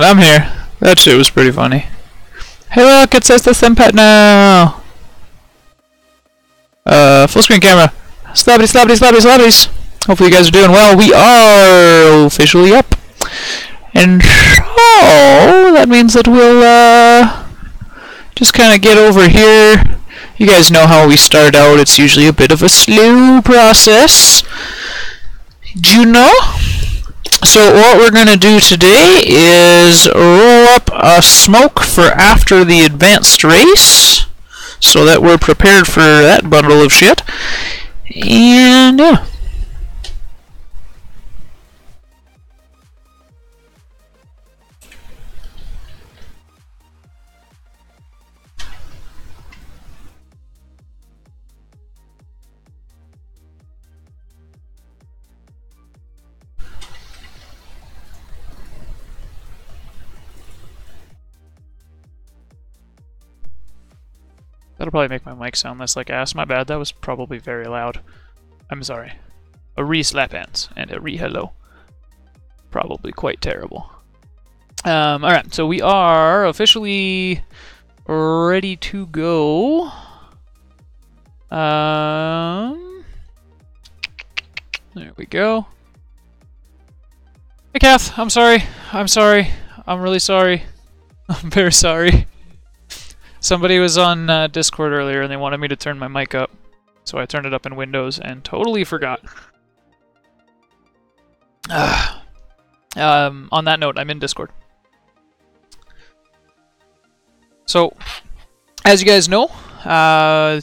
I'm here. That shit was pretty funny. Hey look, it says the Simpet now! Full screen camera. Slappity, slappity, slappity, slappities! Hopefully you guys are doing well. We are officially up. And so, that means that we'll, just kind of get over here. You guys know how we start out. It's usually a bit of a slow process. Do you know? So what we're going to do today is roll up a smoke for after the advanced race, so that we're prepared for that bundle of shit. And yeah. That'll probably make my mic sound less like ass. My bad, that was probably very loud. I'm sorry. A re-slap hands and a re-hello. Probably quite terrible. Alright, so we are officially ready to go. There we go. Hey Kath, I'm sorry. I'm sorry. I'm really sorry. I'm very sorry. Somebody was on Discord earlier and they wanted me to turn my mic up, so I turned it up in Windows and totally forgot. On that note, I'm in Discord. So, as you guys know,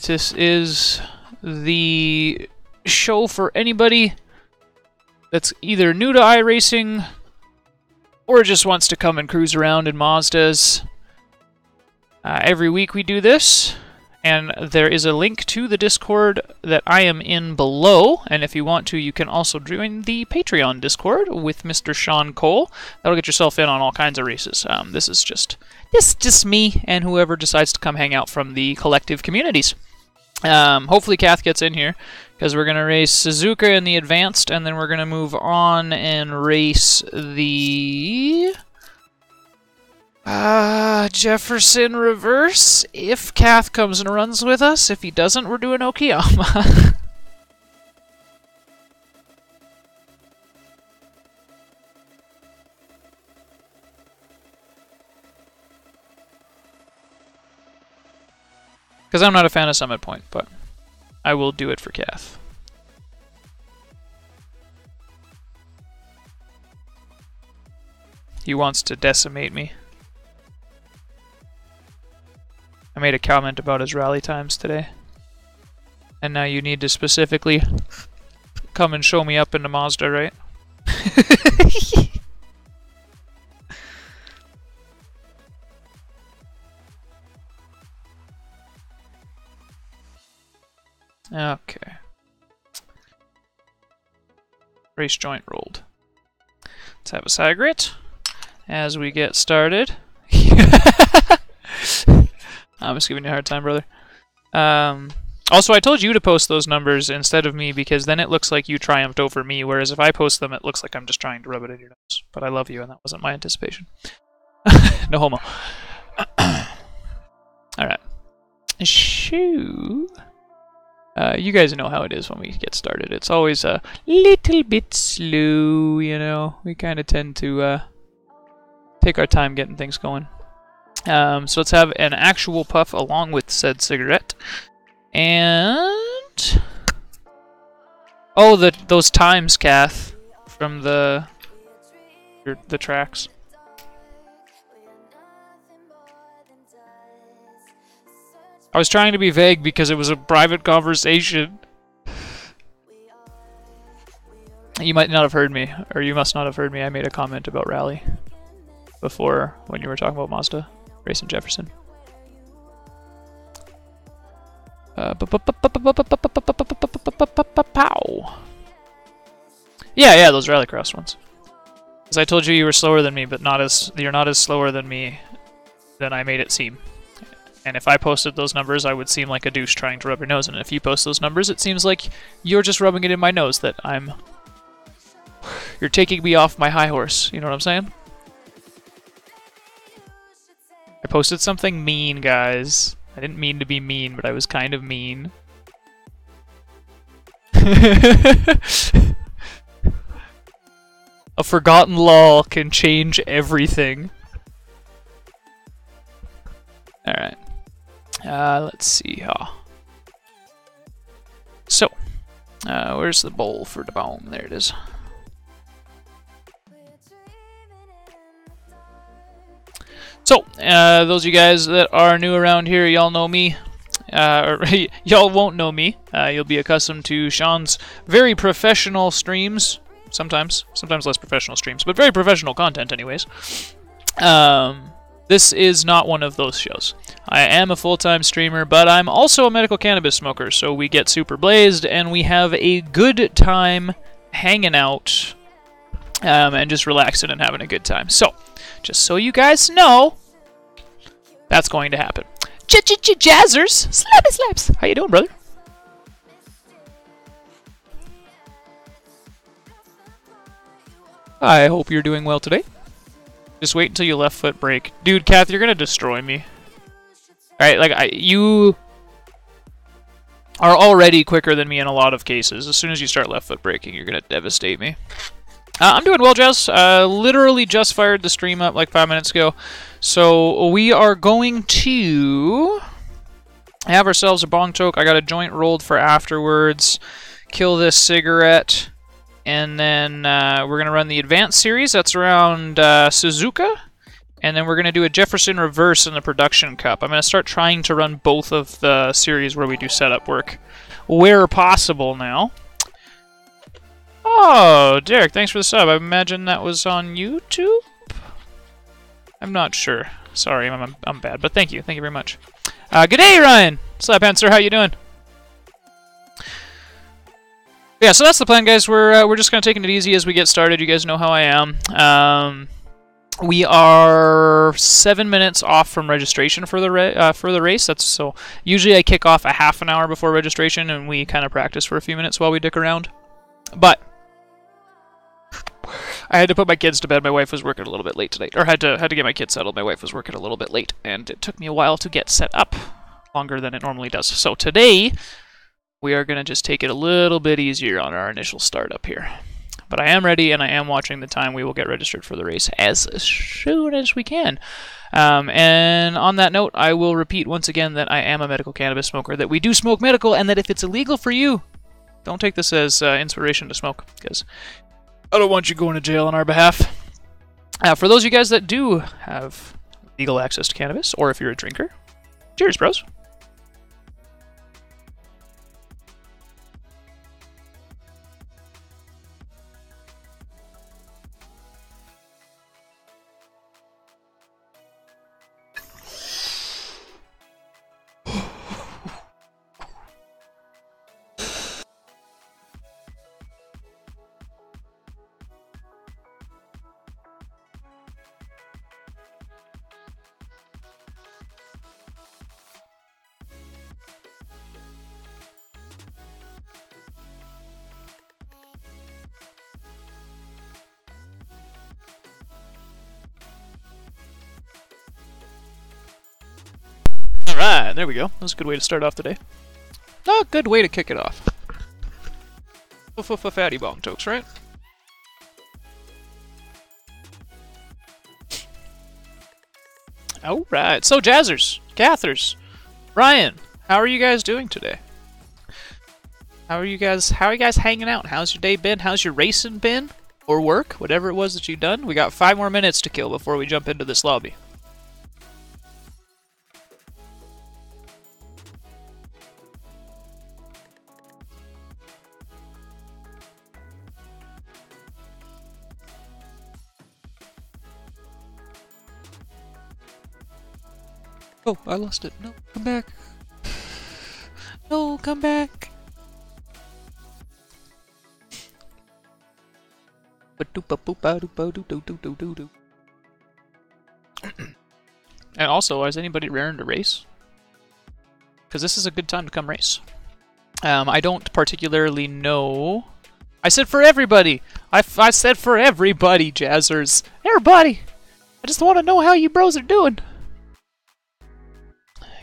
this is the show for anybody that's either new to iRacing or just wants to come and cruise around in Mazdas. Every week we do this, and there is a link to the Discord that I am in below, and if you want to, you can also join the Patreon Discord with Mr. Sean Cole. That'll get yourself in on all kinds of races. This is just me and whoever decides to come hang out from the collective communities. Hopefully Kath gets in here, because we're going to race Suzuka in the Advanced, and then we're going to move on and race the Jefferson Reverse, if Kath comes and runs with us. If he doesn't, we're doing Okayama. Because I'm not a fan of Summit Point, but I will do it for Kath. He wants to decimate me. I made a comment about his rally times today. And now you need to specifically come and show me up in the Mazda, right? Okay. Race joint rolled. Let's have a cigarette as we get started. I'm just giving you a hard time, brother. Also, I told you to post those numbers instead of me, because then it looks like you triumphed over me, whereas if I post them, it looks like I'm just trying to rub it in your nose. But I love you, and that wasn't my anticipation. No homo. Alright. Shoo. You guys know how it is when we get started. It's always a little bit slow, you know. We kind of tend to take our time getting things going. So let's have an actual puff along with said cigarette. And oh, those times, Kath, from the tracks. I was trying to be vague because it was a private conversation. You might not have heard me, or you must not have heard me. I made a comment about rally before when you were talking about Mazda racing Jefferson. Pow. Yeah, those rallycross ones. Because I told you you were slower than me, but you're not as slower than me than I made it seem. And if I posted those numbers, I would seem like a douche trying to rub your nose in. And if you post those numbers, it seems like you're just rubbing it in my nose that you're taking me off my high horse. You know what I'm saying? I posted something mean, guys. I didn't mean to be mean, but I was kind of mean. A forgotten law can change everything. Alright. Let's see. So, where's the bowl for the bomb? There it is. So, those of you guys that are new around here, y'all know me. Y'all won't know me. You'll be accustomed to Sean's very professional streams. Sometimes less professional streams, but very professional content anyways. This is not one of those shows. I am a full-time streamer, but I'm also a medical cannabis smoker, so we get super blazed, and we have a good time hanging out, and just relaxing and having a good time. So, just so you guys know, that's going to happen. Jazzers! Slappy slaps! How you doing, brother? I hope you're doing well today. Just wait until you left foot brake. Dude, Kath, you're gonna destroy me. Alright, like, you are already quicker than me in a lot of cases. As soon as you start left foot braking, you're gonna devastate me. I'm doing well, Jazz. Literally just fired the stream up like 5 minutes ago. So, we are going to have ourselves a bong toke. I got a joint rolled for afterwards. Kill this cigarette. And then we're going to run the Advanced series. That's around Suzuka. And then we're going to do a Jefferson Reverse in the Production Cup. I'm going to start trying to run both of the series where we do setup work where possible now. Oh, Derek, thanks for the sub. I imagine that was on YouTube? I'm not sure. Sorry, I'm bad, but thank you. Thank you very much. Good day, Ryan! Slap sir, how you doing? Yeah, so that's the plan, guys. We're just kind of taking it easy as we get started. You guys know how I am. We are 7 minutes off from registration for the race. That's so. Usually I kick off a half an hour before registration, and we kind of practice for a few minutes while we dick around. But I had to put my kids to bed. My wife was working a little bit late today, or had to get my kids settled. My wife was working a little bit late, and it took me a while to get set up, longer than it normally does. So today we are going to just take it a little bit easier on our initial start up here. But I am ready, and I am watching the time. We will get registered for the race as soon as we can. And on that note, I will repeat once again that I am a medical cannabis smoker, that we do smoke medical, and that if it's illegal for you, don't take this as inspiration to smoke, because I don't want you going to jail on our behalf. For those of you guys that do have legal access to cannabis, or if you're a drinker, cheers, bros. Alright, there we go. That's a good way to start off the day. A good way to kick it off. Fatty bong tokes, right? Alright, so Jazzers, Cathers, Ryan, how are you guys doing today? How are you guys hanging out? How's your day been? How's your racing been? Or work? Whatever it was that you've done. We got 5 more minutes to kill before we jump into this lobby. Oh, I lost it. No, come back. No, come back. And also, is anybody raring to race? Because this is a good time to come race. I don't particularly know. I said for everybody. I said for everybody, Jazzers. Everybody. I just want to know how you bros are doing.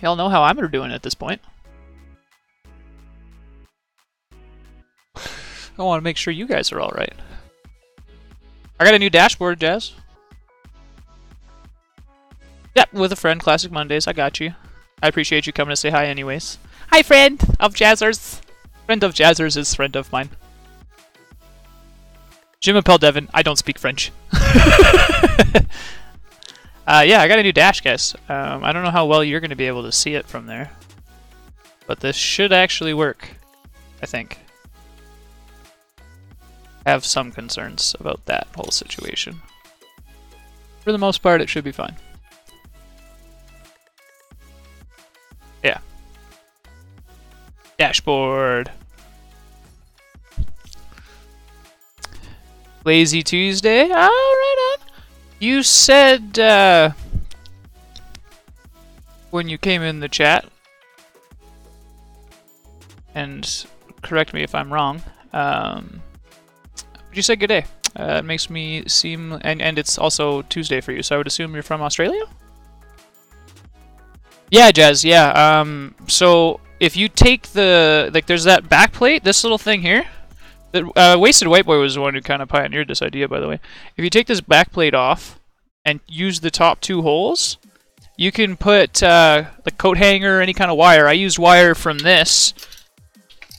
Y'all know how I'm doing at this point. I want to make sure you guys are all right. I got a new dashboard, Jazz. Yep, with a friend, Classic Mondays. I got you. I appreciate you coming to say hi anyways. Hi, friend of Jazzers. Friend of Jazzers is friend of mine. Jim Appel Devon, I don't speak French. Yeah, I got a new dash, guys. I don't know how well you're going to be able to see it from there. But this should actually work, I think. I have some concerns about that whole situation. For the most part, it should be fine. Yeah. Dashboard. Lazy Tuesday. Oh, right on. You said when you came in the chat, and correct me if I'm wrong, you said good day. It makes me seem, and it's also Tuesday for you, so I would assume you're from Australia? Yeah, Jazz, yeah. So if you take the, like, there's that back plate, this little thing here. The Wasted White Boy was the one who kind of pioneered this idea, by the way. If you take this back plate off and use the top two holes, you can put the coat hanger or any kind of wire. I used wire from this.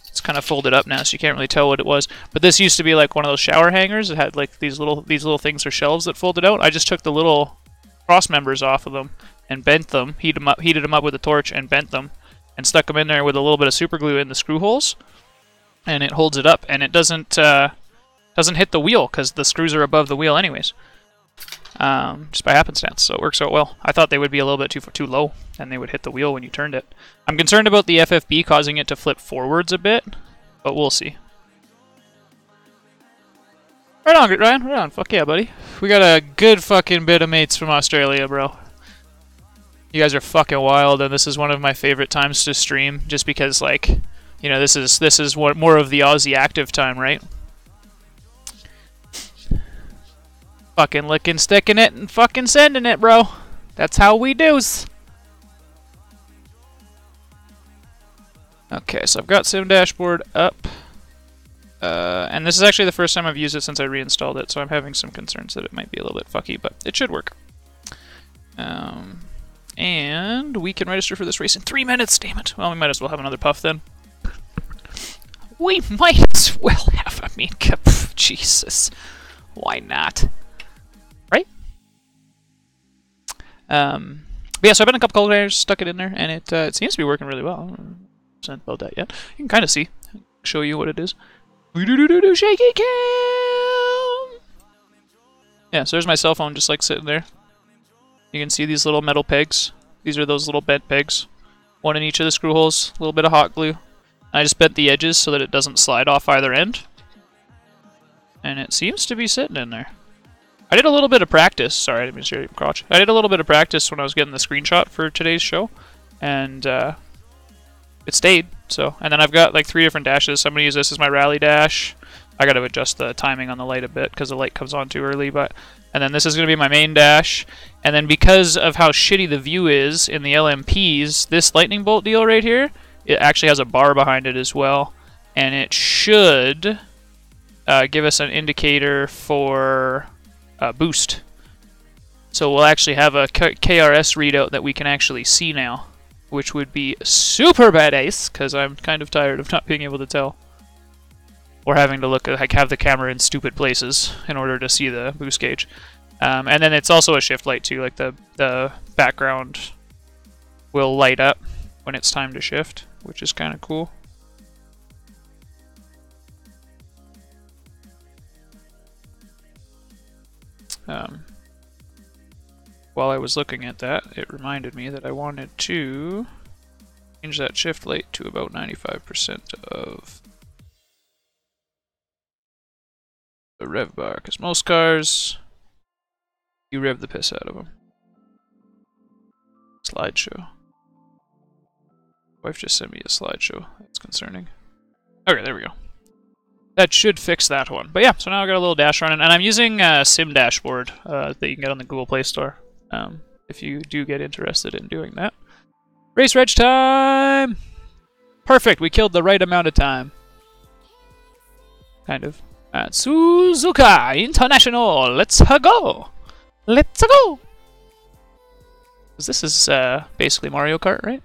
It's kind of folded up now, so you can't really tell what it was. But this used to be like one of those shower hangers. It had like these little things or shelves that folded out. I just took the little cross members off of them and bent them, heated them up with a torch and bent them, and stuck them in there with a little bit of super glue in the screw holes, and it holds it up, and it doesn't hit the wheel because the screws are above the wheel anyways, just by happenstance. So it works out well. I thought they would be a little bit too low, and they would hit the wheel when you turned it. I'm concerned about the FFB causing it to flip forwards a bit, but we'll see. Right on, Ryan. Right on. Fuck yeah, buddy. We got a good fucking bit of mates from Australia, bro. You guys are fucking wild, and this is one of my favorite times to stream, just because, like, you know, this is what more of the Aussie active time, right? Fucking licking, sticking it, and fucking sending it, bro. That's how we do's. Okay, so I've got Sim Dashboard up. And this is actually the first time I've used it since I reinstalled it, so I'm having some concerns that it might be a little bit fucky, but it should work. And we can register for this race in 3 minutes, damn it. Well, we might as well have another puff then. We might as well have, I mean, Jesus. Why not? Right? But yeah, so I've been a couple color graders, stuck it in there, and it seems to be working really well. I don't know about that yet. You can kind of see. Show you what it is. Shaky cam! Yeah, so there's my cell phone just like sitting there. You can see these little metal pegs. These are those little bent pegs. One in each of the screw holes, a little bit of hot glue. I just bent the edges so that it doesn't slide off either end. And it seems to be sitting in there. I did a little bit of practice. Sorry, I didn't mean to share your crotch. I did a little bit of practice when I was getting the screenshot for today's show. And it stayed. So, and then I've got like 3 different dashes. So I'm going to use this as my rally dash. I got to adjust the timing on the light a bit because the light comes on too early. And then this is going to be my main dash. And then because of how shitty the view is in the LMPs, this lightning bolt deal right here, it actually has a bar behind it as well. And it should give us an indicator for boost. So we'll actually have a KRS readout that we can actually see now, which would be super badass because I'm kind of tired of not being able to tell. Or having to look at, like, have the camera in stupid places in order to see the boost gauge. And then it's also a shift light too, like the background will light up when it's time to shift, which is kind of cool. While I was looking at that, it reminded me that I wanted to change that shift light to about 95% of the rev bar, because most cars, you rev the piss out of them. Slideshow. Wife just sent me a slideshow. That's concerning. Okay, there we go. That should fix that one. But yeah, so now I've got a little dash running, and I'm using Sim Dashboard that you can get on the Google Play Store if you do get interested in doing that. Race reg time! Perfect, we killed the right amount of time. Kind of. At Suzuka International, let's go! Let's go! This is basically Mario Kart, right?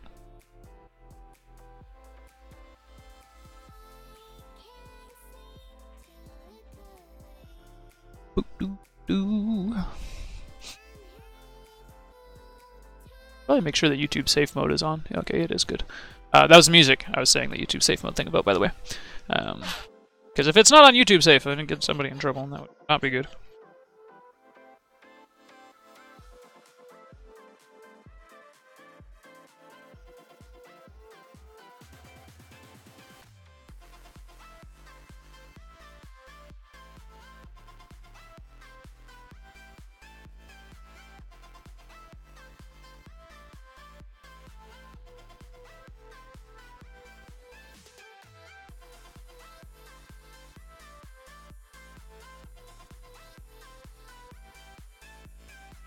Probably make sure that YouTube safe mode is on. Okay, it is good. That was music. I was saying the YouTube safe mode thing about, by the way. Because if it's not on YouTube safe, I didn't get somebody in trouble, and that would not be good.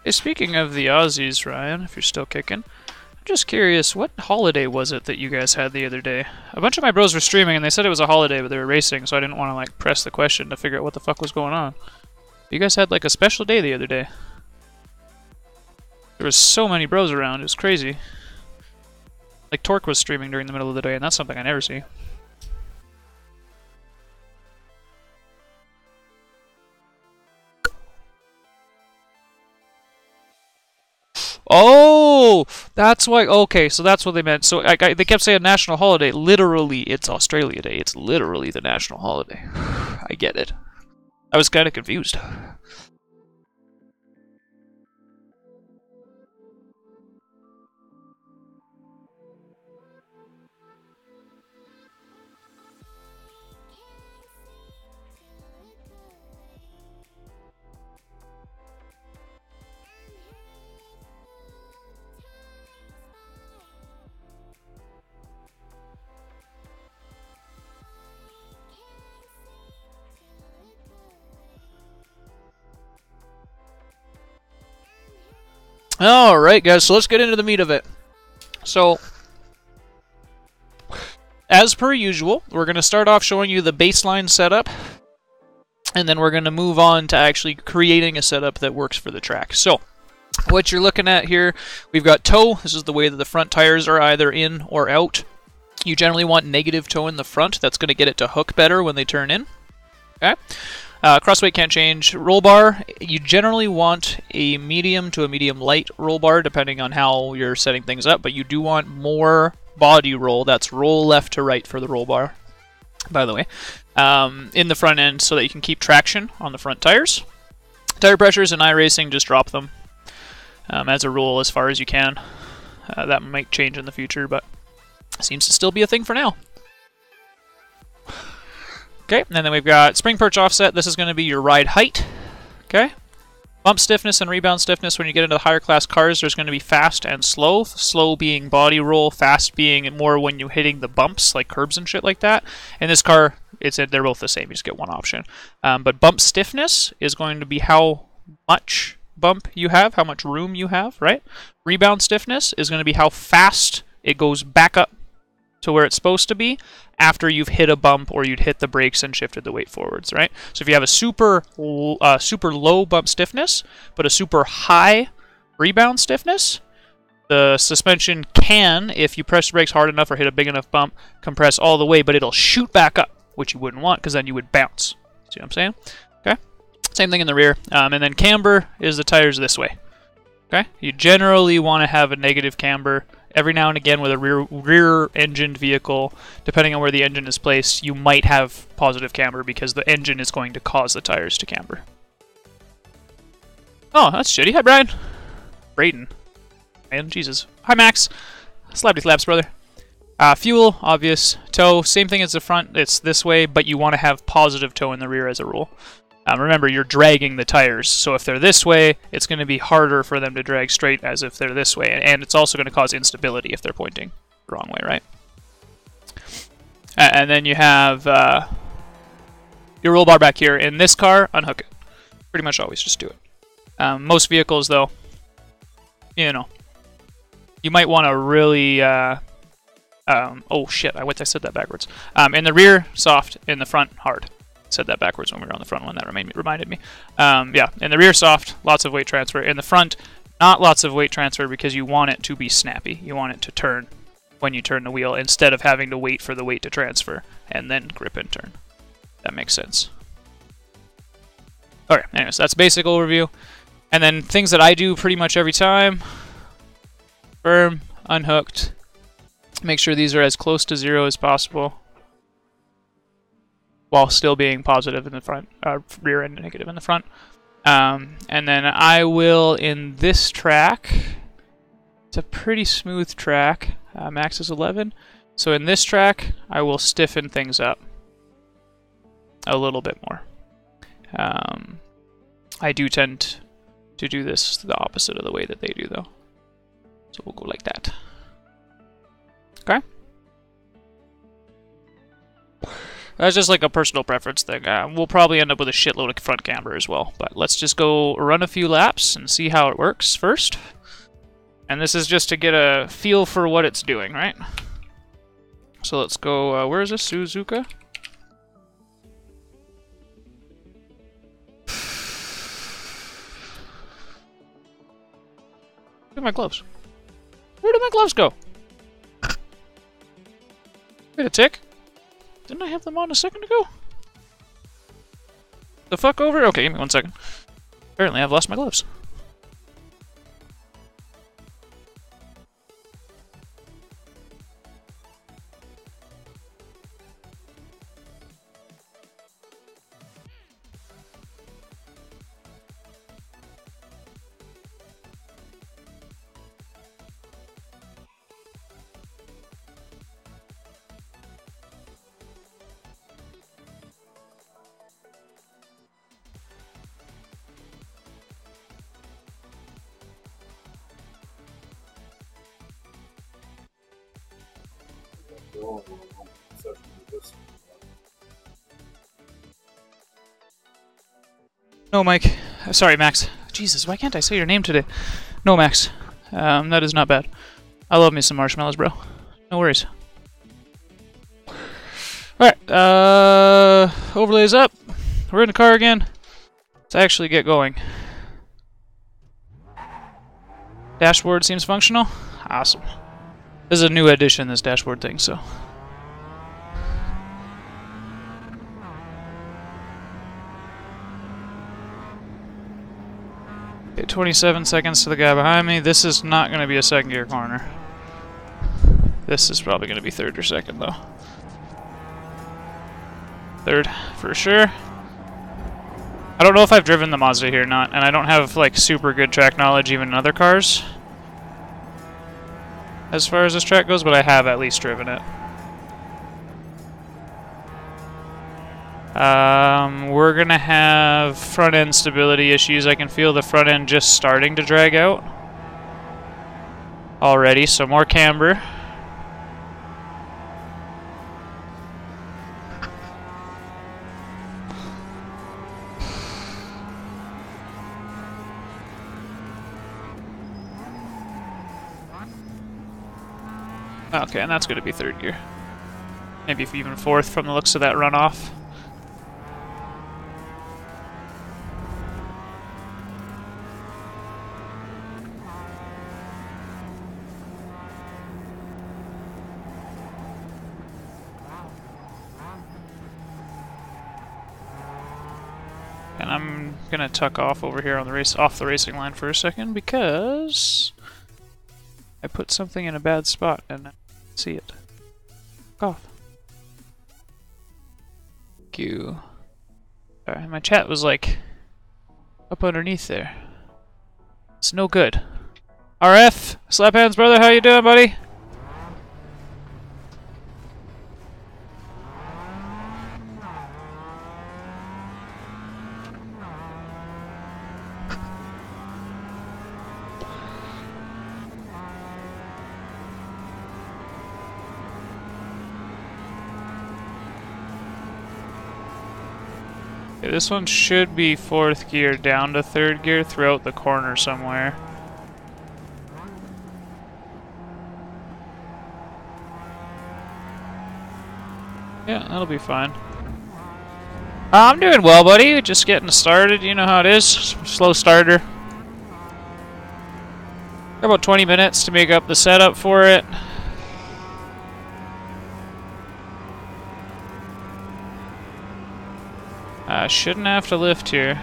Hey, speaking of the Aussies, Ryan, if you're still kicking, I'm just curious, what holiday was it that you guys had the other day? A bunch of my bros were streaming, and they said it was a holiday, but they were racing, so I didn't want to, like, press the question to figure out what the fuck was going on. You guys had, like, a special day the other day. There was so many bros around, it was crazy. Like, Torque was streaming during the middle of the day, and that's something I never see. Oh, that's why. Okay, so that's what they meant. So they kept saying national holiday. Literally, it's Australia Day. It's literally the national holiday. I get it. I was kind of confused. Alright guys, so let's get into the meat of it. So, as per usual, we're going to start off showing you the baseline setup, and then we're going to move on to actually creating a setup that works for the track. So, what you're looking at here, we've got toe. This is the way that the front tires are either in or out. You generally want negative toe in the front. That's going to get it to hook better when they turn in. Okay. Crossweight can't change. Roll bar, you generally want a medium to a medium light roll bar depending on how you're setting things up, but you do want more body roll. That's roll left to right for the roll bar, by the way, in the front end so that you can keep traction on the front tires. Tire pressures in iRacing, just drop them as a rule as far as you can. That might change in the future, but seems to still be a thing for now. Okay, and then we've got spring perch offset. This is going to be your ride height. Okay. Bump stiffness and rebound stiffness. When you get into the higher class cars, there's going to be fast and slow. Slow being body roll, fast being more when you're hitting the bumps, like curbs and shit like that. In this car, they're both the same. You just get one option. But bump stiffness is going to be how much bump you have, how much room you have, right? Rebound stiffness is going to be how fast it goes back up to where it's supposed to be after you've hit a bump or you'd hit the brakes and shifted the weight forwards, right? So if you have a super low bump stiffness, but a super high rebound stiffness, the suspension can, if you press the brakes hard enough or hit a big enough bump, compress all the way, but it'll shoot back up, which you wouldn't want because then you would bounce. See what I'm saying? Okay. Same thing in the rear. And then camber is the tires this way. Okay. You generally want to have a negative camber. Every now and again with a rear-engined vehicle, depending on where the engine is placed, you might have positive camber because the engine is going to cause the tires to camber. Oh, that's shitty. Hi, Brian. Brayden. Man, Jesus. Hi, Max. Slappity slaps, brother. Fuel, obvious. Toe, same thing as the front. It's this way, but you want to have positive toe in the rear as a rule. Remember, you're dragging the tires, so if they're this way, it's going to be harder for them to drag straight as if they're this way, and it's also going to cause instability if they're pointing the wrong way, right? And then you have your roll bar back here. In this car, unhook it. Pretty much always just do it. Most vehicles, though, you know, you might want to really... oh shit, I said that backwards. In the rear, soft. In the front, hard. Said that backwards when we were on the front one. That reminded me. Yeah, in the rear, soft. Lots of weight transfer. In the front, not lots of weight transfer because you want it to be snappy. You want it to turn when you turn the wheel instead of having to wait for the weight to transfer and then grip and turn. That makes sense. Alright, anyways, that's basic overview. And then things that I do pretty much every time. Firm, unhooked. Make sure these are as close to 0 as possible while still being positive in the front, rear end negative in the front. And then I will, in this track, it's a pretty smooth track, max is 11. So in this track, I will stiffen things up a little bit more. I do tend to do this the opposite of the way that they do, though. So we'll go like that. Okay? That's just like a personal preference thing. We'll probably end up with a shitload of front camber as well. But let's just go run a few laps and see how it works first. And this is just to get a feel for what it's doing, right? So let's go, where is this? Suzuka? Where did my gloves? Where did my gloves go? Wait a tick. Didn't I have them on a second ago? The fuck over? Okay, give me 1 second. Apparently I've lost my gloves. No, Mike. Sorry, Max. Jesus, why can't I say your name today? No, Max. That is not bad. I love me some marshmallows, bro. No worries. Alright, overlays up. We're in the car again. Let's actually get going. Dashboard seems functional. Awesome. This is a new addition, this dashboard thing, so... Okay, 27 seconds to the guy behind me. This is not going to be a second gear corner. This is probably going to be third or second, though. Third, for sure. I don't know if I've driven the Mazda here or not, and I don't have, like, super good track knowledge even in other cars. As far as this track goes, but I have at least driven it. We're gonna have front end stability issues. I can feel the front end just starting to drag out already, so more camber. Okay, and that's going to be third gear. Maybe even fourth from the looks of that runoff. And I'm going to tuck off over here on the off the racing line for a second because I put something in a bad spot and I see it. Fuck off. Thank you. Alright, my chat was like up underneath there. It's no good. RF, slap hands, brother. How you doing, buddy? Okay, this one should be fourth gear down to third gear throughout the corner somewhere. Yeah, that'll be fine. I'm doing well, buddy. Just getting started. You know how it is. Slow starter. Got about 20 minutes to make up the setup for it. Shouldn't have to lift here.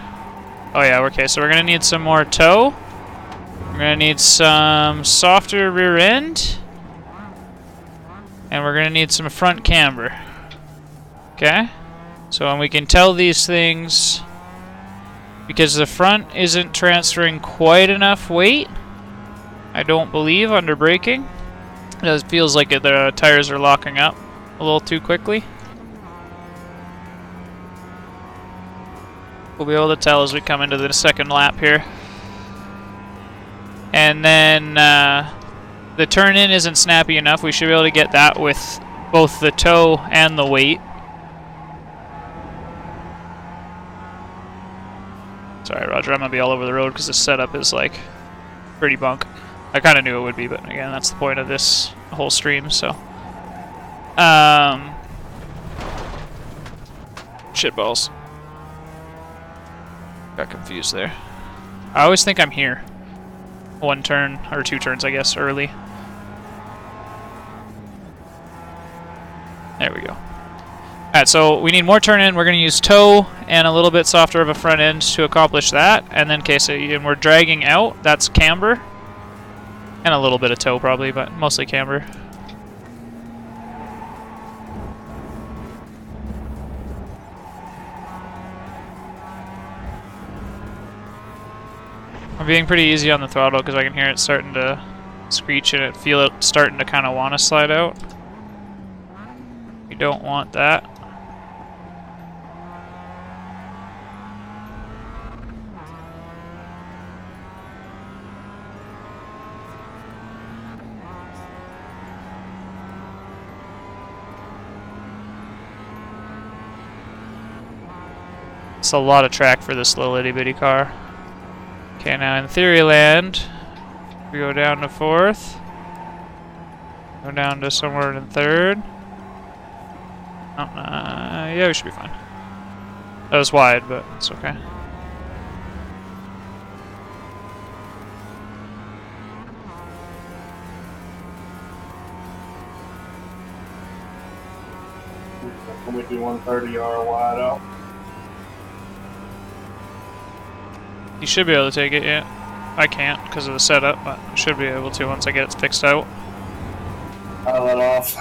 Oh yeah, okay, so we're gonna need some more toe. We're gonna need some softer rear end. And we're gonna need some front camber. Okay? So when we can tell these things, because the front isn't transferring quite enough weight, I don't believe, under braking. It feels like the tires are locking up a little too quickly. We'll be able to tell as we come into the second lap here. And then the turn-in isn't snappy enough. We should be able to get that with both the toe and the weight. Sorry, Roger, I'm going to be all over the road because the setup is, like, pretty bunk. I kind of knew it would be, but again, that's the point of this whole stream, so. Shitballs. Got confused there. I always think I'm here. One turn, or two turns, I guess, early. There we go. Alright, so we need more turn in. We're going to use toe and a little bit softer of a front end to accomplish that. And then, okay, so we're dragging out. That's camber. And a little bit of toe, probably, but mostly camber. I'm being pretty easy on the throttle because I can hear it starting to screech and feel it starting to kind of want to slide out. We don't want that. It's a lot of track for this little itty bitty car. Okay, now in theory land, we go down to fourth, go down to somewhere in third. Oh, yeah, we should be fine. That was wide, but it's okay. Can we do 130 or wide out? You should be able to take it, yeah. I can't because of the setup, but I should be able to once I get it fixed out. I let off.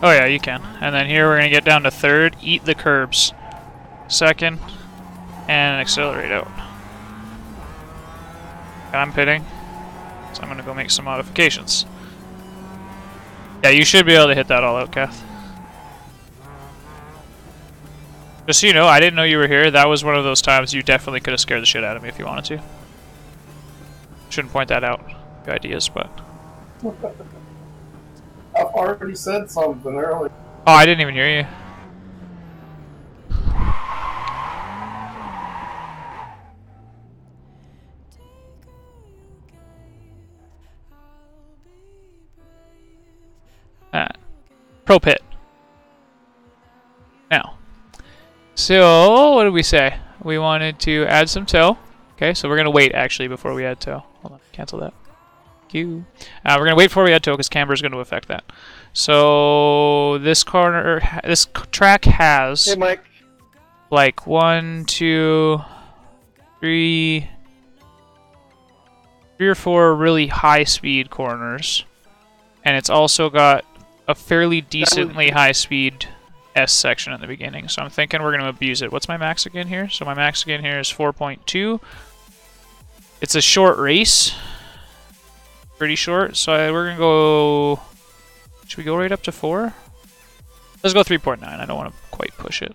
Oh yeah, you can. And then here we're going to get down to third, eat the curbs. Second, and accelerate out. I'm pitting, so I'm going to go make some modifications. Yeah, you should be able to hit that all out, Kath. Just so you know, I didn't know you were here. That was one of those times you definitely could have scared the shit out of me if you wanted to. Shouldn't point that out. Good ideas, but... I've already said something earlier. Oh, I didn't even hear you. Pro pit. Now. So, what did we say? We wanted to add some toe. Okay, so we're going to wait, actually, before we add toe. Hold on, cancel that. We're going to wait before we add toe, because camber is going to affect that. So, this track has... Hey, Mike. Like 1, 2, 3 or 4 really high-speed corners. And it's also got a fairly decently high-speed S section at the beginning, so I'm thinking we're going to abuse it. What's my max again here? So my max again here is 4.2. It's a short race. Pretty short, so we're going to go... Should we go right up to 4? Let's go 3.9. I don't want to quite push it.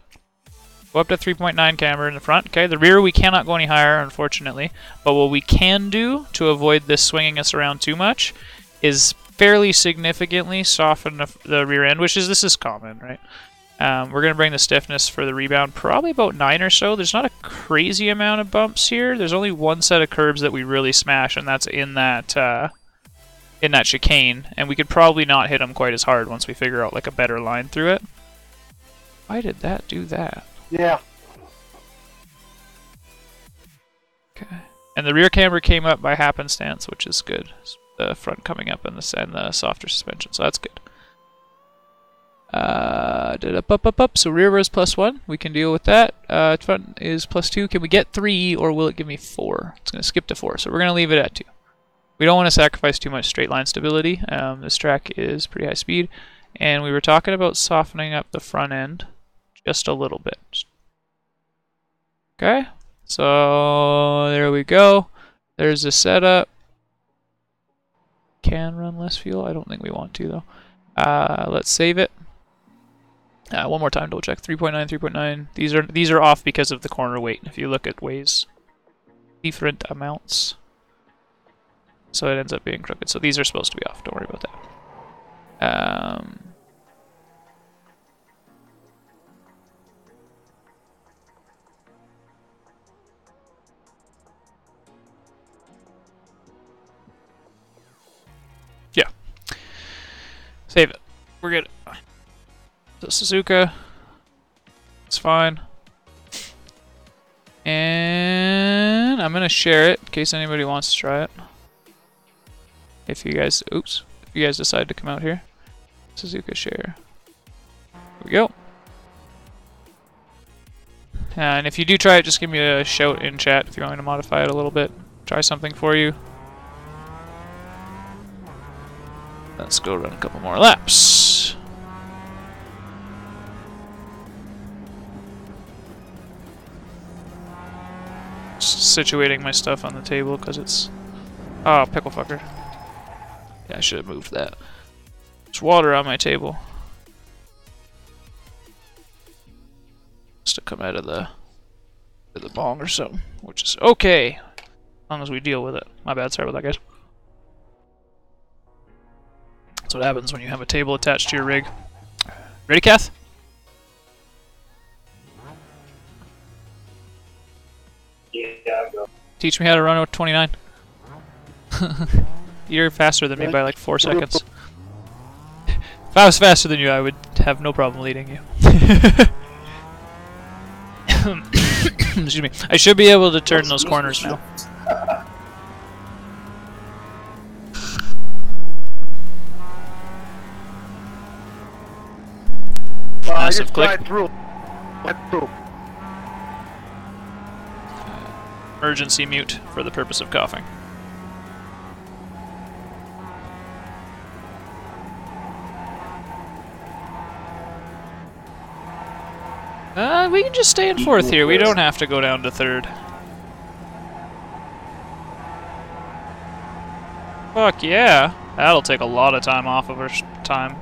Go up to 3.9 camber in the front. Okay, the rear we cannot go any higher, unfortunately. But what we can do to avoid this swinging us around too much is fairly significantly soften the rear end, this is common, right? We're going to bring the stiffness for the rebound probably about 9 or so. There's not a crazy amount of bumps here. There's only one set of curbs that we really smash, and that's in that chicane. And we could probably not hit them quite as hard once we figure out like a better line through it. Why did that do that? Yeah. Okay. And the rear camber came up by happenstance, which is good. The front coming up and the softer suspension, so that's good. Did up. So rear was +1. We can deal with that. Front is +2. Can we get 3 or will it give me 4? It's going to skip to 4, so we're going to leave it at 2. We don't want to sacrifice too much straight line stability. This track is pretty high speed, and we were talking about softening up the front end just a little bit. Okay, so there we go. There's the setup. Can run less fuel. I don't think we want to though. Let's save it. One more time, double check. 3.9, 3.9. These are off because of the corner weight. If you look at weighs different amounts, so it ends up being crooked. So these are supposed to be off. Don't worry about that. Yeah. Save it. We're good. So Suzuka, it's fine. And I'm gonna share it in case anybody wants to try it. If you guys, if you guys decide to come out here, Suzuka share. Here we go. And if you do try it, just give me a shout in chat if you want me to modify it a little bit. Try something for you. Let's go run a couple more laps. Just situating my stuff on the table because it's... Oh, pickle fucker. Yeah, I should have moved that. There's water on my table. Must have come out of the bong or something, which is okay, as long as we deal with it. My bad, sorry about that, guys. That's what happens when you have a table attached to your rig. Ready, Kath? Yeah, go. Teach me how to run a 29. You're faster than me by like 4 seconds. If I was faster than you, I would have no problem leading you. Excuse me. I should be able to turn those corners now. Massive click. Emergency mute for the purpose of coughing. We can just stay in 4th here. We don't have to go down to 3rd. Fuck yeah. That'll take a lot of time off of our time.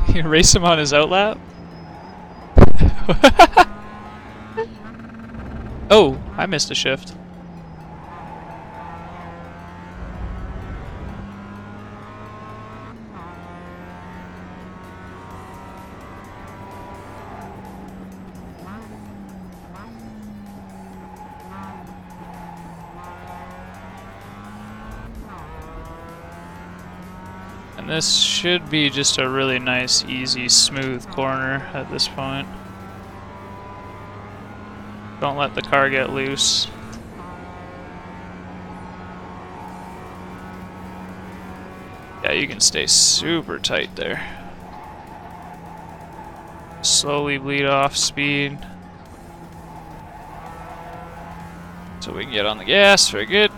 You race him on his outlap? Oh, I missed a shift. And this should be just a really nice, easy, smooth corner at this point. Don't let the car get loose. Yeah, you can stay super tight there. Slowly bleed off speed. So we can get on the gas, very good.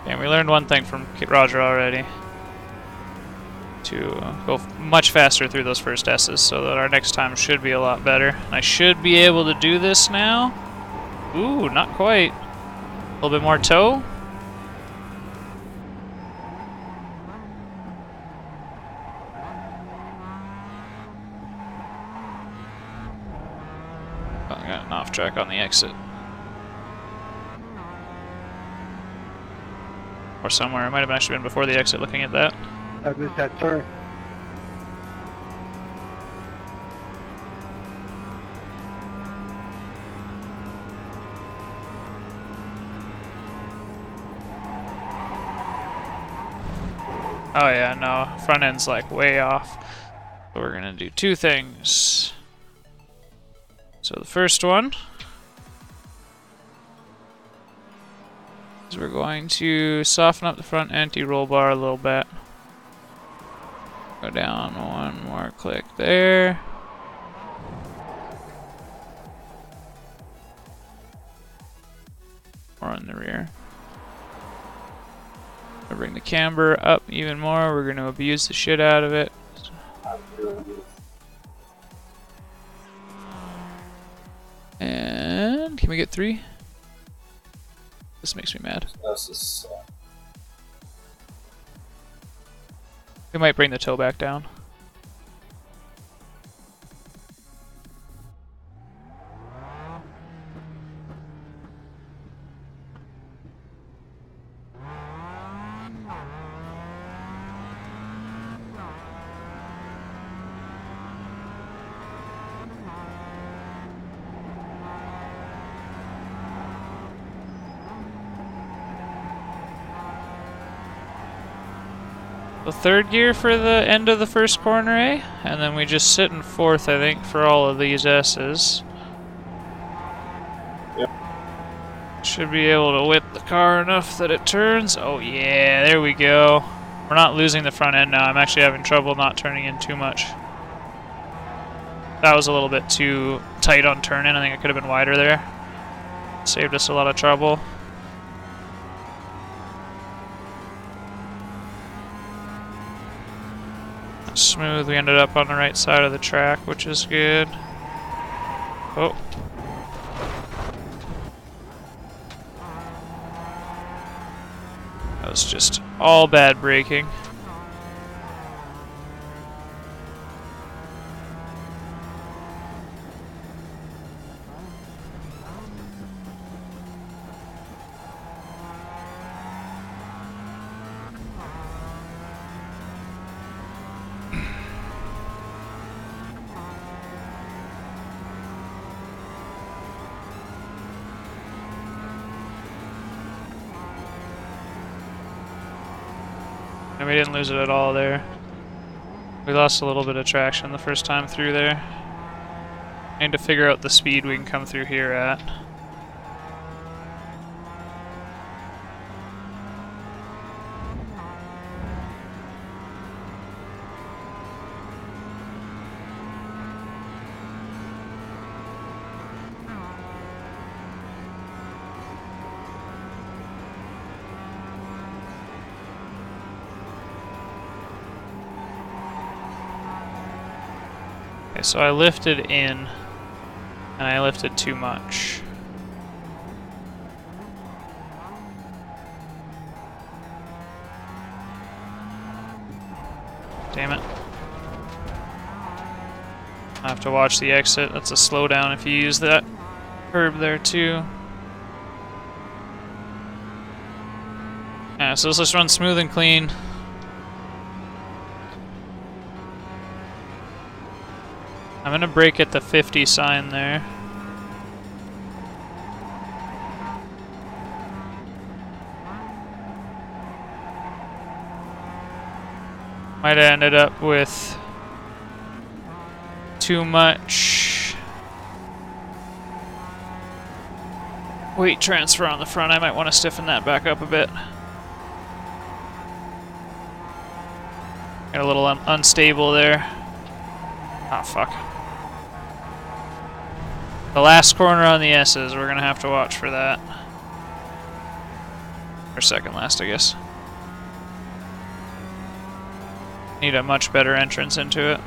And we learned one thing from Roger already. To go much faster through those first S's so that our next time should be a lot better. And I should be able to do this now. Ooh, not quite. A little bit more toe. Oh, I got an off track on the exit. Or somewhere. It might have actually been before the exit looking at that. I missed that turn. Oh yeah, no, front end's like way off. So we're gonna do two things. So the first one is we're going to soften up the front anti-roll bar a little bit. Go down one more click there. Or in the rear. We'll bring the camber up even more. We're going to abuse the shit out of it. And can we get 3? This makes me mad. We might bring the toe back down. The third gear for the end of the first corner, eh? And then we just sit in fourth, I think, for all of these S's. Yep. Should be able to whip the car enough that it turns. Oh yeah, there we go. We're not losing the front end now. I'm actually having trouble not turning in too much. That was a little bit too tight on turn-in. I think it could have been wider there. Saved us a lot of trouble. Smooth. We ended up on the right side of the track, which is good. Oh. That was just all bad braking. And we didn't lose it at all there. We lost a little bit of traction the first time through there. Need to figure out the speed we can come through here at. Okay, so I lifted in, and I lifted too much. Damn it. I have to watch the exit. That's a slowdown if you use that curb there too. Yeah, so let's just run smooth and clean. I'm gonna brake at the 50 sign there. Might have ended up with too much weight transfer on the front. I might want to stiffen that back up a bit. Got a little unstable there. Ah, fuck. The last corner on the S's, we're gonna have to watch for that. Or second last, I guess. Need a much better entrance into it.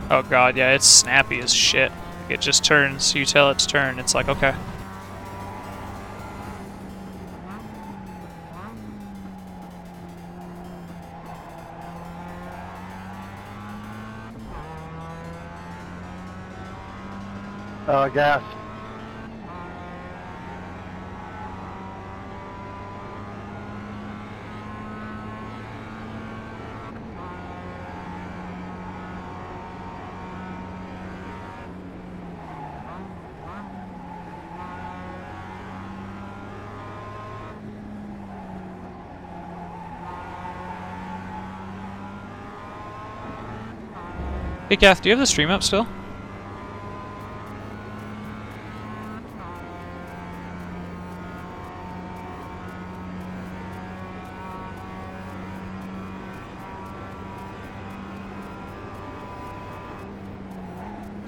Oh god, yeah, it's snappy as shit. It just turns, you tell it's turned, it's like, okay. Gas. Hey, Kath, do you have the stream up still?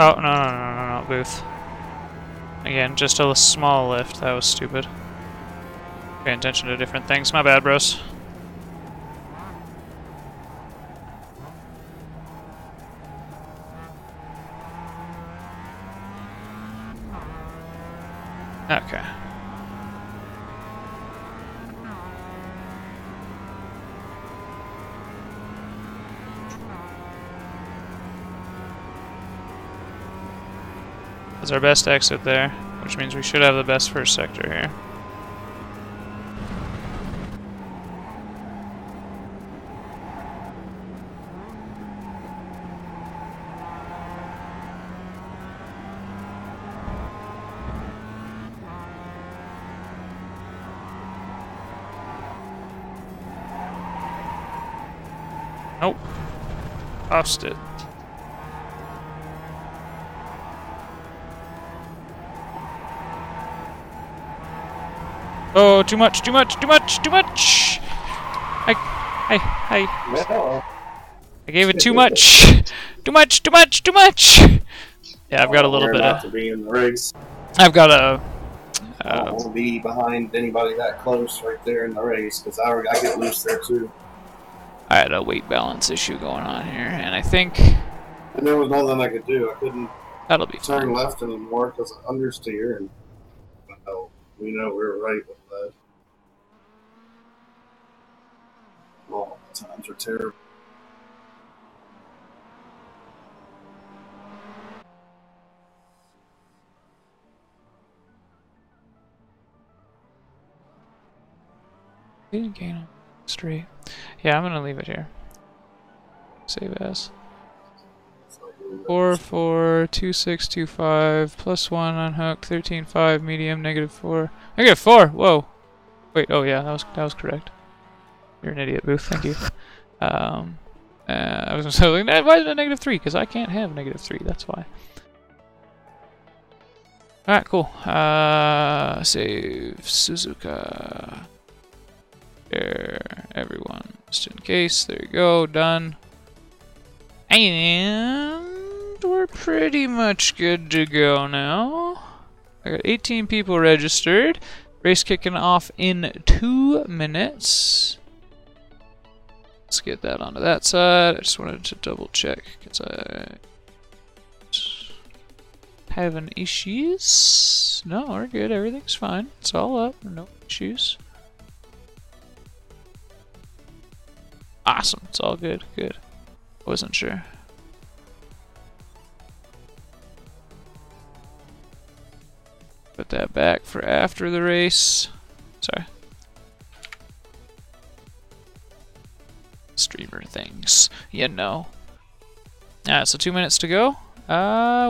Oh, no, Booth. Again, just a small lift. That was stupid. Paying attention to different things. My bad, bros. Okay. That's our best exit there, which means we should have the best first sector here. Nope. Lost it. Oh, too much, too much, too much, too much! I gave it too much! Too much, too much, too much! Yeah, I've got a little bit not of... to be in the race. I've got a... I don't want to be behind anybody that close right there in the race, because I get loose there too. I had a weight balance issue going on here, and I think... And there was nothing I could do. I couldn't that'll be turn fine. left anymore because of understeer, and well, we know we're right with that. Oh, times are terrible. Didn't gain on straight. Yeah, I'm gonna leave it here. Save as. 4, 4, 2, 6, 2, 5, plus 1 on hook, 13, 5, medium, -4. -4! Whoa! Wait, oh yeah, that was correct. You're an idiot, Booth, thank you. I was gonna say, why is it a -3? Because I can't have -3, that's why. Alright, cool. Save Suzuka. There, everyone, just in case. There you go, done. And we're pretty much good to go now. I got 18 people registered. Race kicking off in 2 minutes. Let's get that onto that side. I just wanted to double check because I having issues. No, we're good. Everything's fine. It's all up. No issues. Awesome. It's all good. Good. Wasn't sure. Put that back for after the race. Sorry. Streamer things, you know. Alright, so 2 minutes to go.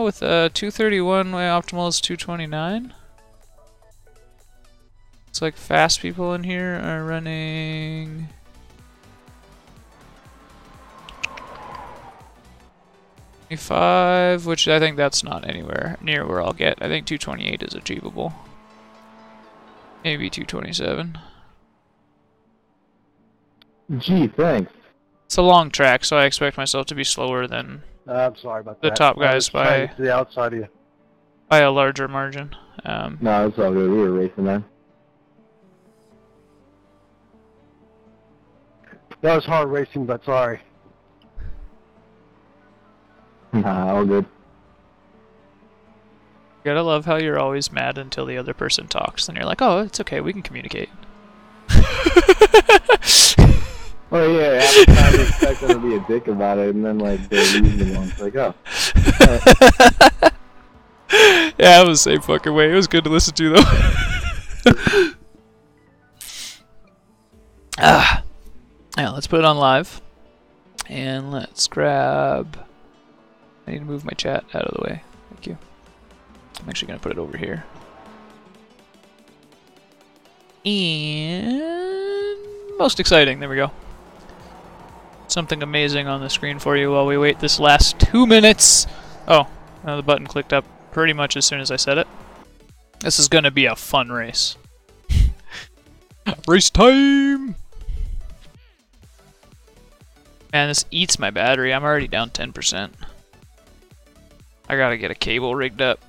With a 231, my optimal is 229. Looks like fast people in here are running 25, which I think that's not anywhere near where I'll get. I think 228 is achievable. Maybe 227. Gee, thanks. It's a long track, so I expect myself to be slower than I'm sorry about the that. top I guys was trying to see the outside of you. by a larger margin. No, it's all good. We were racing then. That was hard racing, but sorry. Nah, all good. You gotta love how you're always mad until the other person talks, and you're like, oh, it's okay, we can communicate. Oh yeah, half the time you expect them to be a dick about it, and then like they're using one. It's like, oh. Yeah, it was the same fucking way. It was good to listen to, though. Yeah, let's put it on live. And let's grab... I need to move my chat out of the way. Thank you. I'm actually going to put it over here. And... most exciting. There we go. something amazing on the screen for you while we wait this last 2 minutes. Oh, the button clicked up pretty much as soon as I said it. This is going to be a fun race. Race time! Man, this eats my battery. I'm already down 10%. I gotta get a cable rigged up.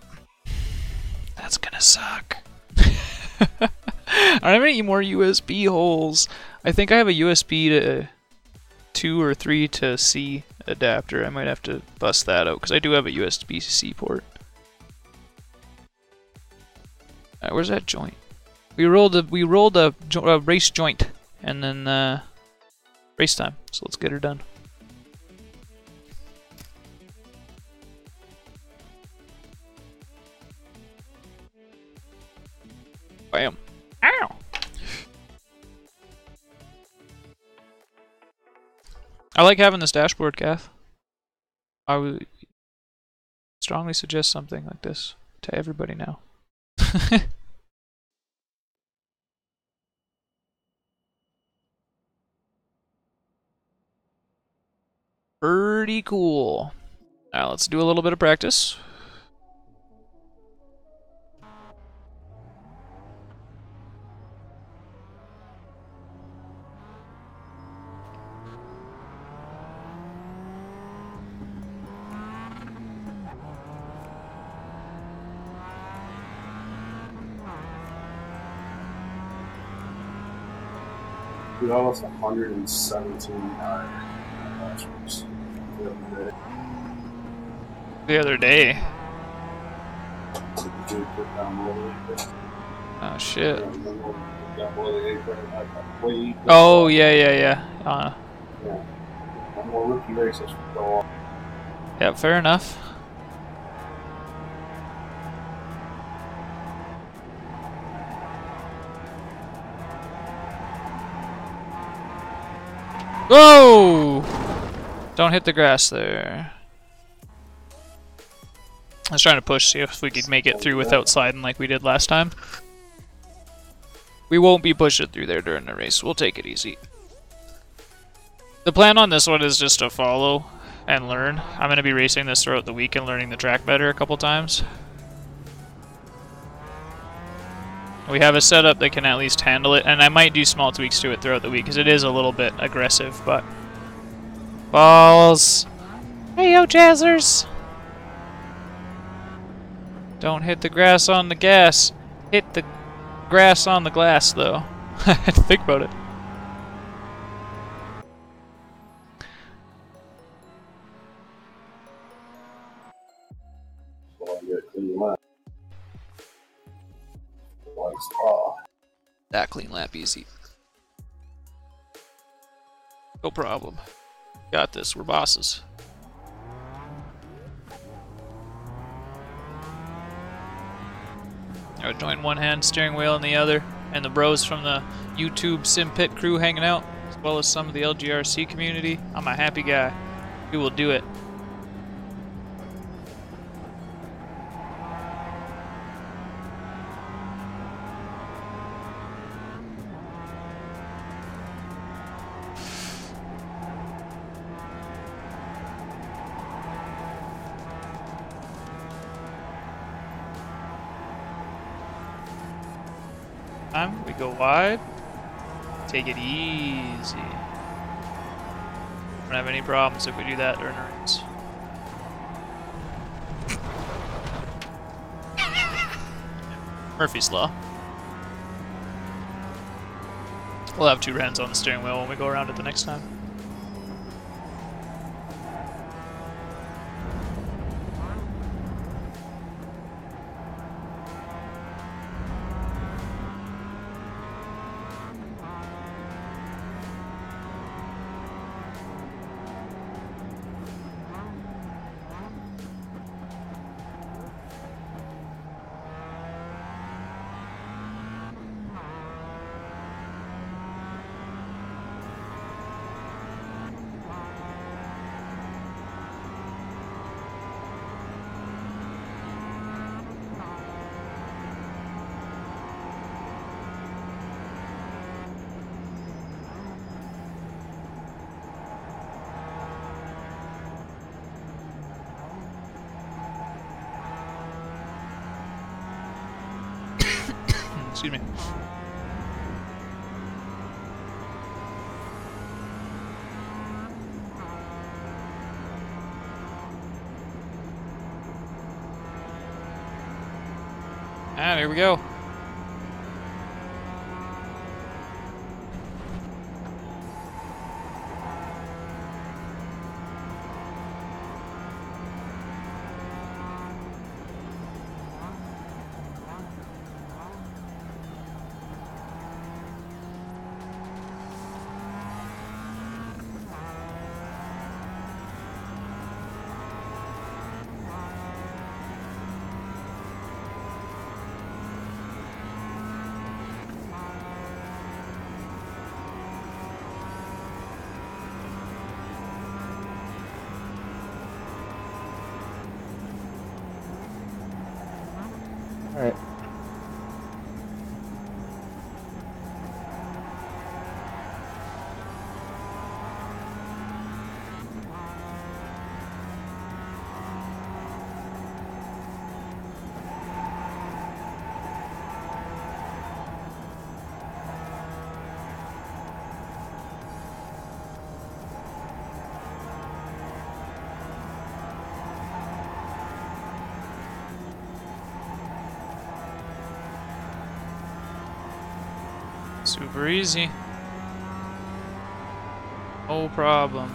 That's gonna suck. I don't have any more USB holes. I think I have a USB to 2 or 3 to C adapter. I might have to bust that out because I do have a USB-C port. Where's that joint? We rolled a race joint and then race time. So let's get her done. Bam. Ow! I like having this dashboard, Kath. I would strongly suggest something like this to everybody now. Pretty cool. Now let's do a little bit of practice. Dude, almost 117 batteries. The other day. Oh shit. Oh yeah. Yeah. One more rookie race that should go on. Yeah, fair enough. Whoa! Don't hit the grass there. I was trying to push, see if we could make it through without sliding like we did last time. We won't be pushing through there during the race. We'll take it easy. The plan on this one is just to follow and learn. I'm going to be racing this throughout the week and learning the track better a couple times. We have a setup that can at least handle it, and I might do small tweaks to it throughout the week because it is a little bit aggressive, but... Balls! Hey yo, Jazzers! Don't hit the grass on the gas. Hit the grass on the glass, though. I had to think about it. That clean lap easy. No problem. Got this. We're bosses. I would join one hand, steering wheel in the other, and the bros from the YouTube Sim Pit crew hanging out, as well as some of the LGRC community. I'm a happy guy. We will do it. We go wide. Take it easy. Don't have any problems if we do that during a race. Murphy's Law. We'll have 2 hands on the steering wheel when we go around it the next time. Excuse me. Ah, there we go. Alright. Super easy. No problem.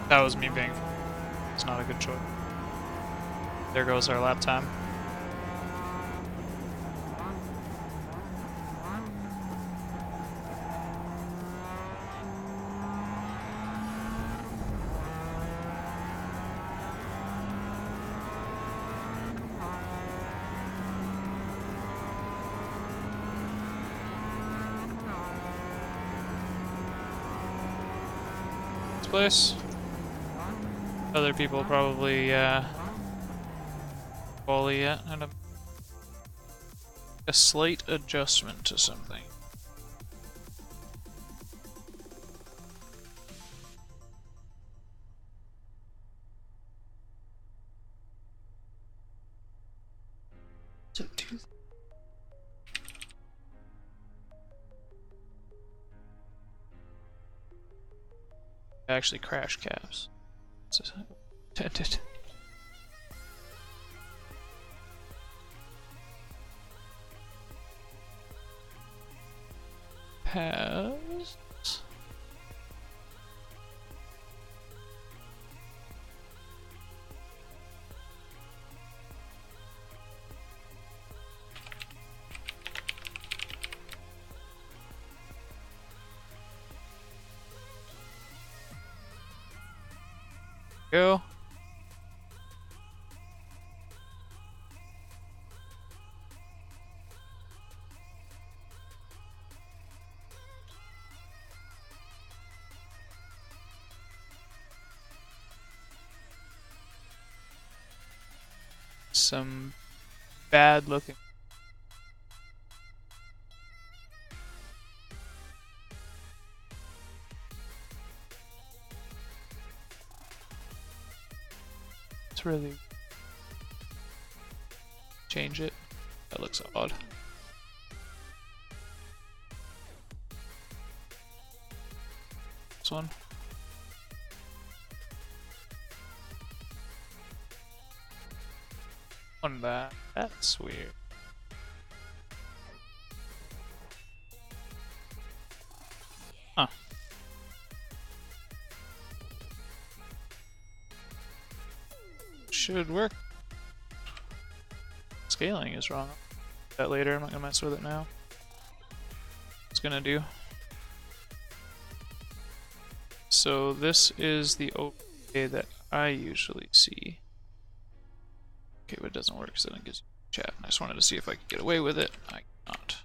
That was me being... It's not a good choice. There goes our lap time. This place. Other people probably fully yet, and a slight adjustment to something. Actually, crash caps. Tinted. Pass. Go. Some bad looking. Let's really change it. That looks odd. this one. On that. That's weird. Huh. Should work. Scaling is wrong. That later. I'm not gonna mess with it now. It's gonna do. So this is the OK that I usually see. Okay, but it doesn't work because then it gives you chat. I just wanted to see if I could get away with it. I cannot.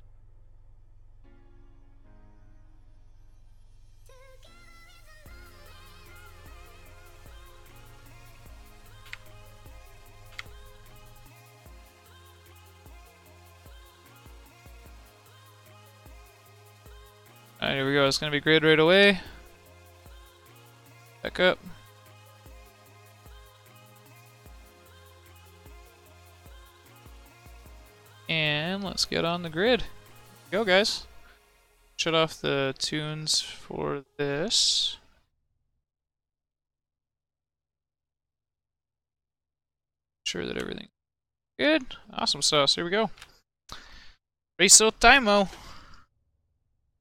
Alright, here we go. It's gonna be grid right away. Back up. And let's get on the grid. Go, guys. Shut off the tunes for this. Sure that everything good. Awesome sauce. Here we go. Race time-o.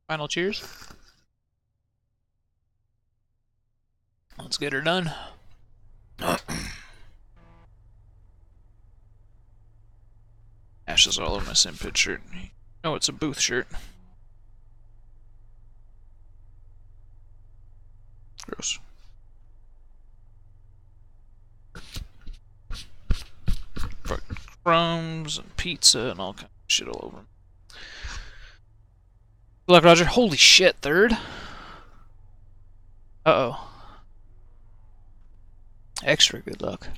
Final cheers. Let's get her done. Ashes all over my Simpid shirt. Oh, it's a Booth shirt. Gross. Fucking crumbs and pizza and all kinds of shit all over them. Good luck, Roger. Holy shit, third. Uh-oh. Extra good luck.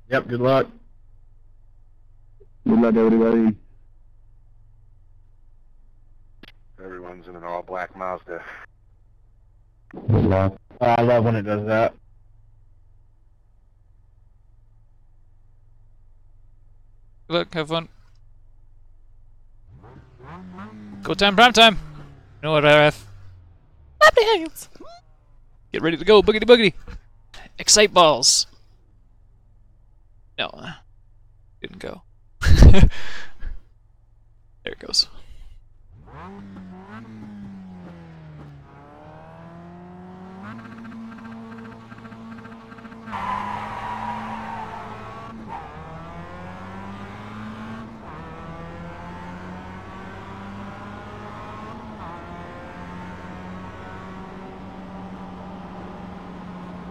Yep, good luck. Good luck, everybody. Everyone's in an all-black Mazda. Good luck. I love when it does that. Good luck, have fun. Go time, prime time! You know what, RF? Clap the hands! Get ready to go, boogity boogity! Excite balls! No, didn't go. There it goes.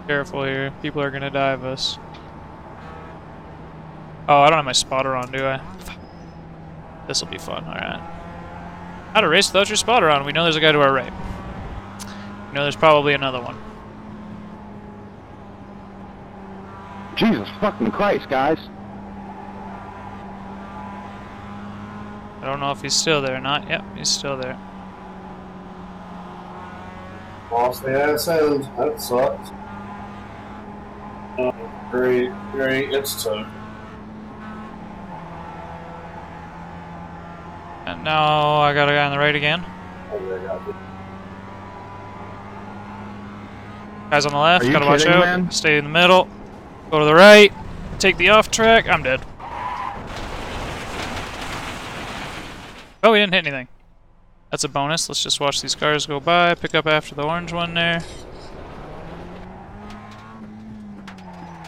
Careful here, people are gonna die of us. Oh, I don't have my spotter on, do I? This'll be fun, alright. How to race without your spotter on. We know there's a guy to our right. We know there's probably another one. Jesus fucking Christ, guys. I don't know if he's still there or not. Yep, he's still there. Lost the ass end. That sucks. Great, it's tough. And now I got a guy on the right again. Guys on the left, gotta watch out. Man? Stay in the middle. Go to the right. Take the off track. I'm dead. Oh, we didn't hit anything. That's a bonus. Let's just watch these cars go by. Pick up after the orange one there.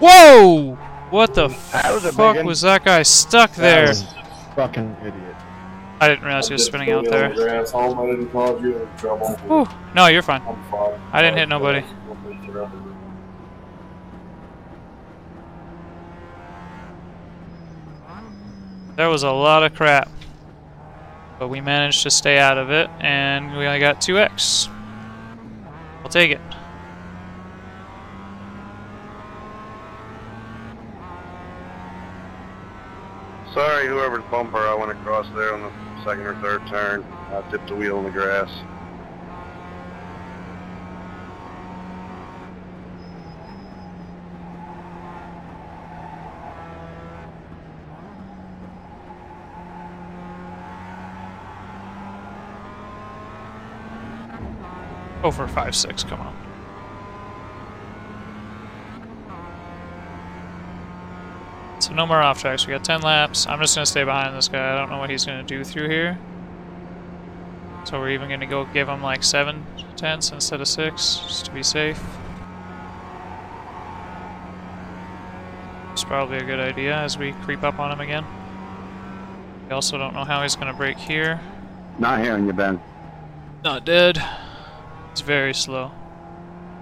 Whoa! What the fuck was that guy stuck there? That was fucking idiot. I didn't realize he was spinning out there. I didn't cause you any trouble. Whew. No, you're fine. I'm fine. I didn't hit nobody. There was a lot of crap. But we managed to stay out of it, and we only got 2x. I'll take it. Sorry, whoever's bumper I went across there on the second or third turn. I tipped the wheel in the grass. Go for 5-6, come on. So no more off tracks. We got 10 laps. I'm just gonna stay behind this guy. I don't know what he's gonna do through here. So we're even gonna go give him like 7/10 instead of 6, just to be safe. It's probably a good idea as we creep up on him again. We also don't know how he's gonna brake here. Not hearing you, Ben. Not dead. He's very slow.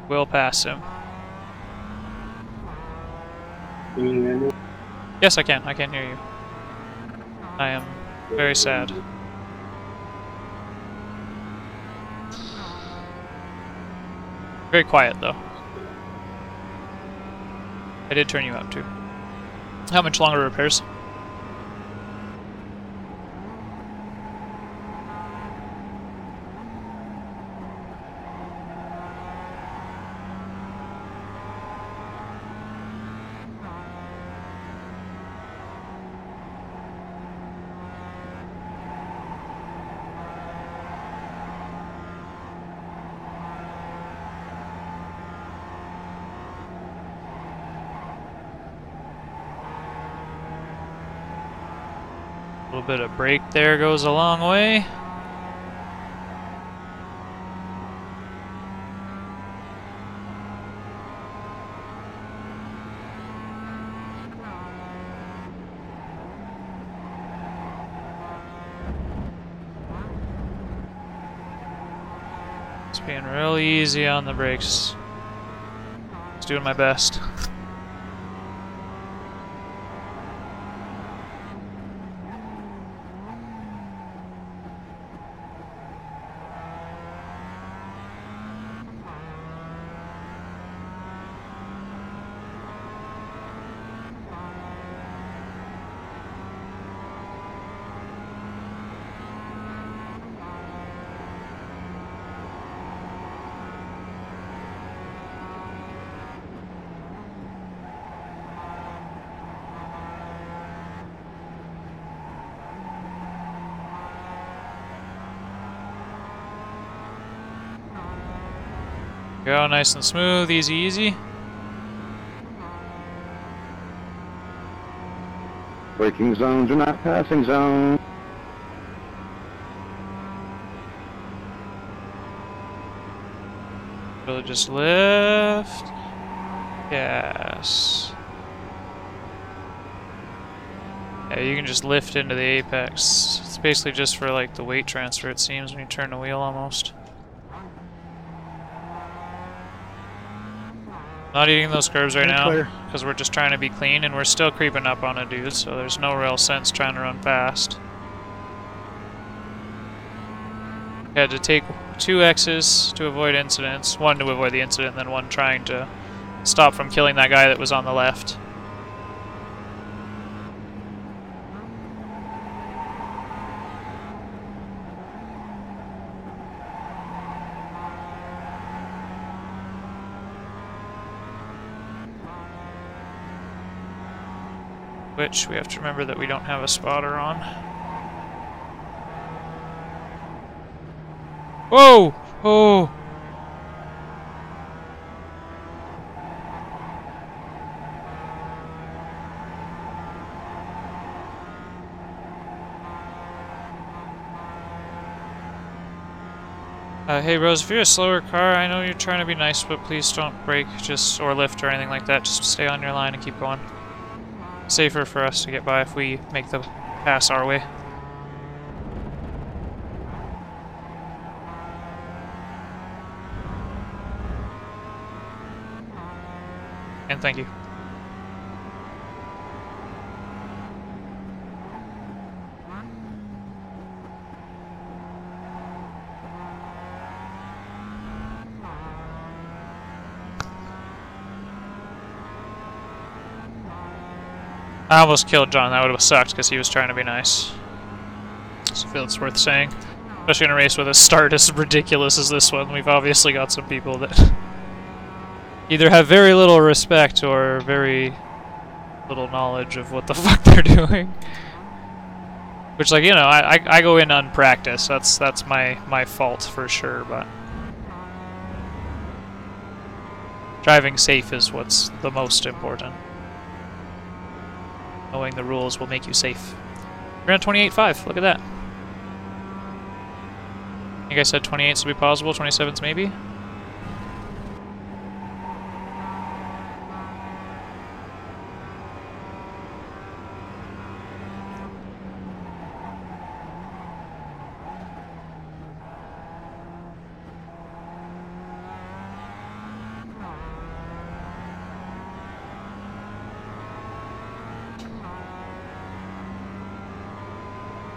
We'll pass him. Can you hear me? Yes, I can. I can hear you. I am very sad. Very quiet, though. I did turn you up, too. How much longer repairs? A little bit of brake there goes a long way. Just being real easy on the brakes. Just doing my best. Go nice and smooth, easy, easy. Braking zones are not passing zones. Really just lift. Yes. Yeah, you can just lift into the apex. It's basically just for like the weight transfer, it seems, when you turn the wheel almost. Not eating those curves right now because we're just trying to be clean and we're still creeping up on a dude, so there's no real sense trying to run fast. Had to take 2 X's to avoid incidents. 1 to avoid the incident, and then 1 trying to stop from killing that guy that was on the left. Which we have to remember that we don't have a spotter on. Whoa! Oh! Hey Rose, if you're a slower car, I know you're trying to be nice, but please don't brake or lift or anything like that. Just stay on your line and keep going. Safer for us to get by if we make the pass our way. And thank you. I almost killed John. That would have sucked because he was trying to be nice. So I feel it's worth saying. Especially in a race with a start as ridiculous as this one. We've obviously got some people that either have very little respect or very little knowledge of what the fuck they're doing. Which, like, you know, I go in unpracticed. That's my fault for sure, but Driving safe is what's the most important. Knowing the rules will make you safe. We're at 28.5. Look at that. I think I said 28s would be possible, 27s maybe?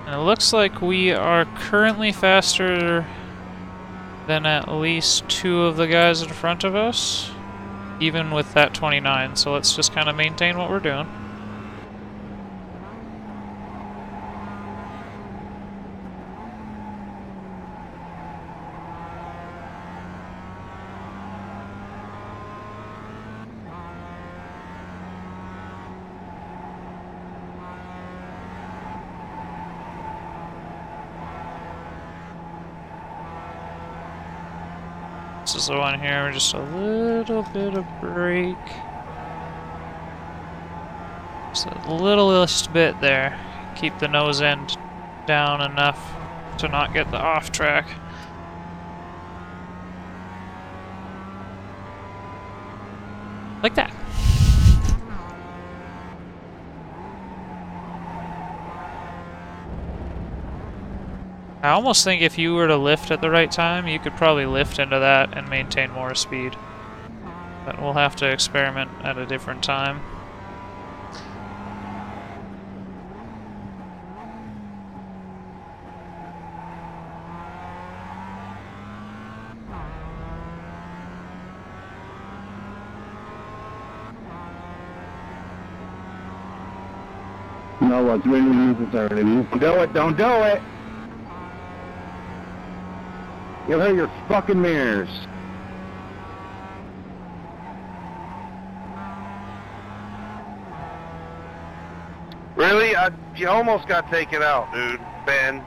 And it looks like we are currently faster than at least 2 of the guys in front of us, even with that 29, so let's just kind of maintain what we're doing. This is the one here, just a little bit of brake. Just a littlest bit there. Keep the nose end down enough to not get the off track. Like that. I almost think if you were to lift at the right time, you could probably lift into that and maintain more speed. But we'll have to experiment at a different time. You know what's really necessary? Do it, don't do it! You'll hit your fucking mirrors. Really? You almost got taken out, dude. Ben.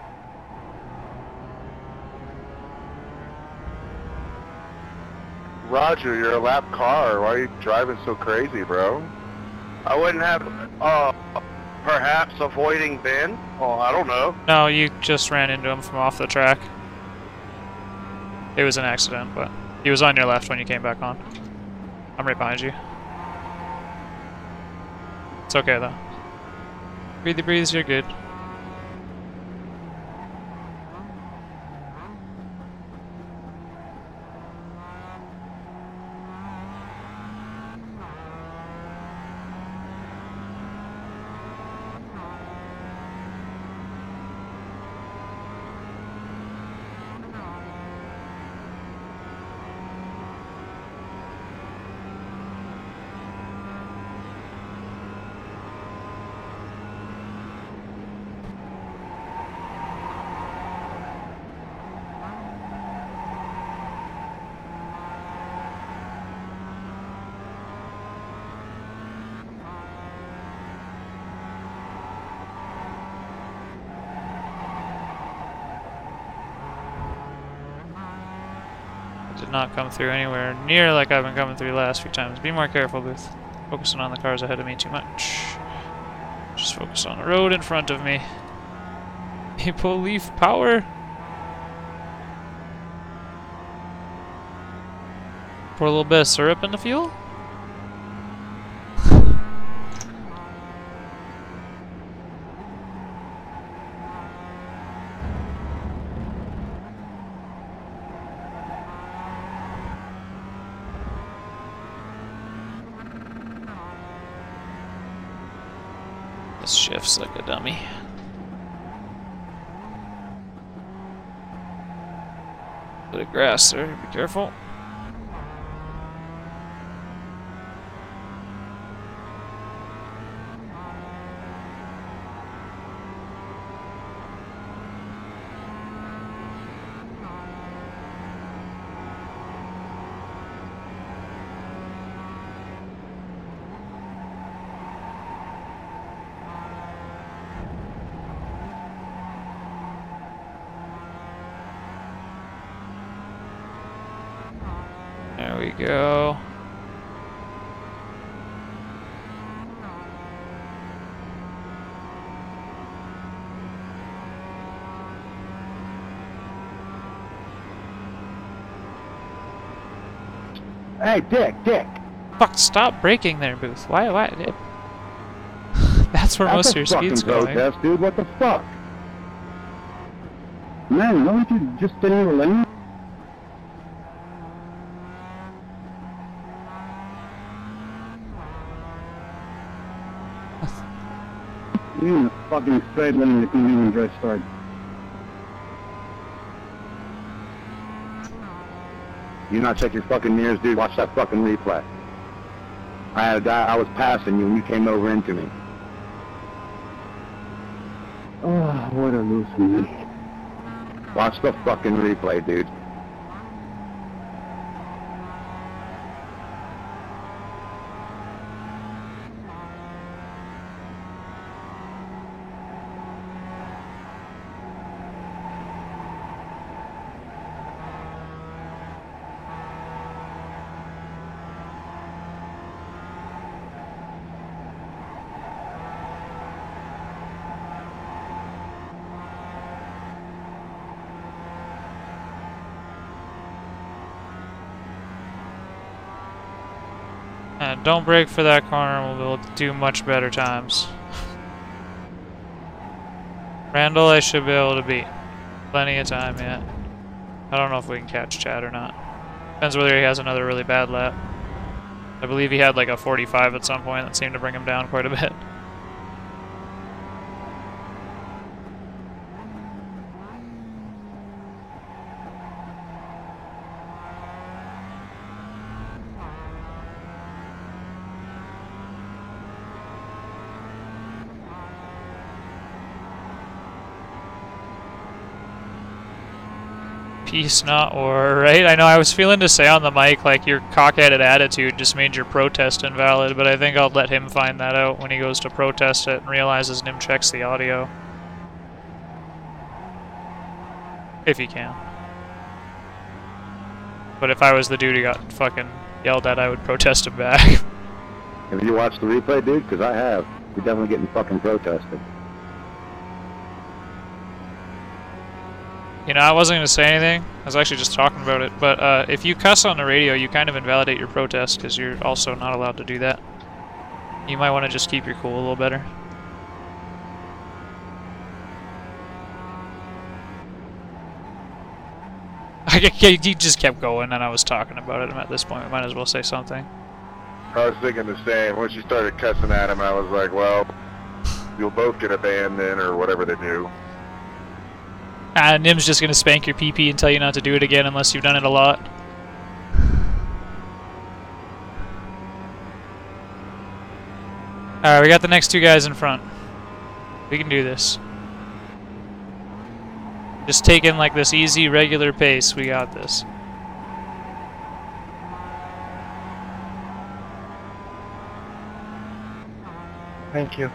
Roger, you're a lap car. Why are you driving so crazy, bro? I wouldn't have, perhaps avoiding Ben? Oh, I don't know. No, you just ran into him from off the track. It was an accident, but he was on your left when you came back on. I'm right behind you. It's okay, though. Breathe, breathe, you're good. Did not come through anywhere near like I've been coming through the last few times. Be more careful, Booth. Focusing on the cars ahead of me too much. Just focus on the road in front of me. Maple leaf power. Pour a little bit of syrup in the fuel. This shifts like a dummy. Bit of grass there, be careful. There we go. Hey, Dick. Fuck, stop braking there, Booth. Why? That's where most of your speed's going. Protest, dude. What the fuck? Man, don't you just stay in the lane? You're in a fucking straight lane. You couldn't even drive start. You not check your fucking mirrors, dude. Watch that fucking replay. I had a guy. I was passing you, and you came over into me. Oh, what a loose man. Watch the fucking replay, dude. Don't brake for that corner, we'll be able to do much better times. Randall, I should be able to beat. Plenty of time yet. I don't know if we can catch Chad or not. Depends whether he has another really bad lap. I believe he had like a 45 at some point that seemed to bring him down quite a bit. Peace, not war, right? I know I was feeling to say on the mic, like, your cock-headed attitude just made your protest invalid, but I think I'll let him find that out when he goes to protest it and realizes Nim checks the audio. If he can. But if I was the dude who got fucking yelled at, I would protest him back. Have you watched the replay, dude? Because I have. You're definitely getting fucking protested. You know, I wasn't going to say anything. I was actually just talking about it. But if you cuss on the radio, you kind of invalidate your protest because you're also not allowed to do that. You might want to just keep your cool a little better. He just kept going and I was talking about it, and at this point we might as well say something. I was thinking the same. When she started cussing at him, I was like, well, you'll both get a ban then, or whatever they do. Nim's just gonna spank your PP and tell you not to do it again unless you've done it a lot. Alright, we got the next two guys in front. We can do this. Just taking like this easy, regular pace, we got this. Thank you.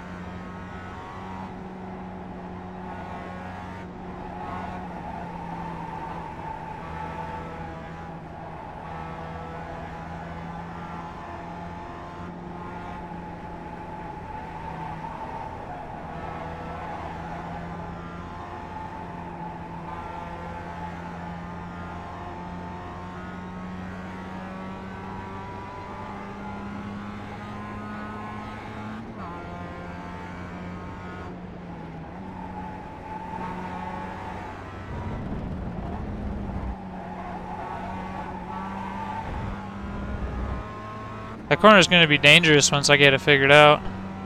That corner's gonna be dangerous once I get it figured out.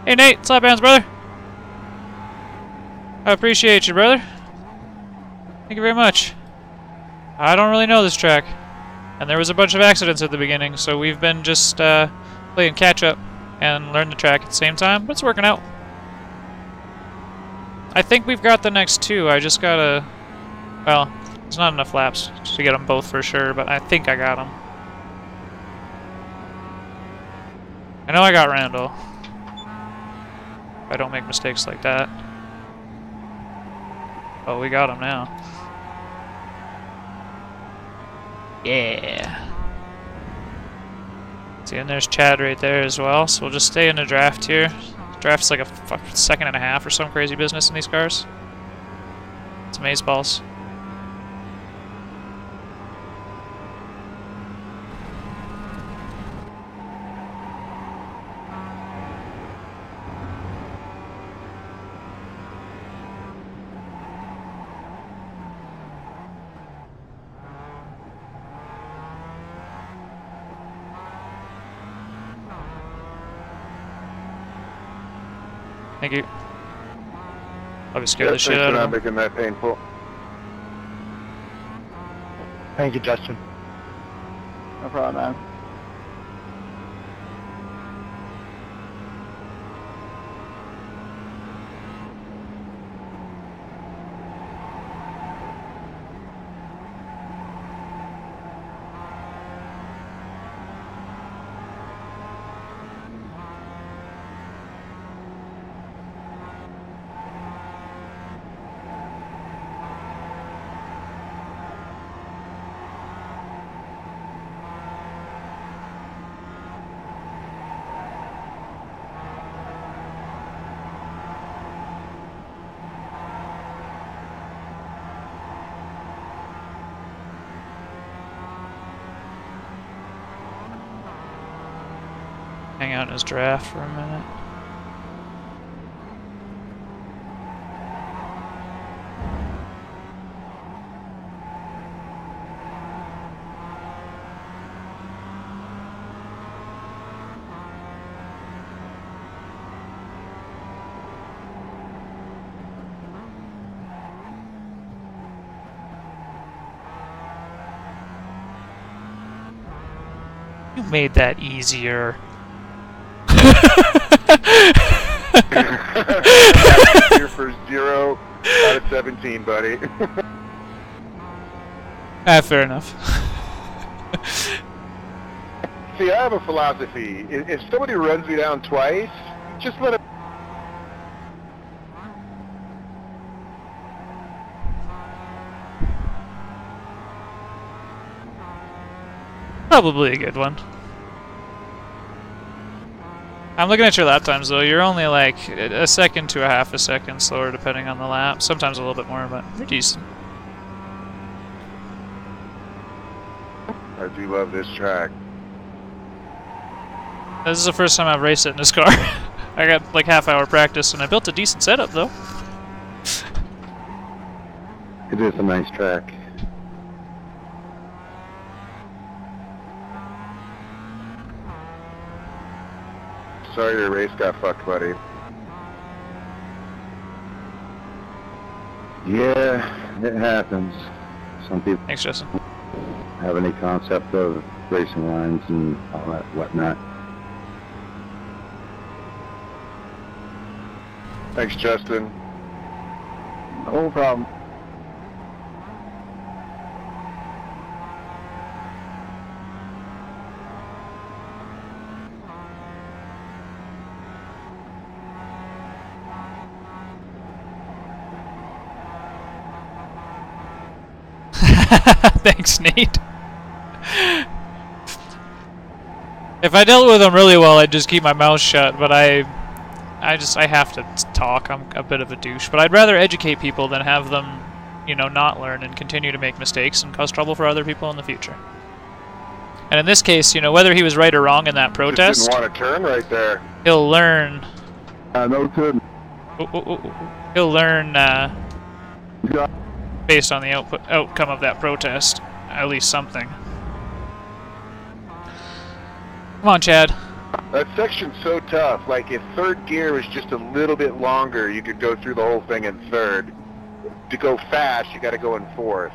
Hey Nate, slap hands, brother. I appreciate you, brother. Thank you very much. I don't really know this track. And there was a bunch of accidents at the beginning, so we've been just playing catch up and learn the track at the same time, but it's working out. I think we've got the next two. I just gotta... Well, there's not enough laps to get them both for sure, but I think I got them. I know I got Randall. If I don't make mistakes like that. Oh, we got him now. Yeah. See, and there's Chad right there as well, so we'll just stay in the draft here. Draft's like a second and a half or some crazy business in these cars. It's amazeballs. Thank you. Probably scared the Thanks shit for out not of him. making that painful. Thank you, Justin. No problem, man. Hang out in his draft for a minute. You made that easier. Here for 0 out of 17, buddy. Fair enough. See, I have a philosophy. If somebody runs me down twice, just let it. Probably a good one. I'm looking at your lap times though. You're only like a second to a half a second slower depending on the lap. Sometimes a little bit more, but you're decent. I do love this track. This is the first time I've raced it in this car. I got like half-hour practice and I built a decent setup though. It is a nice track. Sorry your race got fucked, buddy. Yeah, it happens. Some people Thanks, Justin. have any concept of racing lines and all that whatnot. Thanks, Justin. No problem. Thanks, Nate. If I dealt with them really well, I'd just keep my mouth shut, but I have to talk. I'm a bit of a douche, but I'd rather educate people than have them, you know, not learn and continue to make mistakes and cause trouble for other people in the future. And in this case, you know, whether he was right or wrong in that protest, Just didn't want to turn right there. he'll learn. No good. He'll learn Yeah. based on the outcome of that protest, at least something. Come on, Chad. That section's so tough. Like, if third gear was just a little bit longer, you could go through the whole thing in third. To go fast, you got to go in fourth.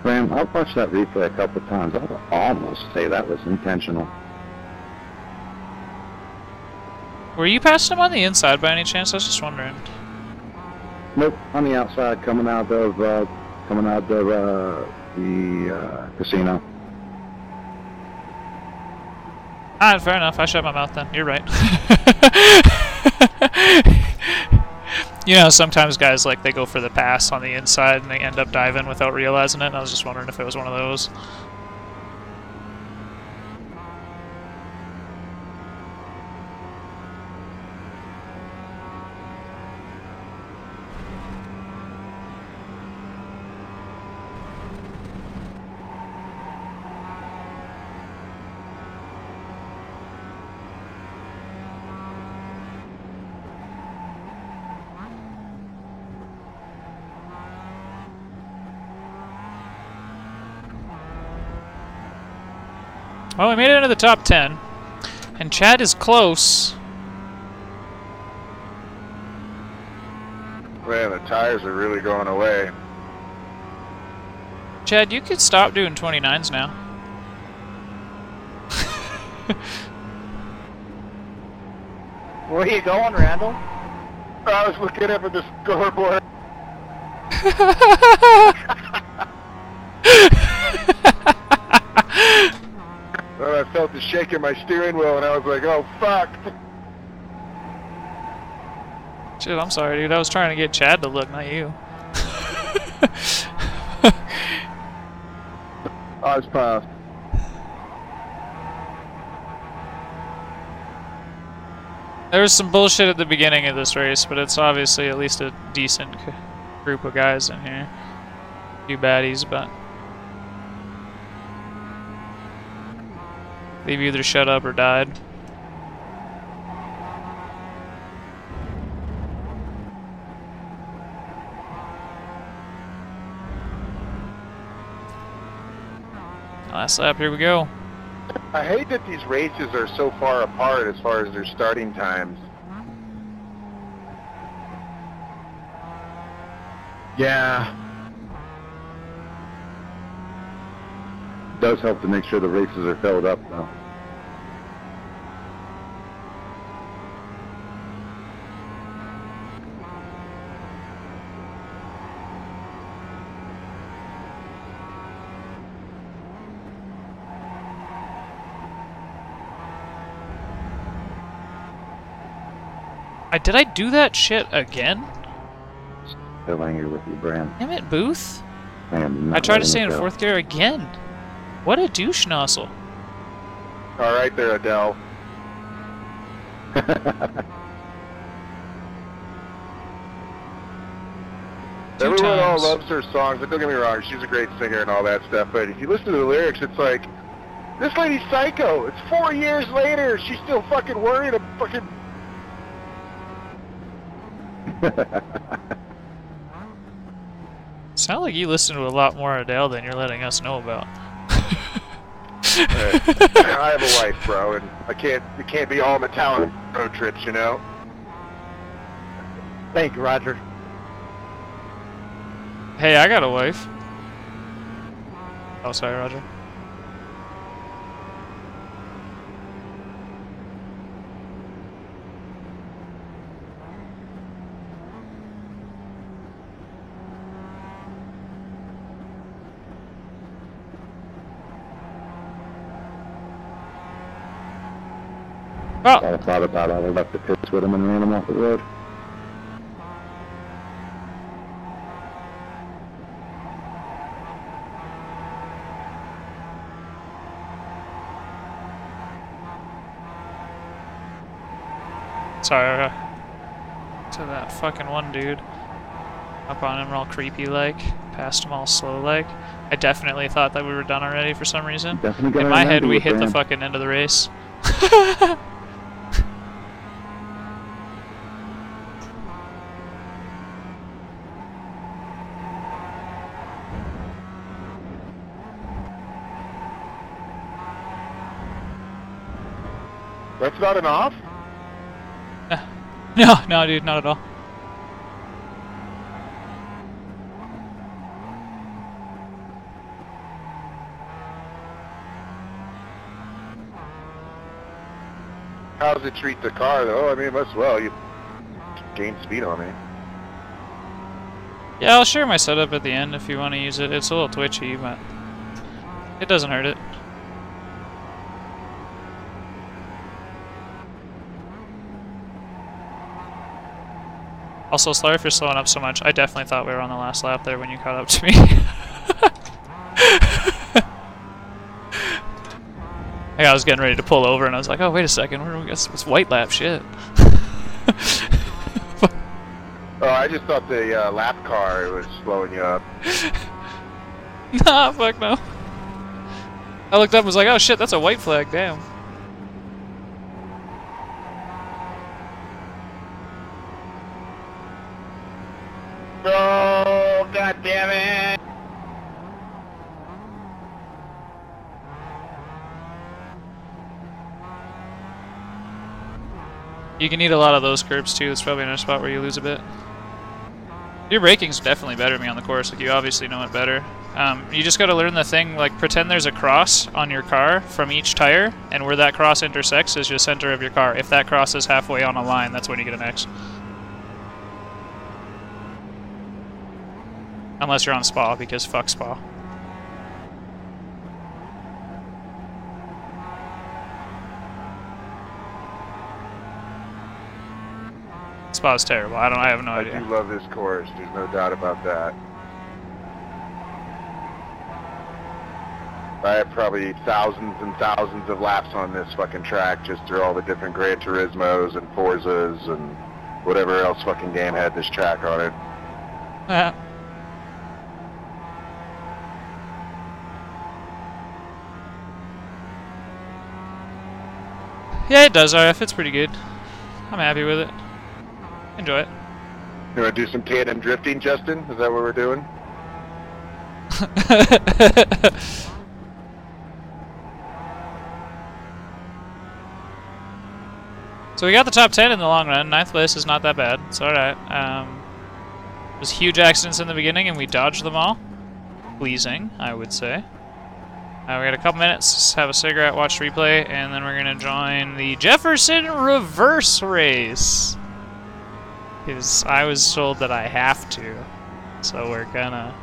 Graham, I've watched that replay a couple of times. I would almost say that was intentional. Were you passing him on the inside by any chance? I was just wondering. Nope, on the outside, coming out of the casino. Ah, fair enough. I shut my mouth then. You're right. You know, sometimes guys, like, they go for the pass on the inside and they end up diving without realizing it, and I was just wondering if it was one of those. Well, we made it into the top 10. And Chad is close. Man, the tires are really going away. Chad, you could stop doing 29s now. Where are you going, Randall? I was looking up at the scoreboard. Well, I felt the shake in my steering wheel, and I was like, "Oh fuck!" Shit, I'm sorry, dude. I was trying to get Chad to look, not you. I was passed. There was some bullshit at the beginning of this race, but it's obviously at least a decent group of guys in here. A few baddies, but they've either shut up or died. Last lap, here we go. I hate that these races are so far apart as far as their starting times. Yeah. Does help to make sure the races are filled up, though. Did I do that shit again? Still angry with you, Bram. Damn it, Booth. Man, I tried to stay in fourth gear again. What a douche nozzle. All right, there, Adele. Everyone all loves her songs, but don't get me wrong, she's a great singer and all that stuff, but if you listen to the lyrics, it's like, this lady's psycho. It's 4 years later, she's still fucking worried about fucking... Sound like you listen to a lot more Adele than you're letting us know about. I have a wife, bro, and it can't be all Metallica road trips, you know? Thank you, Roger. Hey, I got a wife. Oh, sorry, Roger. Oh. I thought about it. I left the pits with him and ran him off the road. Sorry, to that fucking one dude. Up on him all creepy like, past him all slow like. I definitely thought that we were done already for some reason. In my head, we hit the fucking end of the race. That's not an off? No, dude, not at all. How does it treat the car, though? I mean, it must well. You gain speed on me. Yeah, I'll share my setup at the end if you want to use it. It's a little twitchy, but it doesn't hurt it. Also, sorry for slowing up so much. I definitely thought we were on the last lap there when you caught up to me. Like, I was getting ready to pull over, and I was like, oh, wait a second. It's white lap shit. Oh, I just thought the lap car was slowing you up. Nah, fuck no. I looked up and was like, oh shit, that's a white flag, damn. Oh, god damn it! You can eat a lot of those curbs too. It's probably another spot where you lose a bit. Your braking's definitely better than me on the course. Like, you obviously know it better. You just gotta learn the thing, like, pretend there's a cross on your car from each tire, and where that cross intersects is your center of your car. If that cross is halfway on a line, that's when you get an X. Unless you're on Spa, because fuck Spa. Spa's terrible. I have no idea. I do love this course. There's no doubt about that. I have probably thousands and thousands of laps on this fucking track just through all the different Gran Turismos and Forzas and whatever else fucking game had this track on it. Yeah, it does, RF. It's pretty good. I'm happy with it. Enjoy it. You want to do some tandem drifting, Justin? Is that what we're doing? So we got the top 10 in the long run. 9th place is not that bad. It's alright. There's huge accidents in the beginning and we dodged them all. Pleasing, I would say. We got a couple minutes, have a cigarette, watch replay, and then we're going to join the Jefferson reverse race. Because I was told that I have to. So we're gonna...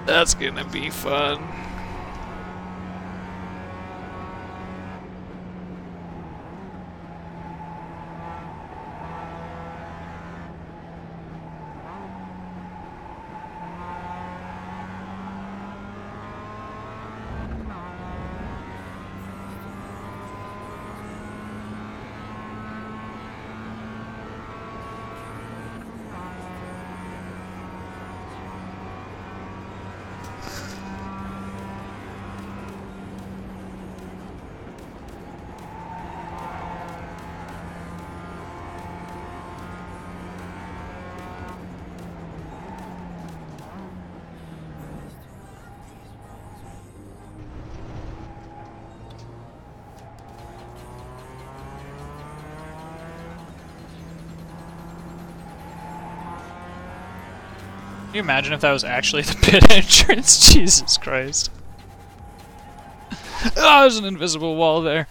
That's gonna be fun. Can you imagine if that was actually the pit entrance? Jesus Christ. Oh, there's an invisible wall there.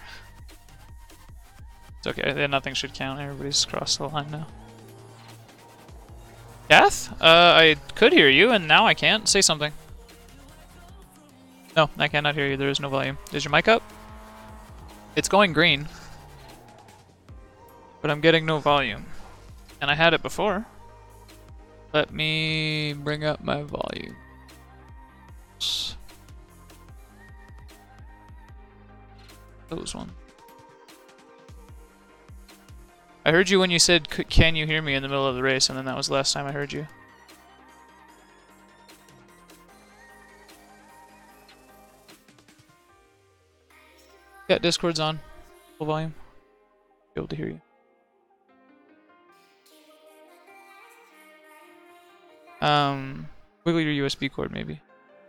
It's okay, then nothing should count. Everybody's crossed the line now. Kath? I could hear you, and now I can't. Say something. No, I cannot hear you. There is no volume. Is your mic up? It's going green. But I'm getting no volume. And I had it before. Let me bring up my volume. Those one. I heard you when you said, "Can you hear me?" in the middle of the race, and then that was the last time I heard you. Yeah, Discord's on. Full volume. Be able to hear you. Wiggle your USB cord, maybe.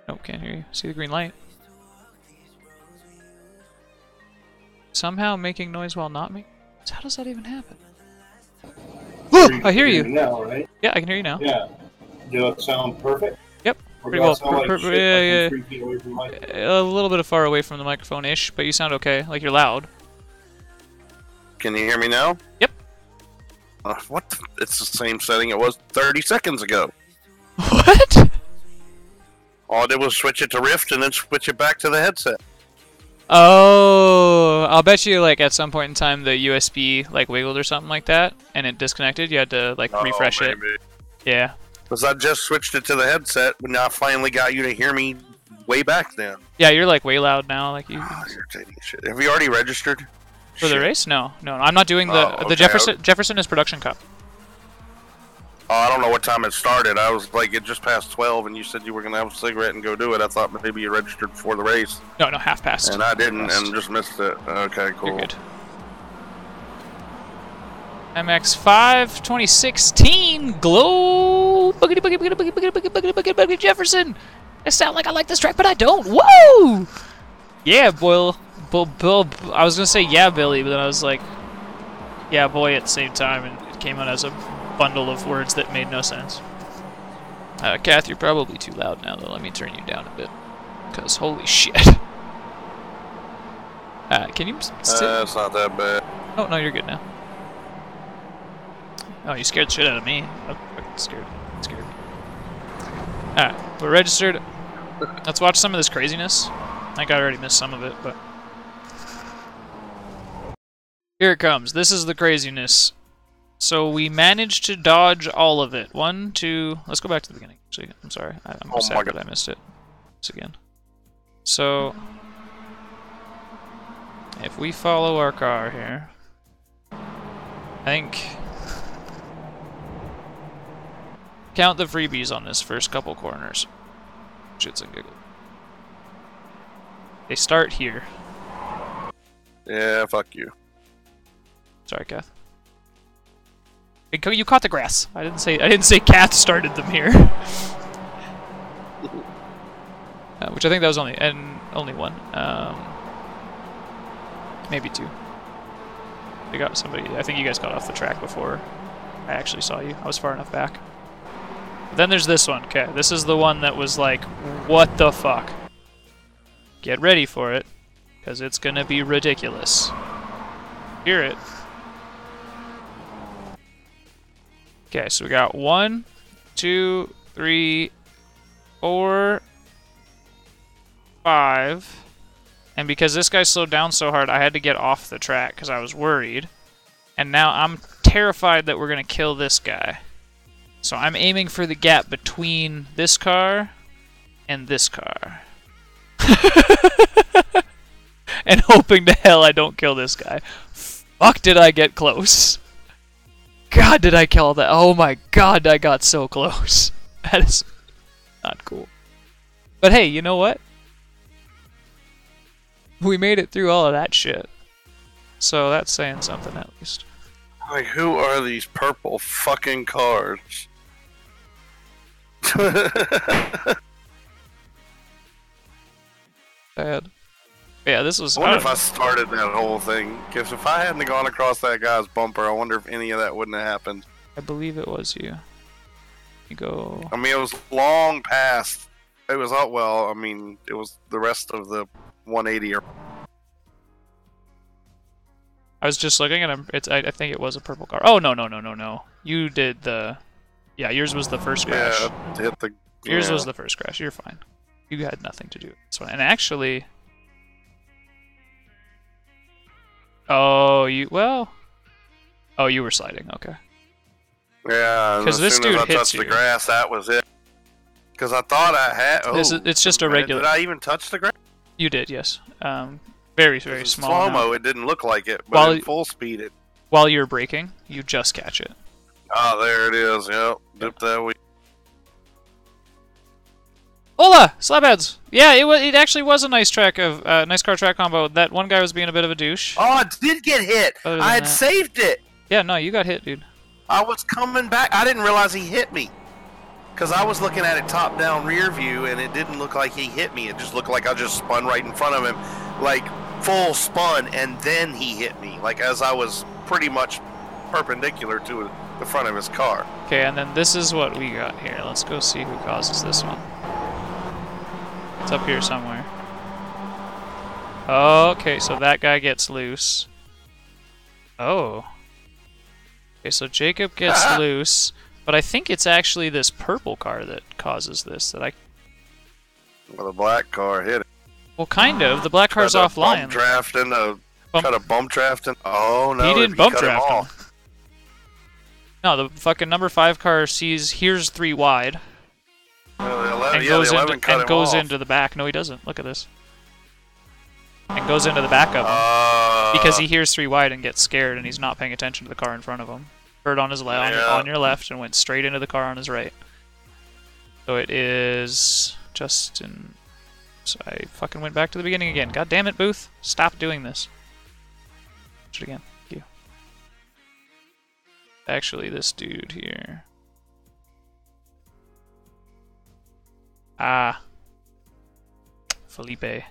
Nope, can't hear you. See the green light? Somehow making noise while not making. How does that even happen? Woo! I hear you. Now, right? Yeah, I can hear you now. Yeah. Do it sound perfect? Yep. Or Pretty do I well. sound like shit, like I'm 3 feet away from the mic? A little bit far away from the microphone-ish, but you sound okay. Like, you're loud. Can you hear me now? Yep. What? It's the same setting it was 30 seconds ago. What? All I did was switch it to Rift and then switch it back to the headset. Oh, I'll bet you, like, at some point in time, the USB, like, wiggled or something like that, and it disconnected. You had to, like, refresh it. Yeah. Because I just switched it to the headset, and I finally got you to hear me way back then. Yeah, you're, like, way loud now. Like, you... Oh, irritating shit. Have you already registered? For the race? No. No, I'm not doing the... Oh, the okay. Jefferson is Production Cup. Oh, I don't know what time it started. I was like, it just passed 12, and you said you were going to have a cigarette and go do it. I thought maybe you registered before the race. No, half past. And I didn't, and just missed it. Okay, cool. You're good. MX5 2016 Glow Boogity Boogity Boogity Boogity Boogity Boogity Boogity Boogity Boogity Jefferson. I sound like I like this track, but I don't. Whoa! Yeah, boy. Bill, I was gonna say yeah, Billy, but then I was like, yeah, boy, at the same time, and it came out as a bundle of words that made no sense. Kath, you're probably too loud now, though. Let me turn you down a bit, cause holy shit. Can you sit? It's not that bad. Oh, no, you're good now. Oh, you scared the shit out of me. I'm fucking scared. Alright, we're registered. Let's watch some of this craziness. I think I already missed some of it, but... Here it comes. This is the craziness. So we managed to dodge all of it. 1, 2... Let's go back to the beginning. Actually, I'm sorry. I'm sad that I missed it. Once again. So... If we follow our car here... I think... Count the freebies on this first couple corners. Shits and giggles. They start here. Yeah, fuck you. Sorry, Kath. You caught the grass. I didn't say Kath started them here. Which I think that was only one. Maybe 2. They got somebody. I think you guys got off the track before I actually saw you. I was far enough back. Then there's this one. Okay, this is the one that was like, what the fuck? Get ready for it, because it's gonna be ridiculous. Hear it. Okay, so we got 1, 2, 3, 4, 5. And because this guy slowed down so hard, I had to get off the track because I was worried. And now I'm terrified that we're gonna kill this guy. So I'm aiming for the gap between this car and this car. And hoping to hell I don't kill this guy. Fuck, did I get close. God, did I kill that. Oh my god, I got so close. That is not cool. But hey, you know what? We made it through all of that shit. So that's saying something at least. Like, who are these purple fucking cars? Bad. Yeah, this was... I wonder if I started that whole thing. Because if I hadn't gone across that guy's bumper, I wonder if any of that wouldn't have happened. I believe it was you. You go... I mean, it was long past. It was, oh, well, I mean, it was the rest of the 180 or... I was just looking at him. I think it was a purple car. Oh, no. You did the... Yeah, yours was the first crash. Yeah, hit the... Yours was the first crash. You're fine. You had nothing to do with this one. And actually... Oh, you... Well... Oh, you were sliding. Okay. Yeah, because this dude as I hits touched you. the grass, that was it. Because I thought I had... Oh, it's just a regular... Did I even touch the grass? You did, yes. Very, very small. Slow-mo, it didn't look like it, but in full speed it... While you're braking, you just catch it. Oh, there it is, yep. Dip that way. Hola! Slabheads! Yeah, it actually was a nice track of... nice car track combo. That one guy was being a bit of a douche. Oh, I did get hit! I had saved it! Yeah, no, you got hit, dude. I was coming back. I didn't realize he hit me. Because I was looking at it top-down rear view, and it didn't look like he hit me. It just looked like I just spun right in front of him. Like, full spun, and then he hit me. Like, as I was pretty much perpendicular to the front of his car. Okay, and then this is what we got here. Let's go see who causes this one. It's up here somewhere. Okay, so that guy gets loose. Oh. Okay, so Jacob gets loose, but I think it's actually this purple car that causes this. Well, the black car hit it. Well, kind of. The black car's offline. Bump draft in the... Try to bump draft in... Oh, no. He didn't bump draft him. No, the fucking number 5 car sees... Here's 3 wide. And goes into the back. No, he doesn't. Look at this. And goes into the back of him. Because he hears 3 wide and gets scared, and he's not paying attention to the car in front of him. Heard on his on your left and went straight into the car on his right. So it is Justin. So I fucking went back to the beginning again. God damn it, Booth! Stop doing this. Watch it again. Thank you. Actually, this dude here. Ah. Felipe.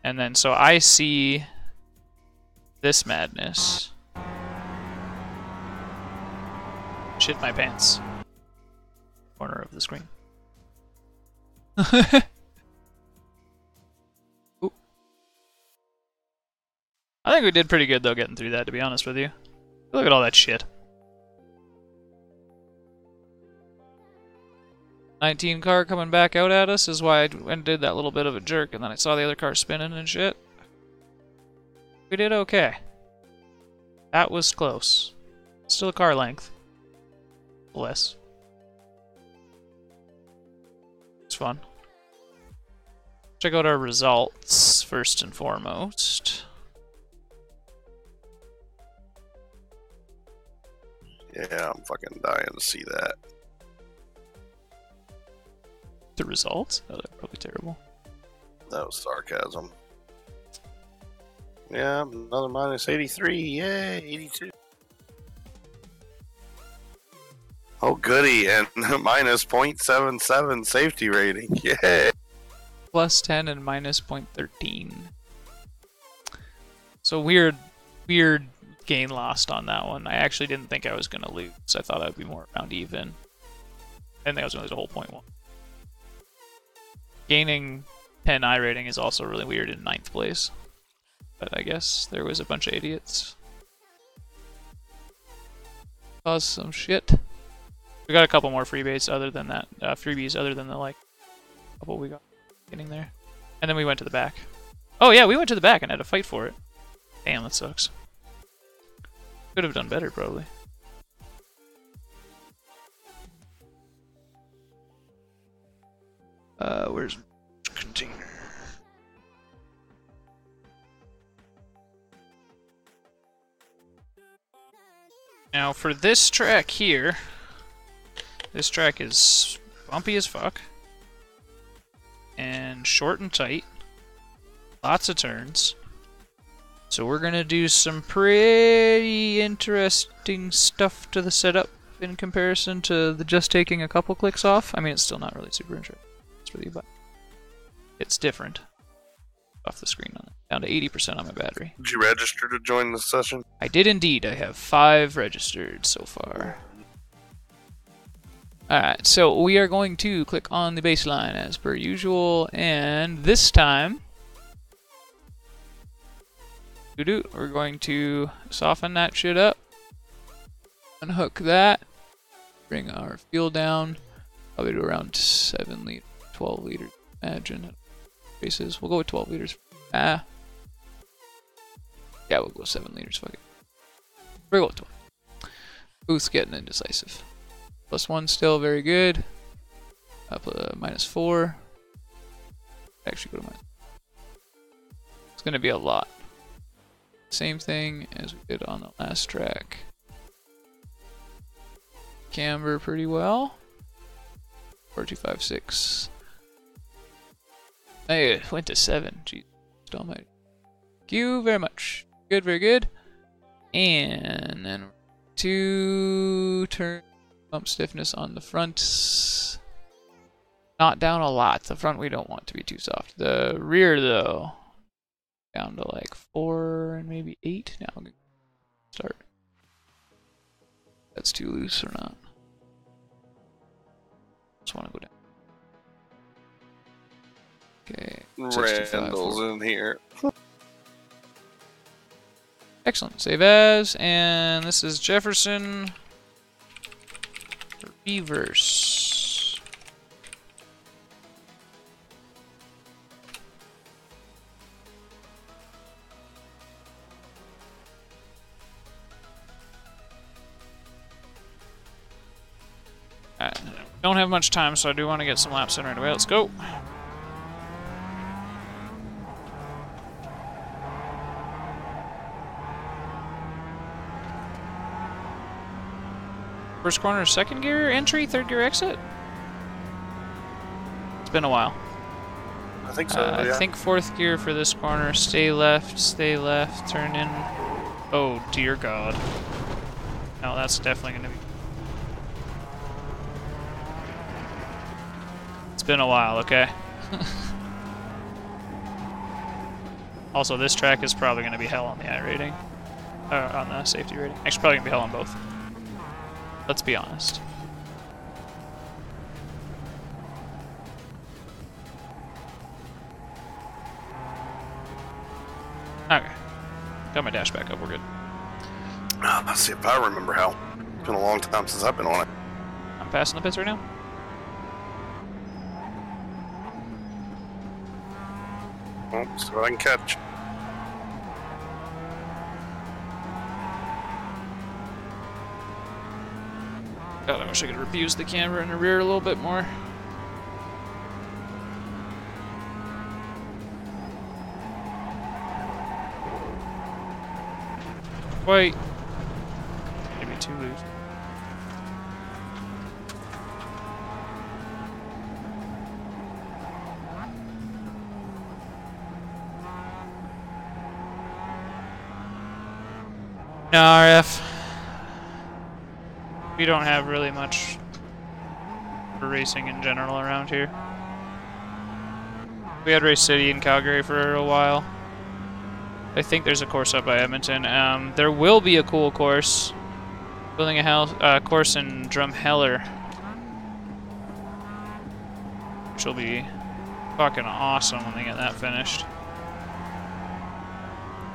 And then, so I see this madness. Shit my pants. Corner of the screen. Ooh. I think we did pretty good though getting through that, to be honest with you. Look at all that shit. 19 car coming back out at us is why I went and did that little bit of a jerk, and then I saw the other car spinning and shit. We did okay. That was close. Still a car length. Less. It's fun. Check out our results first and foremost. Yeah, I'm fucking dying to see that. The results? Oh, they're probably terrible. That was sarcasm. Yeah, another minus 83. Yay, 82. Oh, goody. And minus 0.77 safety rating. Yay. Plus 10 and minus 0.13. So weird gain lost on that one. I actually didn't think I was going to lose. I thought I'd be more around even. I didn't think I was going to lose a whole 0.1. Gaining 10 iRating is also really weird in 9th place. But I guess there was a bunch of idiots. Caused some shit. We got a couple more freebaits other than that. Freebies other than the like couple we got getting there. And then we went to the back. Oh yeah, we went to the back and had to fight for it. Damn, that sucks. Could have done better probably. Where's container? Now for this track here, this track is bumpy as fuck and short and tight, lots of turns. So we're gonna do some pretty interesting stuff to the setup in comparison to the just taking a couple clicks off. I mean, it's still not really super interesting, but it's different. Off the screen on it. Down to 80% on my battery. Did you register to join the session? I did indeed. I have 5 registered so far. Alright, so we are going to click on the baseline as per usual, and this time we're going to soften that shit up, unhook that, bring our fuel down, probably to around 7 liters, 12 liters, imagine. Races. We'll go with 12 liters. Yeah, we'll go 7 liters, fuck it. We'll go with 12. Booth's getting indecisive. +1 still very good. Up -4. Actually go to minus. It's gonna be a lot. Same thing as we did on the last track. Camber pretty well. 4256. I went to 7. Jeez, almighty. Thank you very much. Good, very good. And then 2 turn bump stiffness on the front. Not down a lot. The front we don't want to be too soft. The rear though, down to like 4 and maybe 8. Now I'm gonna start. That's too loose or not? Just want to go down. Okay. Randall's in here. Excellent. Save as, and this is Jefferson. Reverse. Alright, don't have much time, so I do want to get some laps in right away. Let's go. First corner, second gear entry, third gear exit? It's been a while. I think so, yeah. I think fourth gear for this corner. Stay left, turn in. Oh, dear God. No, that's definitely going to be... It's been a while, okay? Also, this track is probably going to be hell on the I rating. On the safety rating. Actually, probably going to be hell on both. Let's be honest. Okay. Got my dash back up, we're good. Let's see if I remember how. It's been a long time since I've been on it. I'm passing the pits right now. Well, see what I can catch. God, I wish I could abuse the camera in the rear a little bit more. Wait. Maybe too loose. No, RF. We don't have really much for racing in general around here. We had Race City in Calgary for a while. I think there's a course up by Edmonton. There will be a cool course. Building a course in Drumheller. Which will be fucking awesome when they get that finished.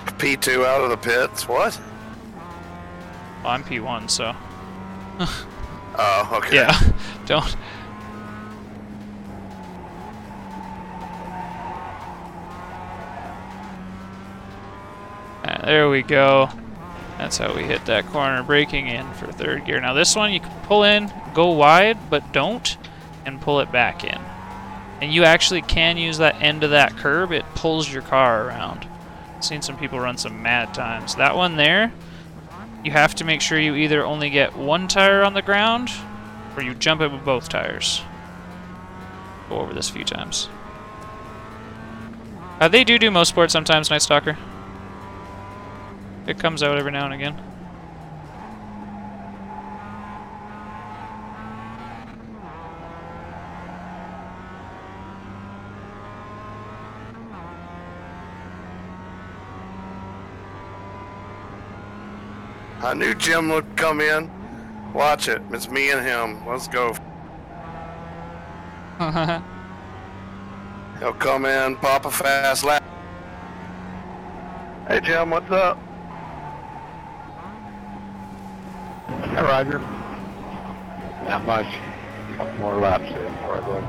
P2 out of the pits? What? Well, I'm P1, so... Oh, okay. Yeah, don't... There we go. That's how we hit that corner, braking in for third gear. Now this one, you can pull in, go wide, but don't, and pull it back in. And you actually can use that end of that curb. It pulls your car around. I've seen some people run some mad times. That one there, you have to make sure you either only get one tire on the ground, or you jump it with both tires. Go over this a few times. They do most sports sometimes, Night Stalker. It comes out every now and again. I knew Jim would come in. Watch it. It's me and him. Let's go. He'll come in, pop a fast lap. Hey Jim, what's up? Hi, Roger. Not much. More laps in before I go to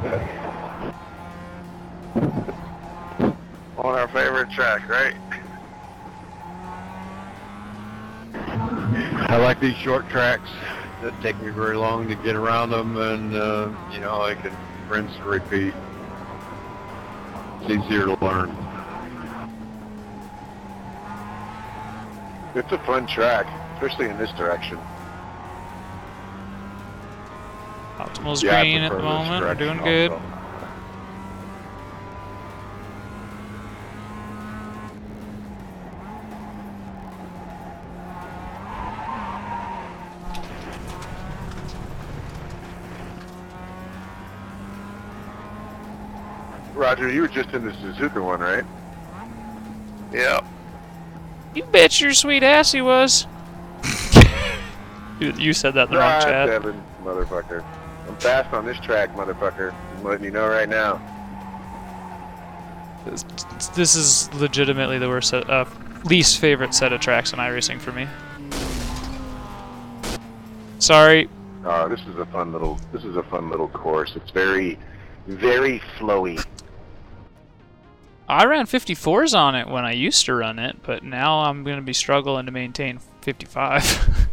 bed. On our favorite track, right? I like these short tracks. Doesn't take me very long to get around them, and you know, I can rinse and repeat. It's easier to learn. It's a fun track, especially in this direction. Optimal's green at the moment. We're doing good. Also. Roger, you were just in the Suzuka one, right? Yep. You bet your sweet ass he was. You said that in the wrong chat. Devin, motherfucker. I'm fast on this track, motherfucker. I'm letting you know right now. This is legitimately the worst least favorite set of tracks in iRacing for me. Sorry. This is a fun little course. It's very, very flowy. I ran 54s on it when I used to run it, but now I'm going to be struggling to maintain 55.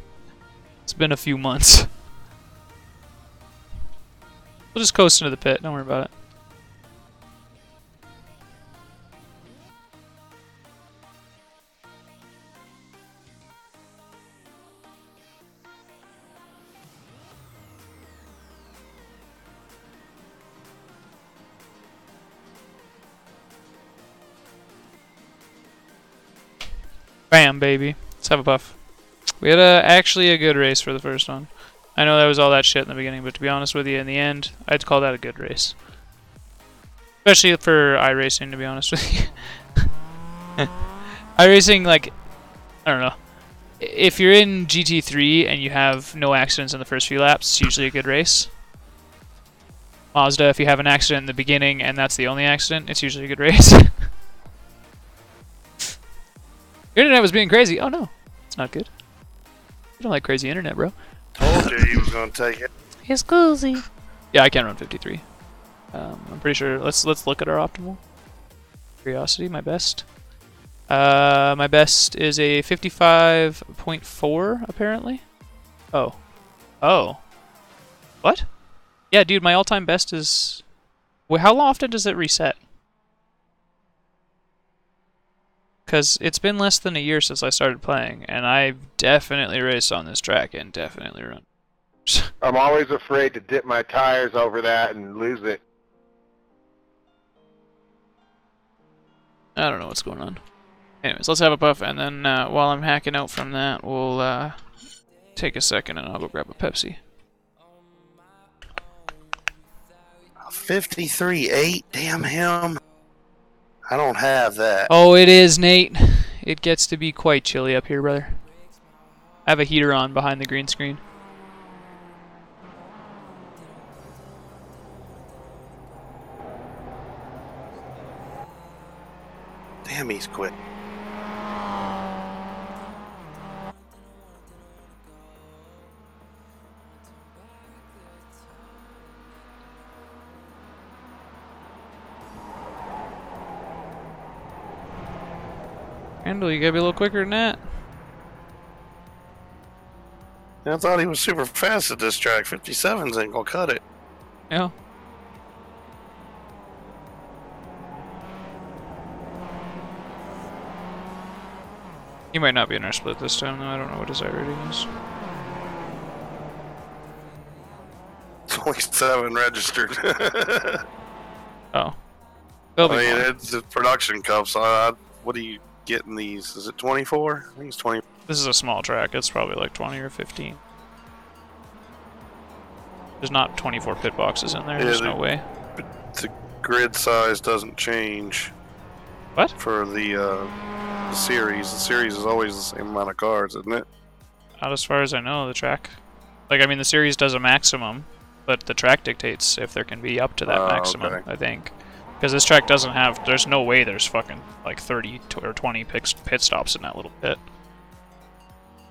It's been a few months. We'll just coast into the pit, don't worry about it. Bam, baby. Let's have a puff. We had actually a good race for the first one. I know that was all that shit in the beginning, but to be honest with you, in the end, I'd call that a good race. Especially for iRacing, to be honest with you. iRacing, like, I don't know. If you're in GT3 and you have no accidents in the first few laps, it's usually a good race. Mazda, if you have an accident in the beginning and that's the only accident, it's usually a good race. Your internet was being crazy. Oh no, it's not good. You don't like crazy internet, bro. Told you he was going to take it. It's cozy. Yeah, I can't run 53. I'm pretty sure. Let's look at our optimal. Curiosity, my best. My best is a 55.4 apparently. Oh. What? Yeah, dude, my all-time best is. Wait, how often does it reset? Because it's been less than a year since I started playing, and I've definitely raced on this track and definitely run. I'm always afraid to dip my tires over that and lose it. I don't know what's going on. Anyways, let's have a puff, and then while I'm hacking out from that, we'll take a second and I'll go grab a Pepsi. 53.8, damn him. I don't have that. Oh, it is, Nate. It gets to be quite chilly up here, brother. I have a heater on behind the green screen. Damn, he's quick. Randall, you gotta be a little quicker than that. I thought he was super fast at this track. 57s ain't gonna cut it. Yeah. He might not be in our split this time, though. I don't know what his iRating is. It's only 7 registered. Oh. They'll be I mean, fine. it's a production cup, so what are you getting these? Is it 24? I think it's 20. This is a small track. It's probably like 20 or 15. There's not 24 pit boxes in there. Yeah, There's no way. The grid size doesn't change. What? For the series. The series is always the same amount of cars, isn't it? Not as far as I know, the track. Like, I mean, the series does a maximum, but the track dictates if there can be up to that maximum, okay. I think. Because this track doesn't have, there's no way there's fucking like 30 or 20 pit stops in that little pit.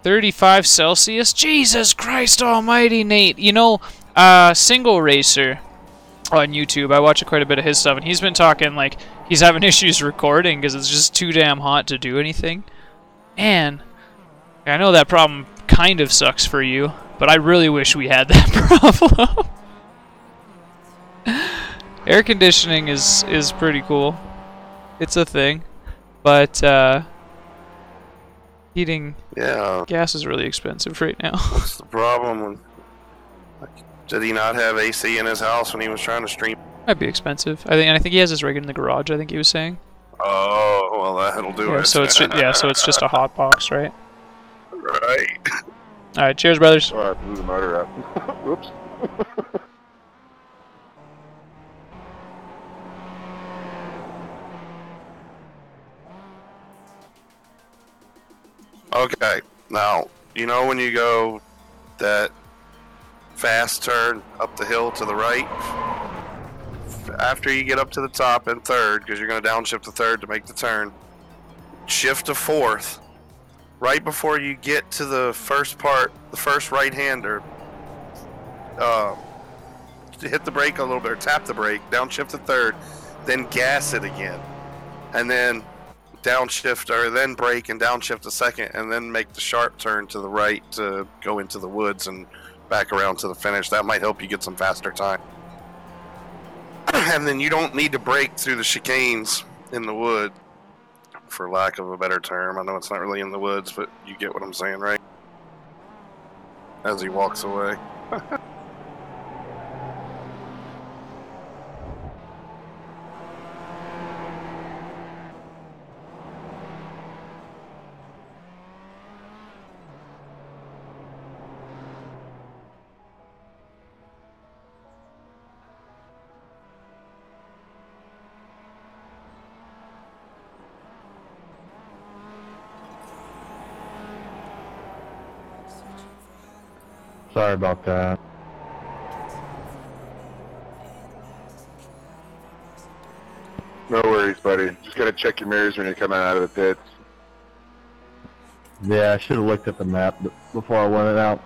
35 Celsius? Jesus Christ almighty, Nate. You know, Single Racer on YouTube, I watch quite a bit of his stuff, and he's been talking like he's having issues recording because it's just too damn hot to do anything. And I know that problem kind of sucks for you, but I really wish we had that problem. Air conditioning is pretty cool. It's a thing. But heating gas is really expensive right now. What's the problem? Did he not have AC in his house when he was trying to stream? Might be expensive. I think he has his rig in the garage, I think he was saying. Oh, well that'll do it. So it's so it's just a hot box, right? Right. Alright, cheers brothers. Oh, I blew the motor up. Whoops. Okay, now, you know when you go that fast turn up the hill to the right? After you get up to the top in third, because you're going to downshift to third to make the turn, shift to fourth. Right before you get to the first part, the first right-hander, hit the brake a little bit, or tap the brake, downshift to third, then gas it again. And then downshift, or then brake and downshift a second, and then make the sharp turn to the right to go into the woods and back around to the finish. That might help you get some faster time. And then you don't need to brake through the chicanes in the wood, for lack of a better term. I know it's not really in the woods, but you get what I'm saying, right? As he walks away. Sorry about that. No worries, buddy. Just gotta check your mirrors when you're coming out of the pits. Yeah, I should have looked at the map before I went out.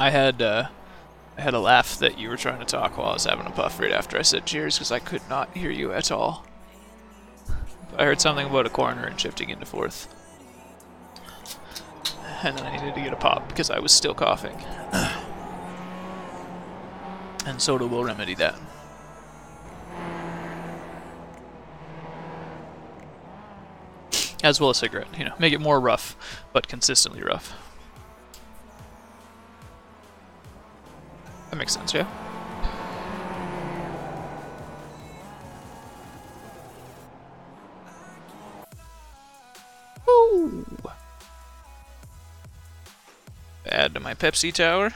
I had a laugh that you were trying to talk while I was having a puff right after I said cheers because I could not hear you at all. I heard something about a corner and shifting into fourth. And then I needed to get a pop because I was still coughing. And soda will remedy that. As well as cigarette, you know, make it more rough, but consistently rough. That makes sense, yeah? Woo! Add to my Pepsi tower.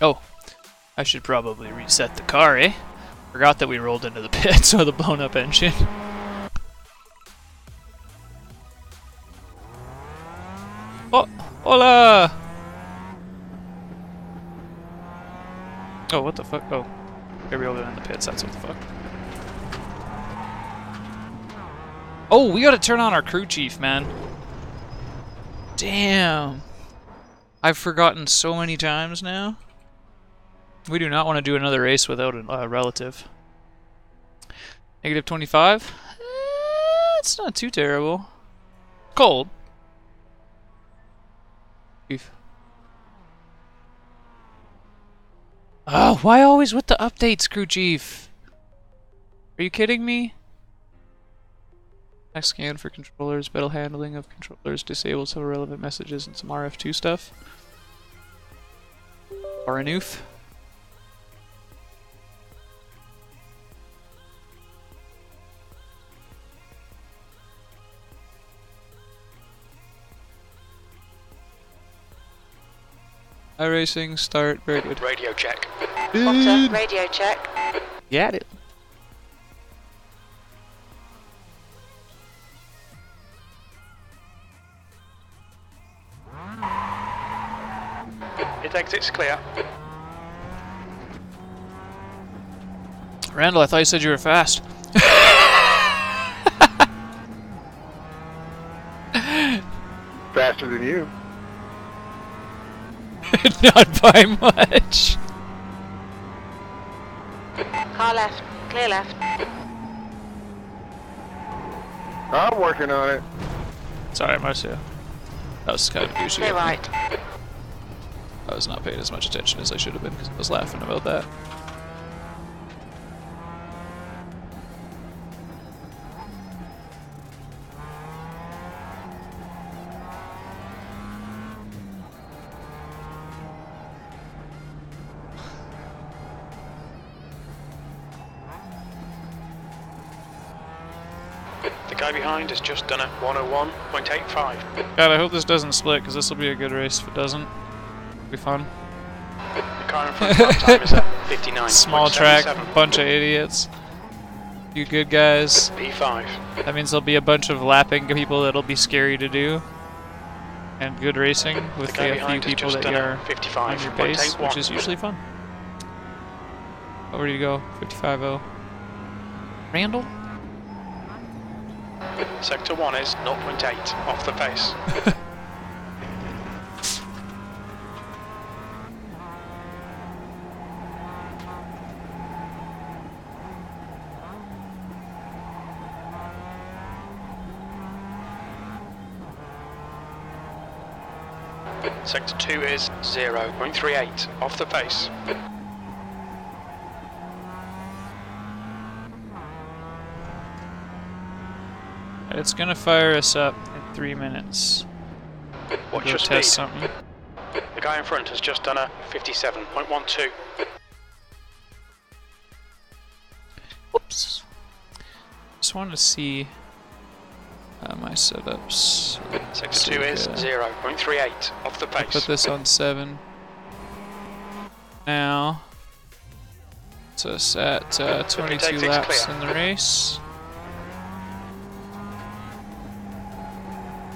Oh, I should probably reset the car, eh? Forgot that we rolled into the pits with a blown up engine. Oh, hola! Oh, what the fuck? Oh, we rolled it in the pits, that's what the fuck. Oh, we gotta turn on our crew chief, man. Damn. I've forgotten so many times now. We do not want to do another race without a relative. Negative 25? It's not too terrible. Cold. Chief. Oh, why always with the updates, crew chief? Are you kidding me? Next scan for controllers, battle handling of controllers, disable some relevant messages and some RF2 stuff. Or an oof. iRacing, start, very good. Radio check. Otter, radio check. Got it. It exits clear. Randall, I thought you said you were fast. Faster than you. Not by much. Car left, clear left. I'm working on it. Sorry, Marcia. That was kind of douchey. Clear right. I was not paying as much attention as I should have been because I was laughing about that. The guy behind has just done a 101.85. God, I hope this doesn't split because this will be a good race if it doesn't. It'll be fun. The car in front of time is at 59. Small track, bunch of idiots. You good guys. P5. That means there'll be a bunch of lapping people that'll be scary to do. And good racing with The guy a few behind has people just that done are a 55. on your pace, which is usually fun. Oh, where do you go? 55-0. Randall? Sector 1 is 0.8 off the pace. Sector 2 is 0.38 off the pace. It's gonna fire us up in 3 minutes. Watch Go your test speed. something. The guy in front has just done a 57.12. Whoops. Just want to see my setups. Sector 2 is 0.38 off the pace. Put this on 7. Now, so it's at 22 laps in the race.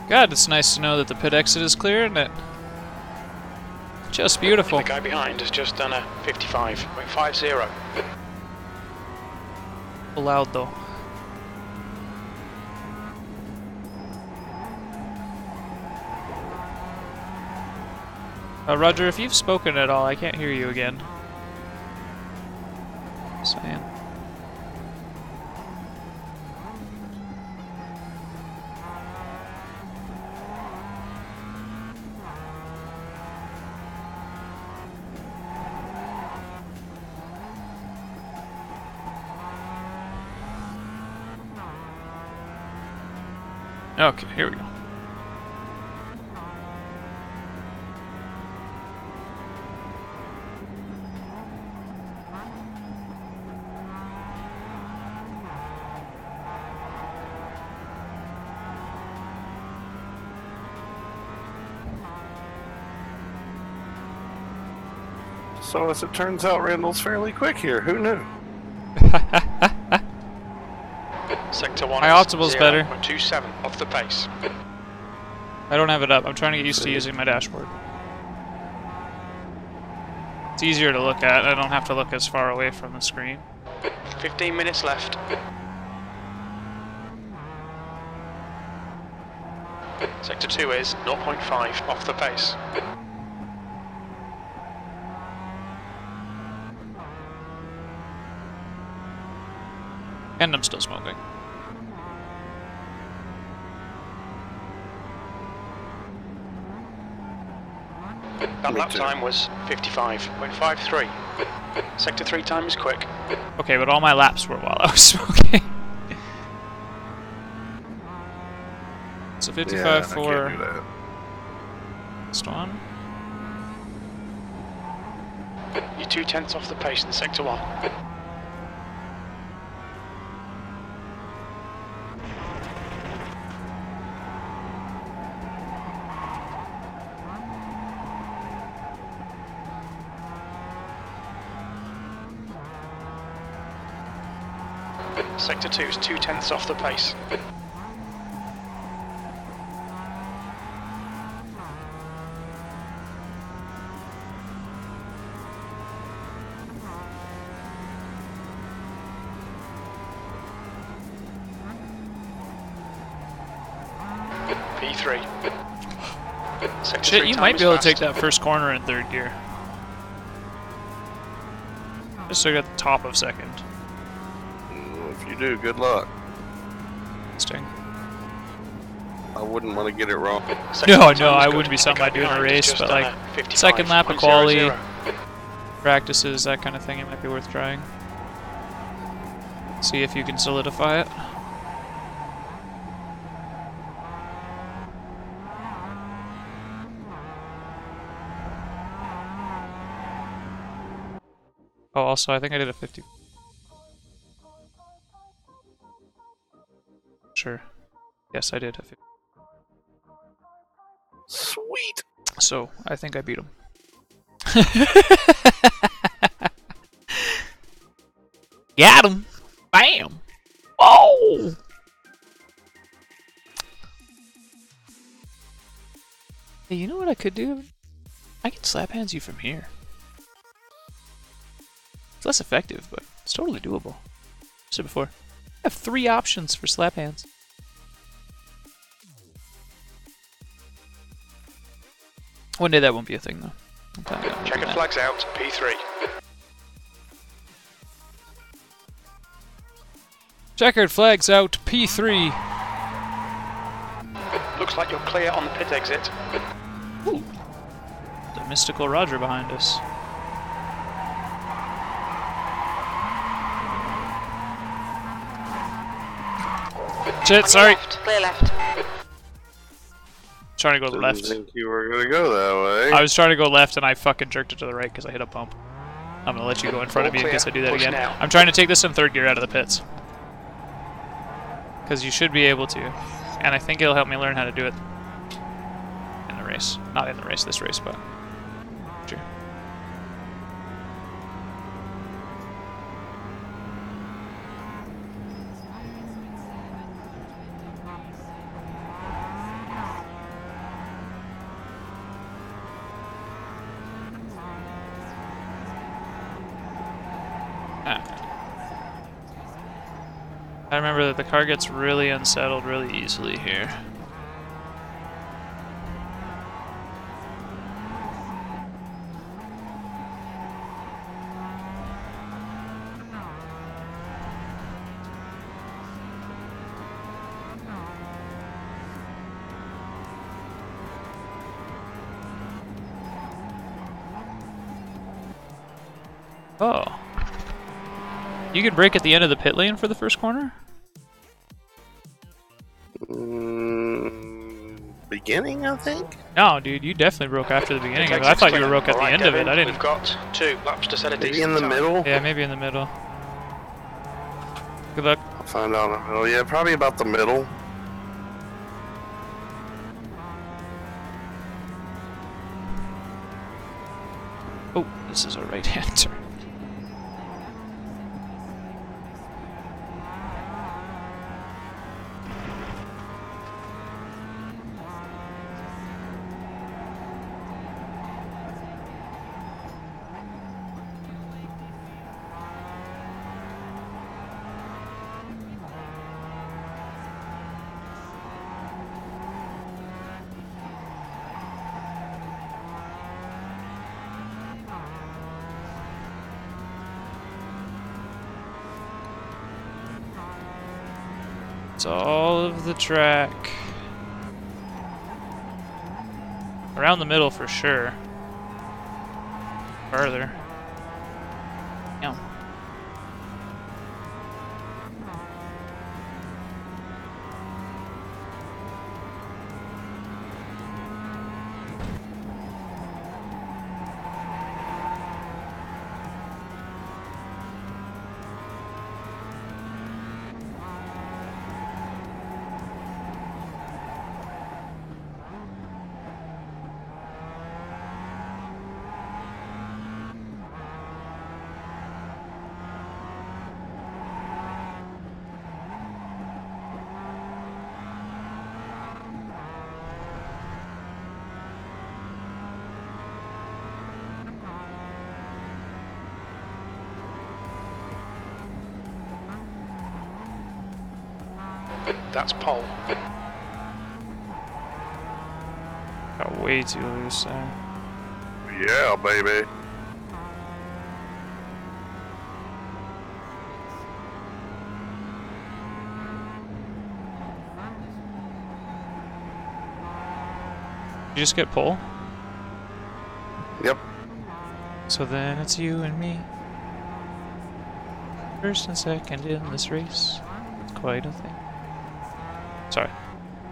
God, it's nice to know that the pit exit is clear, isn't it? Just beautiful. The guy behind has just done a 55.50. Loud though. Roger, if you've spoken at all, I can't hear you again. Saying. Okay, here we go. So as it turns out, Randall's fairly quick here. Who knew? Sector 1 My optimal's better. 0.27 off the pace. I don't have it up. I'm trying to get used to using my dashboard. It's easier to look at. I don't have to look as far away from the screen. 15 minutes left. Sector 2 is 0.5 off the pace. And I'm still smoking. That lap time was 55.53. Sector 3 time is quick. Okay, but all my laps were while I was smoking. So 55 for next one. You're 2/10 off the pace in Sector 1. Sector 2 is 2/10 off the pace. P3. Sector Shit, 3 you time might is be able to fast. take that first corner in third gear. Just so I got the top of second. If you do, good luck. Sting. I wouldn't want to get it wrong. No, I wouldn't be something I'd do in a race, but like second lap of quali, practices, that kind of thing, it might be worth trying. See if you can solidify it. Oh, also, I think I did a 50. Sure. Yes, I did a 50. Sweet. So, I think I beat him. Got him! Bam! Oh! Hey, you know what I could do? I can slap hands you from here. It's less effective, but it's totally doable. I've said before. I have 3 options for slap hands. One day that won't be a thing, though. I'm telling you. Checkered flags out, P3. Checkered flags out, P3. Looks like you're clear on the pit exit. Ooh. The mystical Roger behind us. Shit, sorry. Clear left. Trying to go Didn't left. think you were gonna go that way. I was trying to go left and I fucking jerked it to the right because I hit a bump. I'm gonna let you go in front of me in case I do that again. I'm trying to take this in third gear out of the pits. Because you should be able to. And I think it'll help me learn how to do it in the race. Not in the race, this race, but sure. I remember that the car gets really unsettled really easily here. Oh. You could brake at the end of the pit lane for the first corner? Beginning, I think? No, dude, you definitely broke after the beginning of it. I thought you broke at the end of it. I didn't. We've got 2 laps to set a decent Maybe in the middle? Yeah, maybe in the middle. Good luck. I'll find out in the middle. Yeah, probably about the middle. Oh, this is a right-hand turn. It's all of the track. Around the middle for sure. Further. Yeah. That's pole. Got way too loose there. Yeah, baby. You just get pole? Yep. So then it's you and me. First and second in this race. It's quite a thing. Sorry.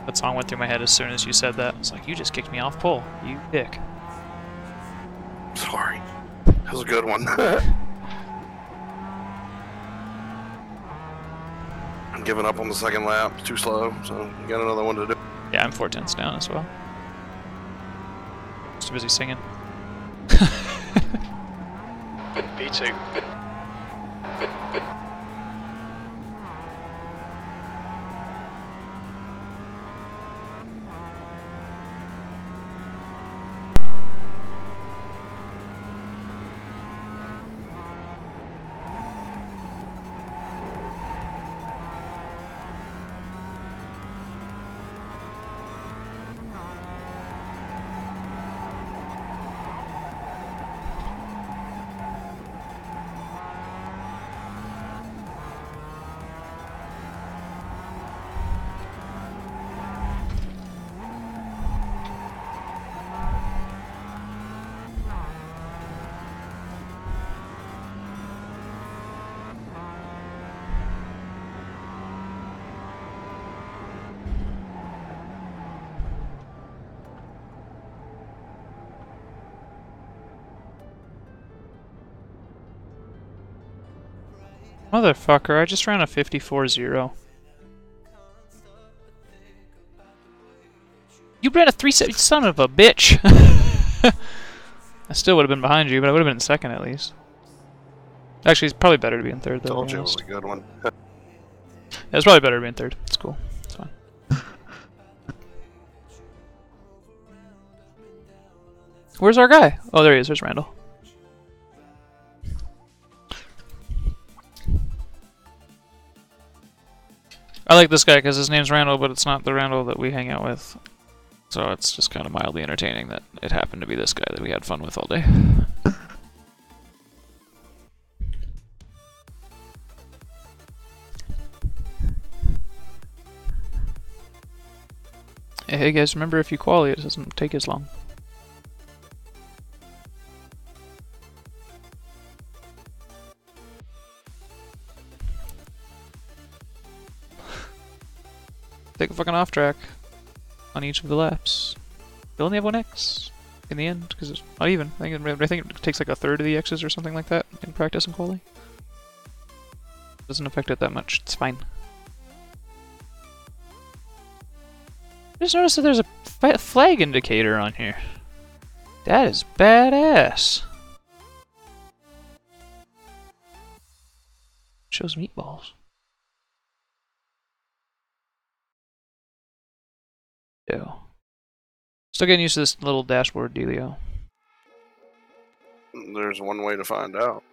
That song went through my head as soon as you said that. It's like, you just kicked me off pole. You dick. Sorry. That was a good one. I'm giving up on the second lap. It's too slow, so you got another one to do. Yeah, I'm 4/10 down as well. Just too busy singing. P2. Motherfucker, I just ran a 54.0. You ran a 3.7, son of a bitch! I still would have been behind you, but I would have been in second at least. Actually, it's probably better to be in third, though. Told you it was a good one. Yeah, it's probably better to be in third. It's cool. It's fine. Where's our guy? Oh, there he is. There's Randall. I like this guy because his name's Randall, but it's not the Randall that we hang out with. So it's just kind of mildly entertaining that it happened to be this guy that we had fun with all day. Hey guys, remember if you quali, it doesn't take as long. Take a fucking off track on each of the laps. You only have 1x in the end, because it's not even. I think it takes like a third of the x's or something like that in practice and quali. Doesn't affect it that much, it's fine. I just noticed that there's a flag indicator on here. That is badass. Shows meatballs. Ew. Still getting used to this little dashboard dealio. There's one way to find out.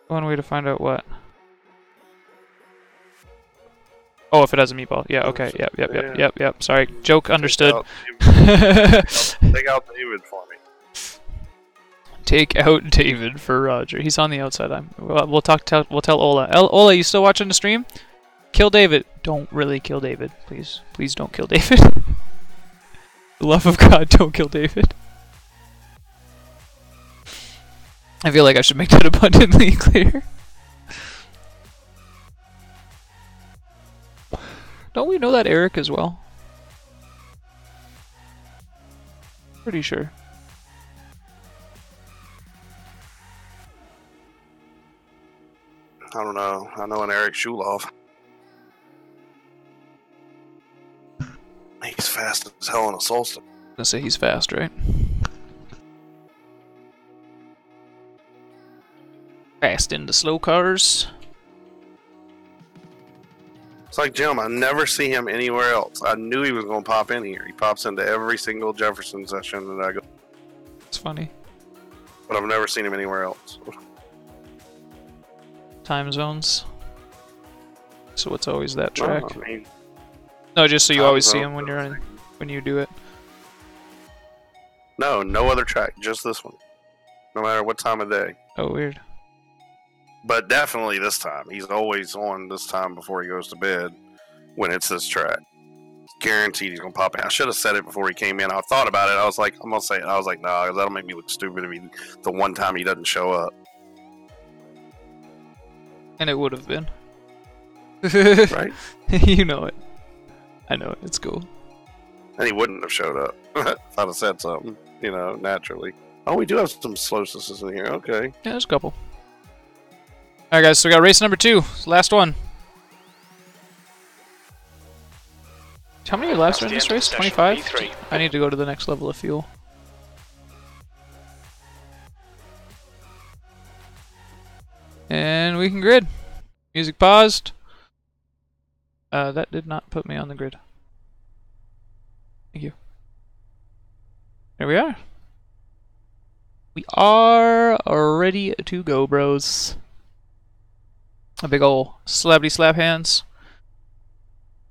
One way to find out what? Oh, if it has a meatball. Yeah, okay. Yep. Sorry. Joke understood. Take out David for me. Take out David for Roger. He's on the outside. We'll tell Ola. Ola, you still watching the stream? Kill David. Don't really kill David. Please. Please don't kill David. The love of God, don't kill David. I feel like I should make that abundantly clear. Don't we know that Eric as well? Pretty sure. I don't know. I know an Eric Shuloff. He's fast as hell on a Solstice. I'm gonna say he's fast, right? Fast into slow cars. It's like Jim, I never see him anywhere else. I knew he was going to pop in here. He pops into every single Jefferson session that I go. It's funny. But I've never seen him anywhere else. Time zones. So it's always that track. No, I mean, no, just so you always see zone, him when you're in, when you do it. No other track, just this one. No matter what time of day. Oh, weird. But definitely this time. He's always on this time before he goes to bed when it's this track. Guaranteed he's going to pop in. I should have said it before he came in. I thought about it. I was like, I'm going to say it. I was like, nah, that'll make me look stupid if he, the one time he doesn't show up. And it would have been. Right? You know it. I know it. It's cool. And he wouldn't have showed up. If I'd have said something, you know, naturally. Oh, we do have some slownesses in here. Okay. Yeah, there's a couple. Alright guys, so we got race number 2. Last one. How many laps are in this race? 25? I need to go to the next level of fuel. And we can grid. Music paused. That did not put me on the grid. Thank you. Here we are. We are ready to go, bros. A big ol' slappity slap hands.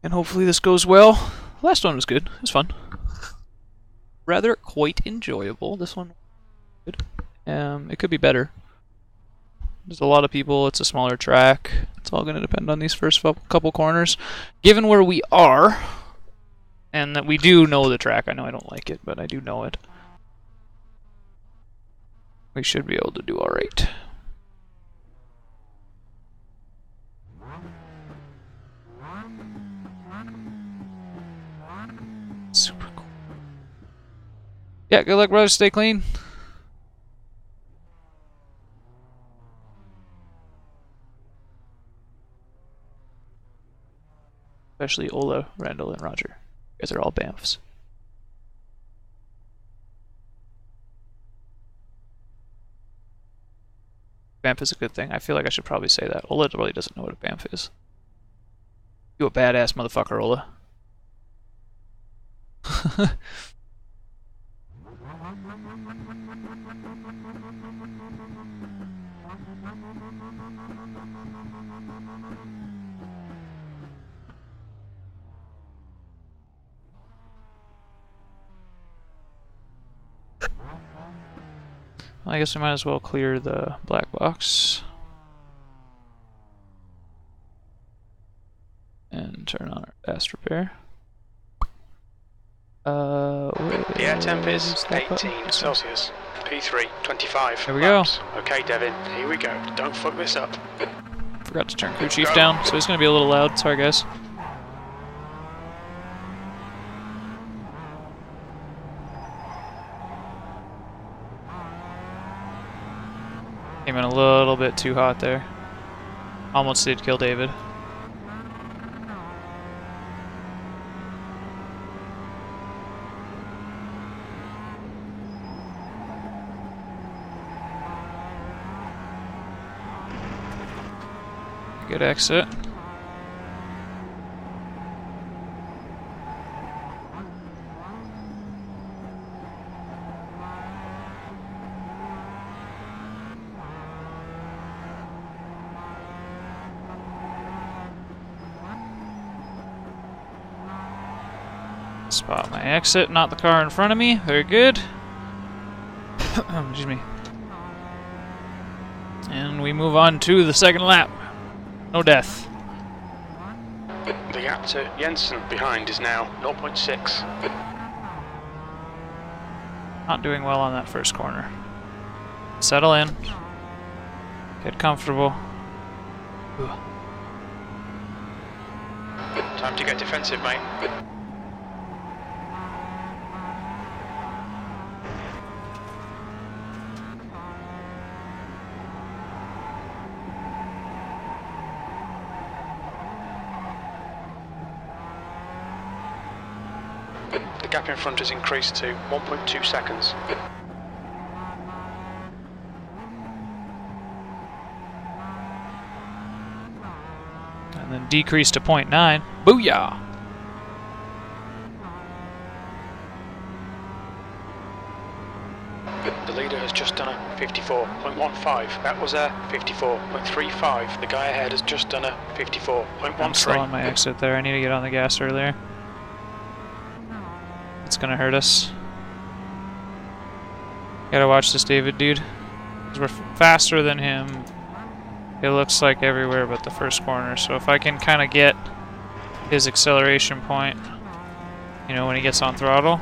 And hopefully this goes well. Last one was good. It was fun. Rather quite enjoyable. This one good. It could be better. There's a lot of people. It's a smaller track. It's all going to depend on these first couple corners. Given where we are, and that we do know the track. I know I don't like it, but I do know it. We should be able to do alright. Yeah, good luck, brother. Stay clean. Especially Ola, Randall, and Roger. You guys are all Banffs. Banff is a good thing. I feel like I should probably say that. Ola really doesn't know what a Banff is. You a badass motherfucker, Ola. I guess we might as well clear the black box. And turn on our fast repair. The air temp is 18 Celsius. P3, 25. There we go. Okay, Devin, here we go. Don't fuck this up. Forgot to turn crew chief down, so he's gonna be a little loud. Sorry, guys. Came in a little bit too hot there. Almost did kill David. Good exit. Spot my exit, not the car in front of me. Very good. Excuse me. And we move on to the second lap. No death. The gap to Jensen behind is now 0.6. Not doing well on that first corner. Settle in. Get comfortable. Ugh. Time to get defensive, mate. The gap in front has increased to 1.2 seconds. And then decrease to 0.9. Booyah! The leader has just done a 54.15. That was a 54.35. The guy ahead has just done a 54.13. I'm slow on my exit there. I need to get on the gas earlier. It's gonna hurt us. Gotta watch this David dude. 'Cause we're faster than him. It looks like everywhere but the first corner. So if I can kind of get his acceleration point, you know, when he gets on throttle,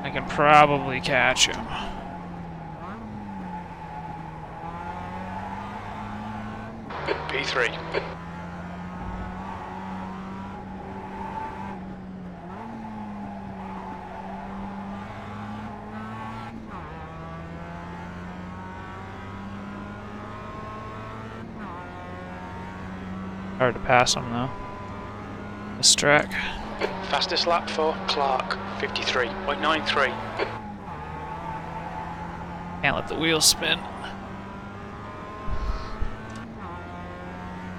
I can probably catch him. P3. Hard to pass him though. This track. Fastest lap for Clark, 53.93. Can't let the wheels spin.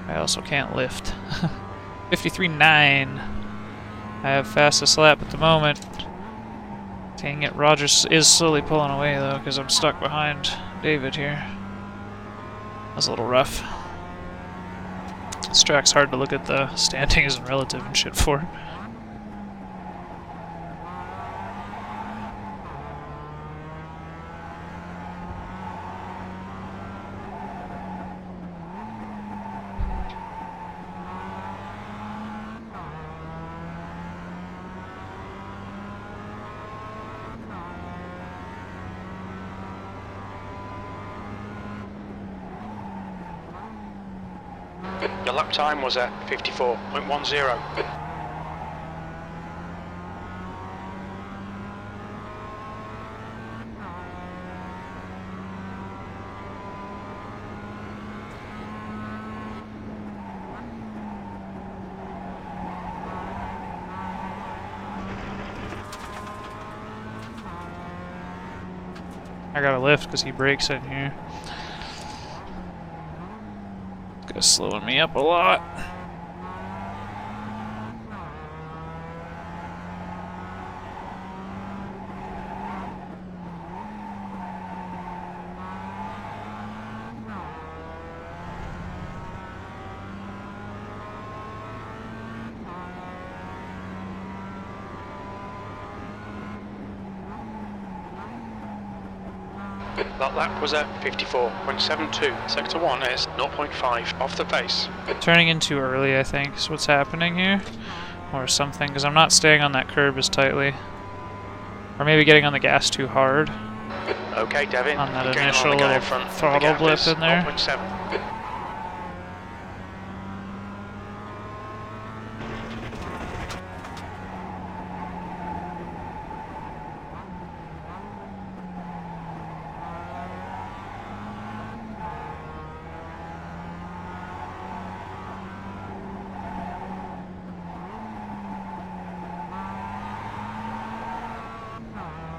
I also can't lift. 53.9. I have fastest lap at the moment. Dang it, Rogers is slowly pulling away though, because I'm stuck behind David here. That was a little rough. This track's hard to look at the standings and relative and shit for. Your lap time was a 54.10. I gotta lift because he brakes in here. It's gonna slowing me up a lot. That lap was at 54.72. Sector 1 is 0.5 off the pace. Turning in too early, I think, is what's happening here. Or something, because I'm not staying on that curb as tightly. Or maybe getting on the gas too hard. Okay, Devin. On that you're gaining initial on the guy little in front. throttle The gap blip is in there. 0.7.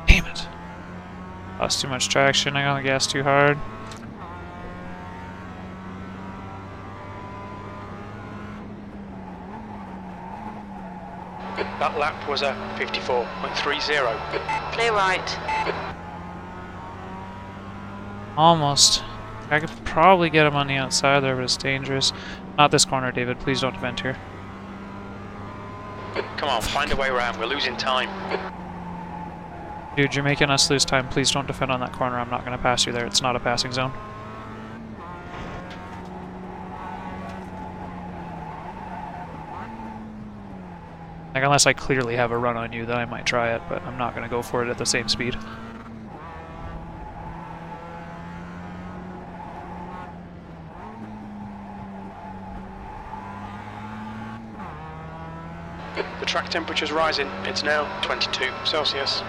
Damn it. Lost too much traction, I got on the gas too hard. That lap was at 54.30. Clear right. Almost. I could probably get him on the outside there, but it's dangerous. Not this corner, David. Please don't vent here. Come on, find a way around. We're losing time. Dude, you're making us lose time. Please don't defend on that corner. I'm not going to pass you there. It's not a passing zone. Like, unless I clearly have a run on you, then I might try it, but I'm not going to go for it at the same speed. The track temperature's rising. It's now 22 Celsius.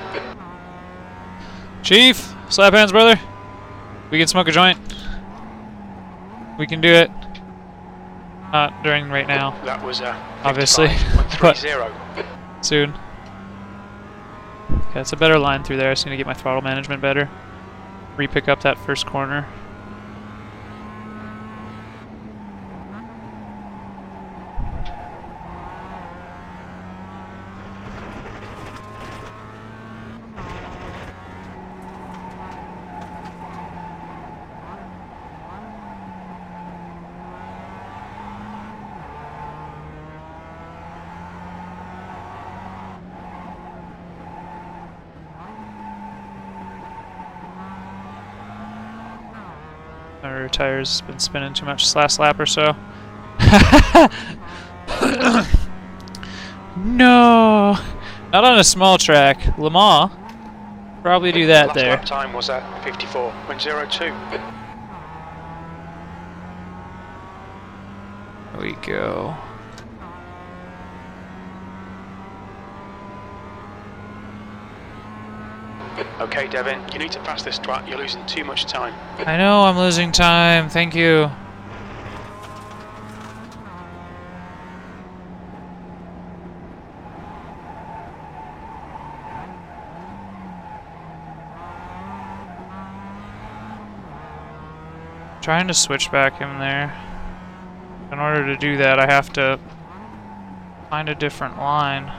Chief! Slap hands, brother! We can smoke a joint. We can do it. Not during right now. That was obviously, but soon. Okay, it's a better line through there. I just need to get my throttle management better. Re-pick up that first corner. My rear tire's been spinning too much this last lap or so. No! Not on a small track. Le Mans. Probably do that last there. Lap time was at 54.02. There we go. Okay, Devin, you need to pass this twat. You're losing too much time. I know I'm losing time. Thank you. Trying to switch back in there. In order to do that, I have to find a different line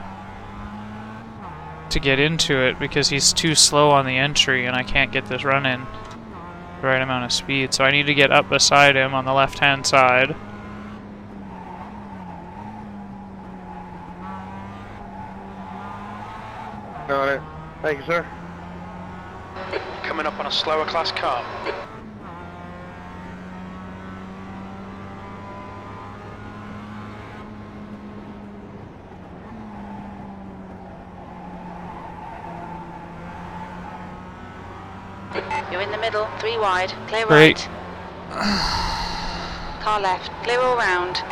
to get into it because he's too slow on the entry and I can't get this run in the right amount of speed. So I need to get up beside him on the left-hand side. Got it. Thank you, sir. Coming up on a slower class car. You're in the middle, 3 wide, clear Great. right. Car left, clear all round.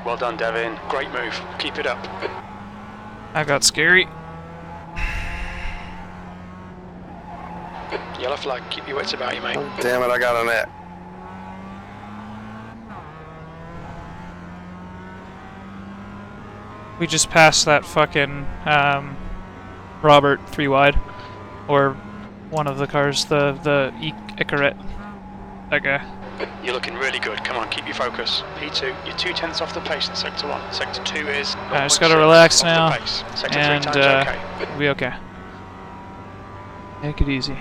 Well done, Devin. Great move. Keep it up. That got scary. Yellow flag. Keep your wits about you, mate. Oh, damn it, I got a net. We just passed that fucking Robert 3 wide. Or one of the cars, the Icaret. That guy. You're looking really good. Come on, keep your focus. P2, you're 2/10 off the pace in Sector 1. Sector 2 is... I just gotta relax off now, the pace. Sector 3 and times okay. we'll be okay. Take it easy.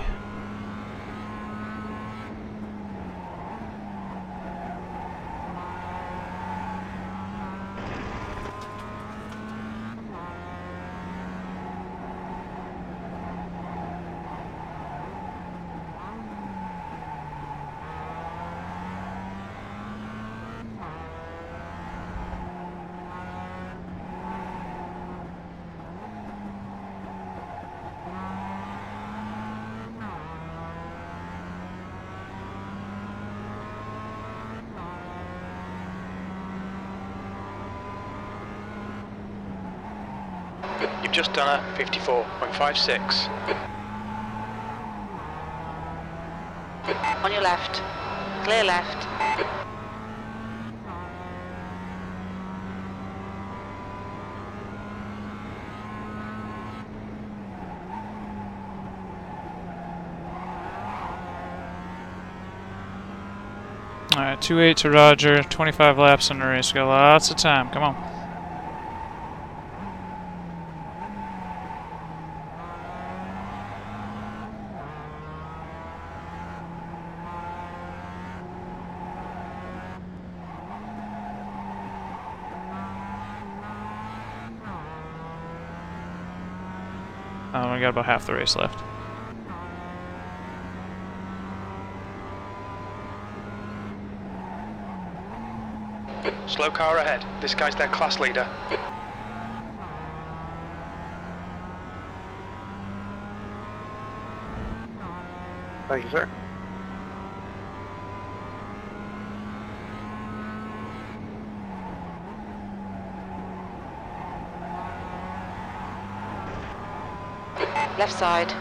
You've just done a 54.56. On your left. Clear left. Alright, 2-8 to Roger, 25 laps in the race. Got lots of time, come on. We got about half the race left. Slow car ahead. This guy's their class leader. Thank you, sir. Left side.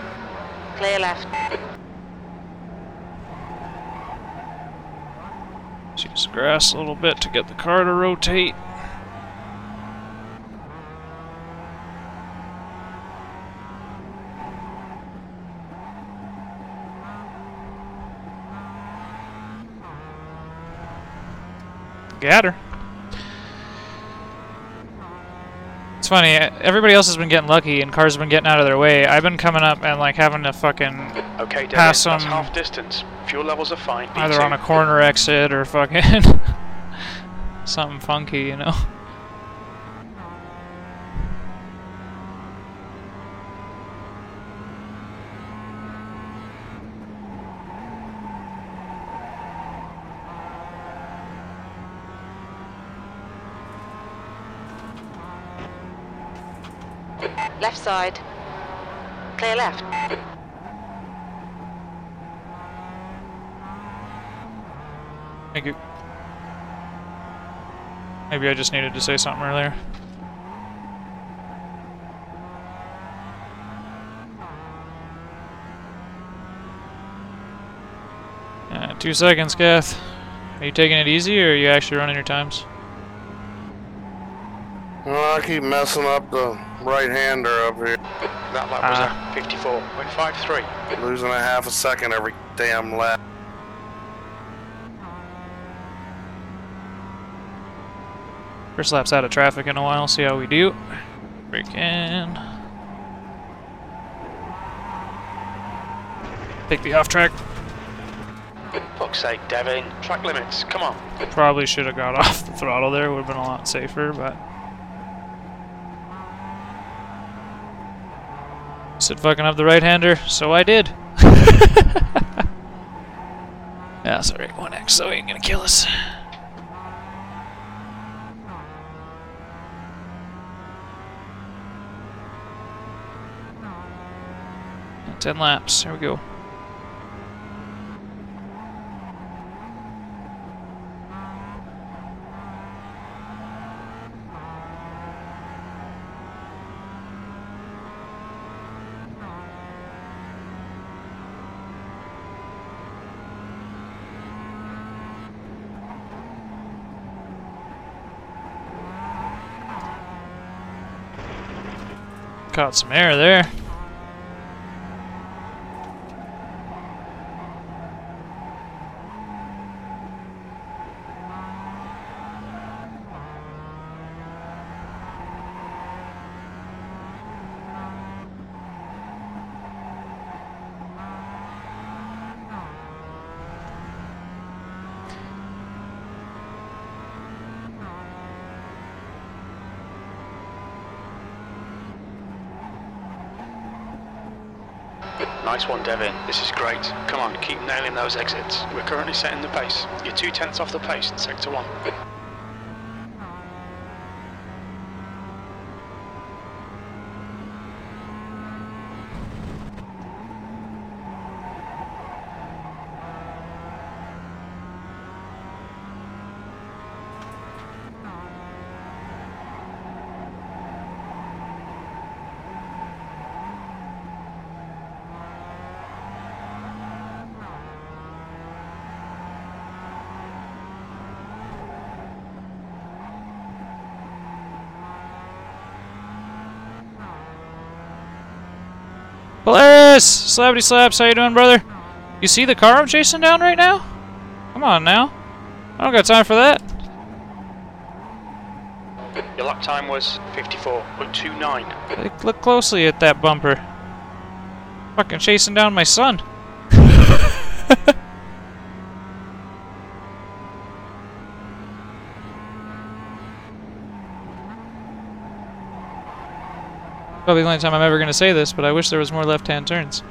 Clear left. Use the grass a little bit to get the car to rotate. Got her. It's funny, everybody else has been getting lucky and cars have been getting out of their way. I've been coming up and like having to fucking pass them. That's half distance. Fuel levels are fine. Either on a corner exit or fucking something funky, you know. Left side. Clear left. Thank you. Maybe I just needed to say something earlier. Yeah, 2 seconds, Kath. Are you taking it easy or are you actually running your times? Well, I keep messing up the right-hander up here. That lap was at 54.53. Losing a half a second every damn lap. First lap's out of traffic in a while, see how we do. Break in. Take the off track. Fuck's sake, Devin. Track limits, come on. Probably should have got off the throttle there, would have been a lot safer, but... Said fucking up the right-hander, so I did. Yeah, sorry, 1X, so he ain't gonna kill us. And 10 laps, here we go. Caught some air there. Nice one, Devin. This is great. Come on, keep nailing those exits. We're currently setting the pace. You're 2/10 off the pace in sector 1. Polaris! Slappity slaps, how you doing, brother? You see the car I'm chasing down right now? Come on now. I don't got time for that. Your lap time was 54.29. Look closely at that bumper. Fucking chasing down my son. Probably the only time I'm ever going to say this, but I wish there was more left-hand turns.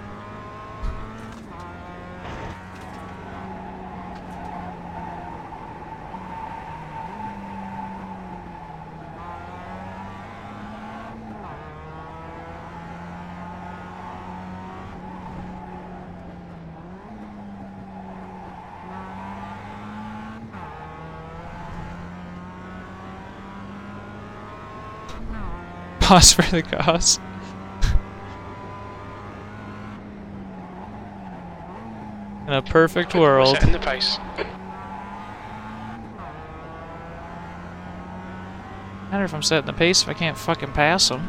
Pause for the cause. In a perfect world. Setting the pace. Matter if I'm setting the pace if I can't fucking pass them.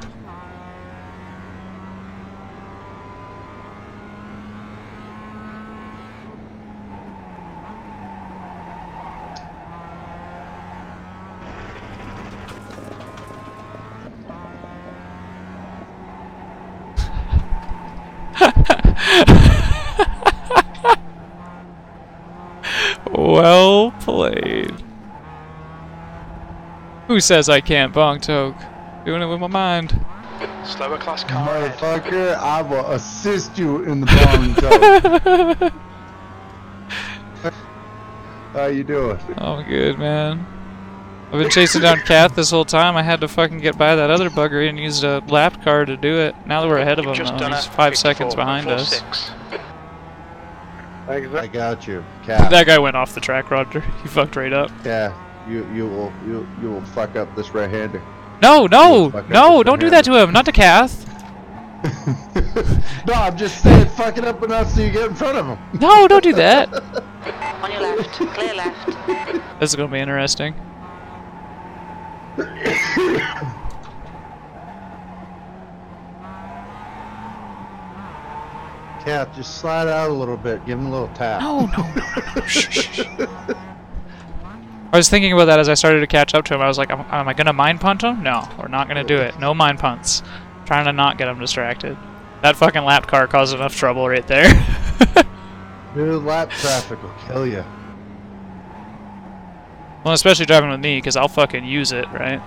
Well played. Who says I can't bonk toke? Doing it with my mind. Slower class car ahead. Motherfucker, I will assist you in the bong toe. How you doing? Oh, good, man. I've been chasing down Kath this whole time. I had to fucking get by that other bugger and used a lap car to do it. Now that we're ahead of him, though, he's 5 seconds behind us. I got you, Cap. That guy went off the track, Roger. He fucked right up. Yeah, you will fuck up this right-hander. No, no, no! Don't do that to him. Not to Kath. No, I'm just saying, fuck it up enough so you get in front of him. No, don't do that. On your left, clear left. This is gonna be interesting. Cap, just slide out a little bit. Give him a little tap. No. Shh, shh, shh. I was thinking about that as I started to catch up to him. I was like, am I gonna mind punt him? No, we're not gonna do it. No mind punts. Trying to not get him distracted. That fucking lap car caused enough trouble right there. Dude, lap traffic will kill you. Well, especially driving with me, because I'll fucking use it, right?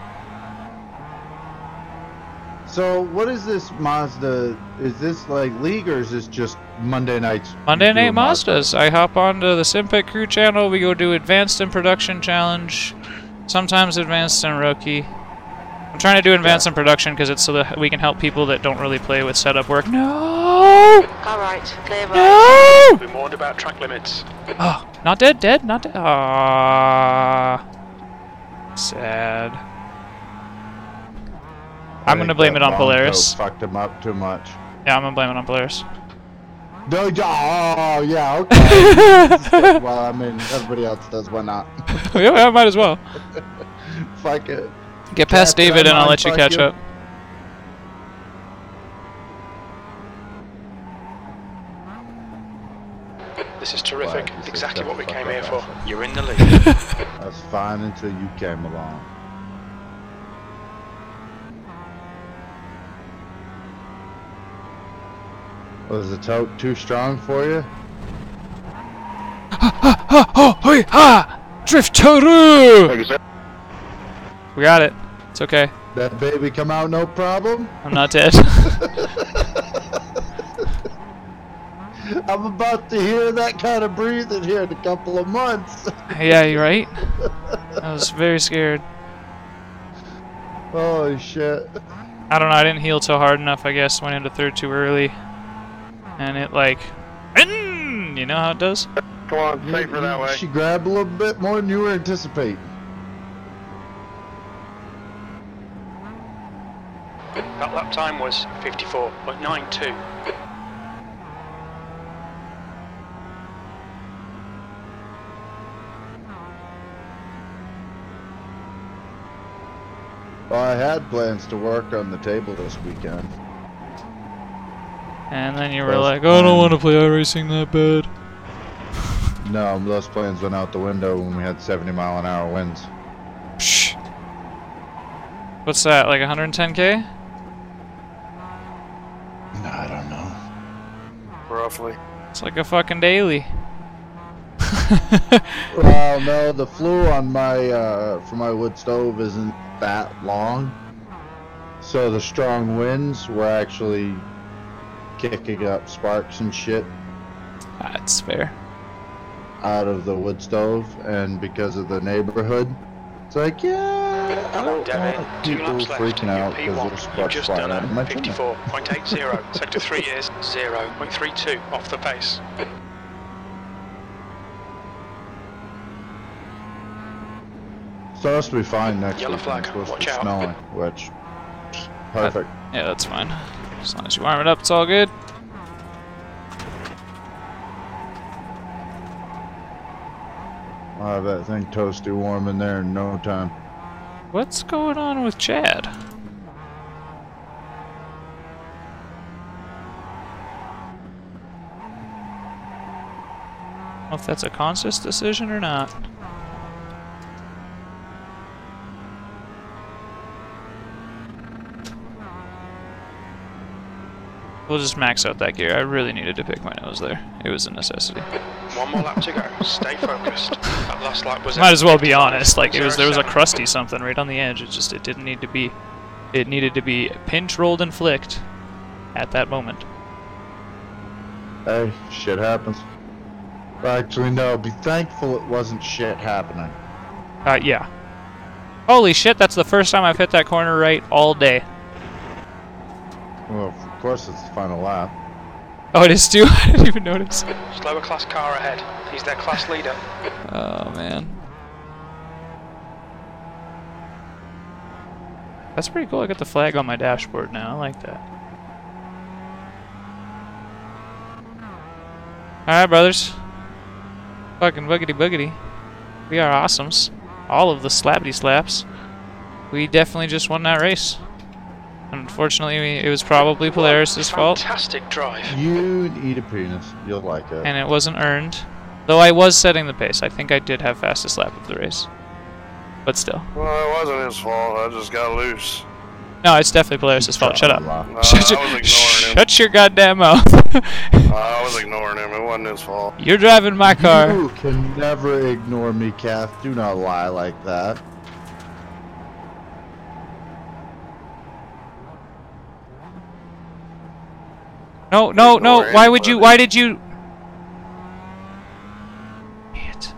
So, what is this Mazda? Is this like league or is this just Monday nights? Monday Night Mazdas. I hop onto the Simpet Crew channel. We go do Advanced in Production Challenge. Sometimes Advanced in Rookie. I'm trying to do Advanced in Production because it's so that we can help people that don't really play with setup work. No! Car right, clear right. No! We're warned about track limits. Oh, not dead, dead, not dead. Ah, sad. I'm gonna blame it on Polaris. Fucked him up too much. Yeah, I'm gonna blame it on Polaris. No, oh, yeah, okay. Well, I mean, everybody else does, why not? Yeah, I might as well. Fuck it. Get past David and I'll let you catch up. This is terrific. Right, Exactly what we came here for. You're in the lead. That's fine until you came along. Was the tote too strong for you? Drift Toru! We got it. It's okay. That baby come out no problem? I'm not dead. I'm about to hear that kind of breathing here in a couple of months. Yeah, you're right. I was very scared. Oh shit. I don't know, I didn't heel till hard enough, I guess. Went into third too early. And it like, you know how it does? Come on, safer that way. She grabbed a little bit more than you were anticipating. That lap time was 54.92. Well, I had plans to work on the table this weekend. And then you were like, oh, I don't want to play iRacing that bad. No, those plans went out the window when we had 70-mile-an-hour winds. Psh. What's that, like 110K? I don't know. Roughly. It's like a fucking daily. Well, no, the flue on my for my wood stove isn't that long, so the strong winds were actually kicking up sparks and shit. That's fair. Out of the wood stove, and because of the neighborhood, it's like, yeah, I don't want people freaking out because there's sparks flying out of my chimney. 54.80. Sector 3 is 0.32 off the pace. Supposed to be fine next Yellow week. flag, It's supposed watch to be out. snowing, which perfect. Yeah, that's fine. As long as you warm it up, it's all good. I'll have that thing toasty warm in there in no time. What's going on with Chad? I don't know if that's a conscious decision or not. We'll just max out that gear. I really needed to pick my nose there. It was a necessity. One more lap to go. Stay focused. That last lap was. Might as well be honest. Like there was a crusty something right on the edge. It didn't need to be. It needed to be pinch, rolled, and flicked at that moment. Hey, shit happens. Actually, no. Be thankful it wasn't shit happening. Yeah. Holy shit! That's the first time I've hit that corner right all day. Well, of course it's the final lap. Oh, it is too? I didn't even notice. Slower class car ahead. He's their class leader. Oh, man. That's pretty cool. I got the flag on my dashboard now. I like that. Alright, brothers. Fucking boogity boogity. We are awesomes. All of the slappity slaps. We definitely just won that race. Unfortunately, it was probably Polaris' fault. Fantastic drive. You eat a penis. You'll like it. And it wasn't earned. Though I was setting the pace. I think I did have fastest lap of the race. But still. Well, it wasn't his fault. I just got loose. No, it's definitely Polaris' fault. Shut up. I Shut your goddamn mouth. I was ignoring him. It wasn't his fault. You're driving my car. You can never ignore me, Kath. Do not lie like that. No, no, no. Why would you? Why did you? Shit.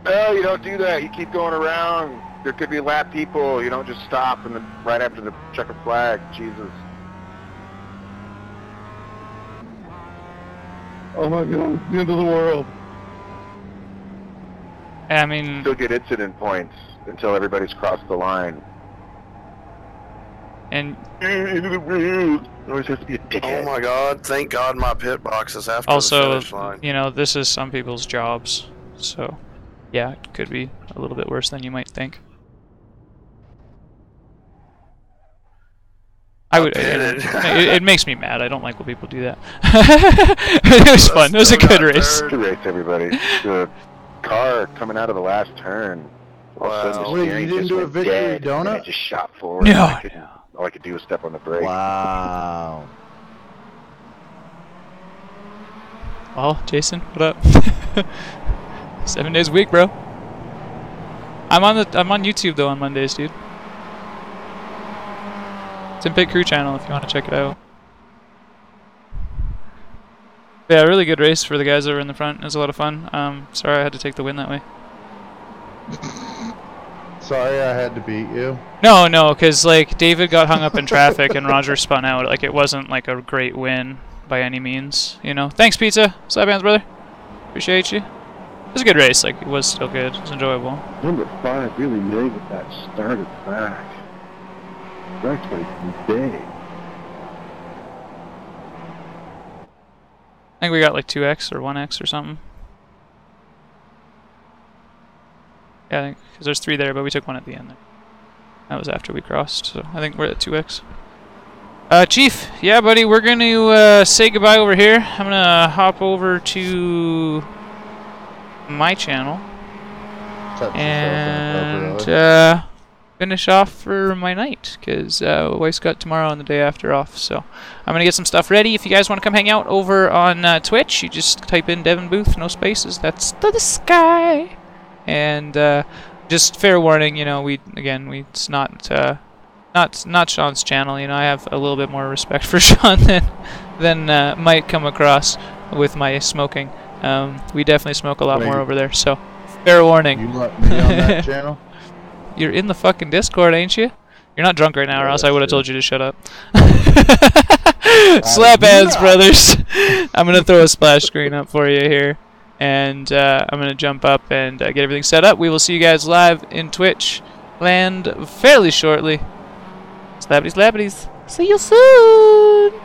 No, you don't do that. You keep going around. There could be lap people. You don't just stop and then right after the checkered flag. Jesus. Oh my God, the end of the world. I mean, Still get incident points until everybody's crossed the line. and Always has to be a dickhead. Oh my God! Thank God my pit box is after the also, finish line. you know, this is some people's jobs, so yeah, it could be a little bit worse than you might think. I would. It makes me mad. I don't like when people do that. It was fun. It was a good race. Good race, everybody. The car coming out of the last turn. All of a sudden the Wait, steering you didn't just do a went victory dead, and donut? it just shot forward. No. All I could do was step on the brake. Wow. Well, Jason, what up? 7 days a week, bro. I'm on YouTube though on Mondays, dude. It's in Pit Crew channel if you want to check it out. Yeah, really good race for the guys that were in the front. It was a lot of fun. Sorry I had to take the win that way. Sorry I had to beat you. No, because like David got hung up in traffic and Roger spun out. Like it wasn't like a great win by any means, you know. Thanks, Pizza. Slap hands, brother. Appreciate you. It was a good race. Like it was still good. It was enjoyable. Number 5 really nailed that start at the back. That's like big. I think we got like 2x or 1x or something. Yeah, I think because there's 3 there, but we took 1 at the end there. That was after we crossed, so I think we're at 2x. Chief, yeah, buddy, we're going to say goodbye over here. I'm going to hop over to my channel and finish off for my night because wife's got tomorrow and the day after off. So I'm going to get some stuff ready. If you guys want to come hang out over on Twitch, you just type in Devin Booth, no spaces. That's the sky. And just fair warning, you know, it's not Sean's channel. You know, I have a little bit more respect for Sean than might come across with my smoking. We definitely smoke a lot more over there. So fair warning. You let me on that channel? You're in the fucking Discord, ain't you? You're not drunk right now, or else I would have told you to shut up. Slap hands, brothers. I'm gonna throw a splash screen up for you here. And I'm going to jump up and get everything set up. We will see you guys live in Twitch land fairly shortly. Slappities, slappities. See you soon!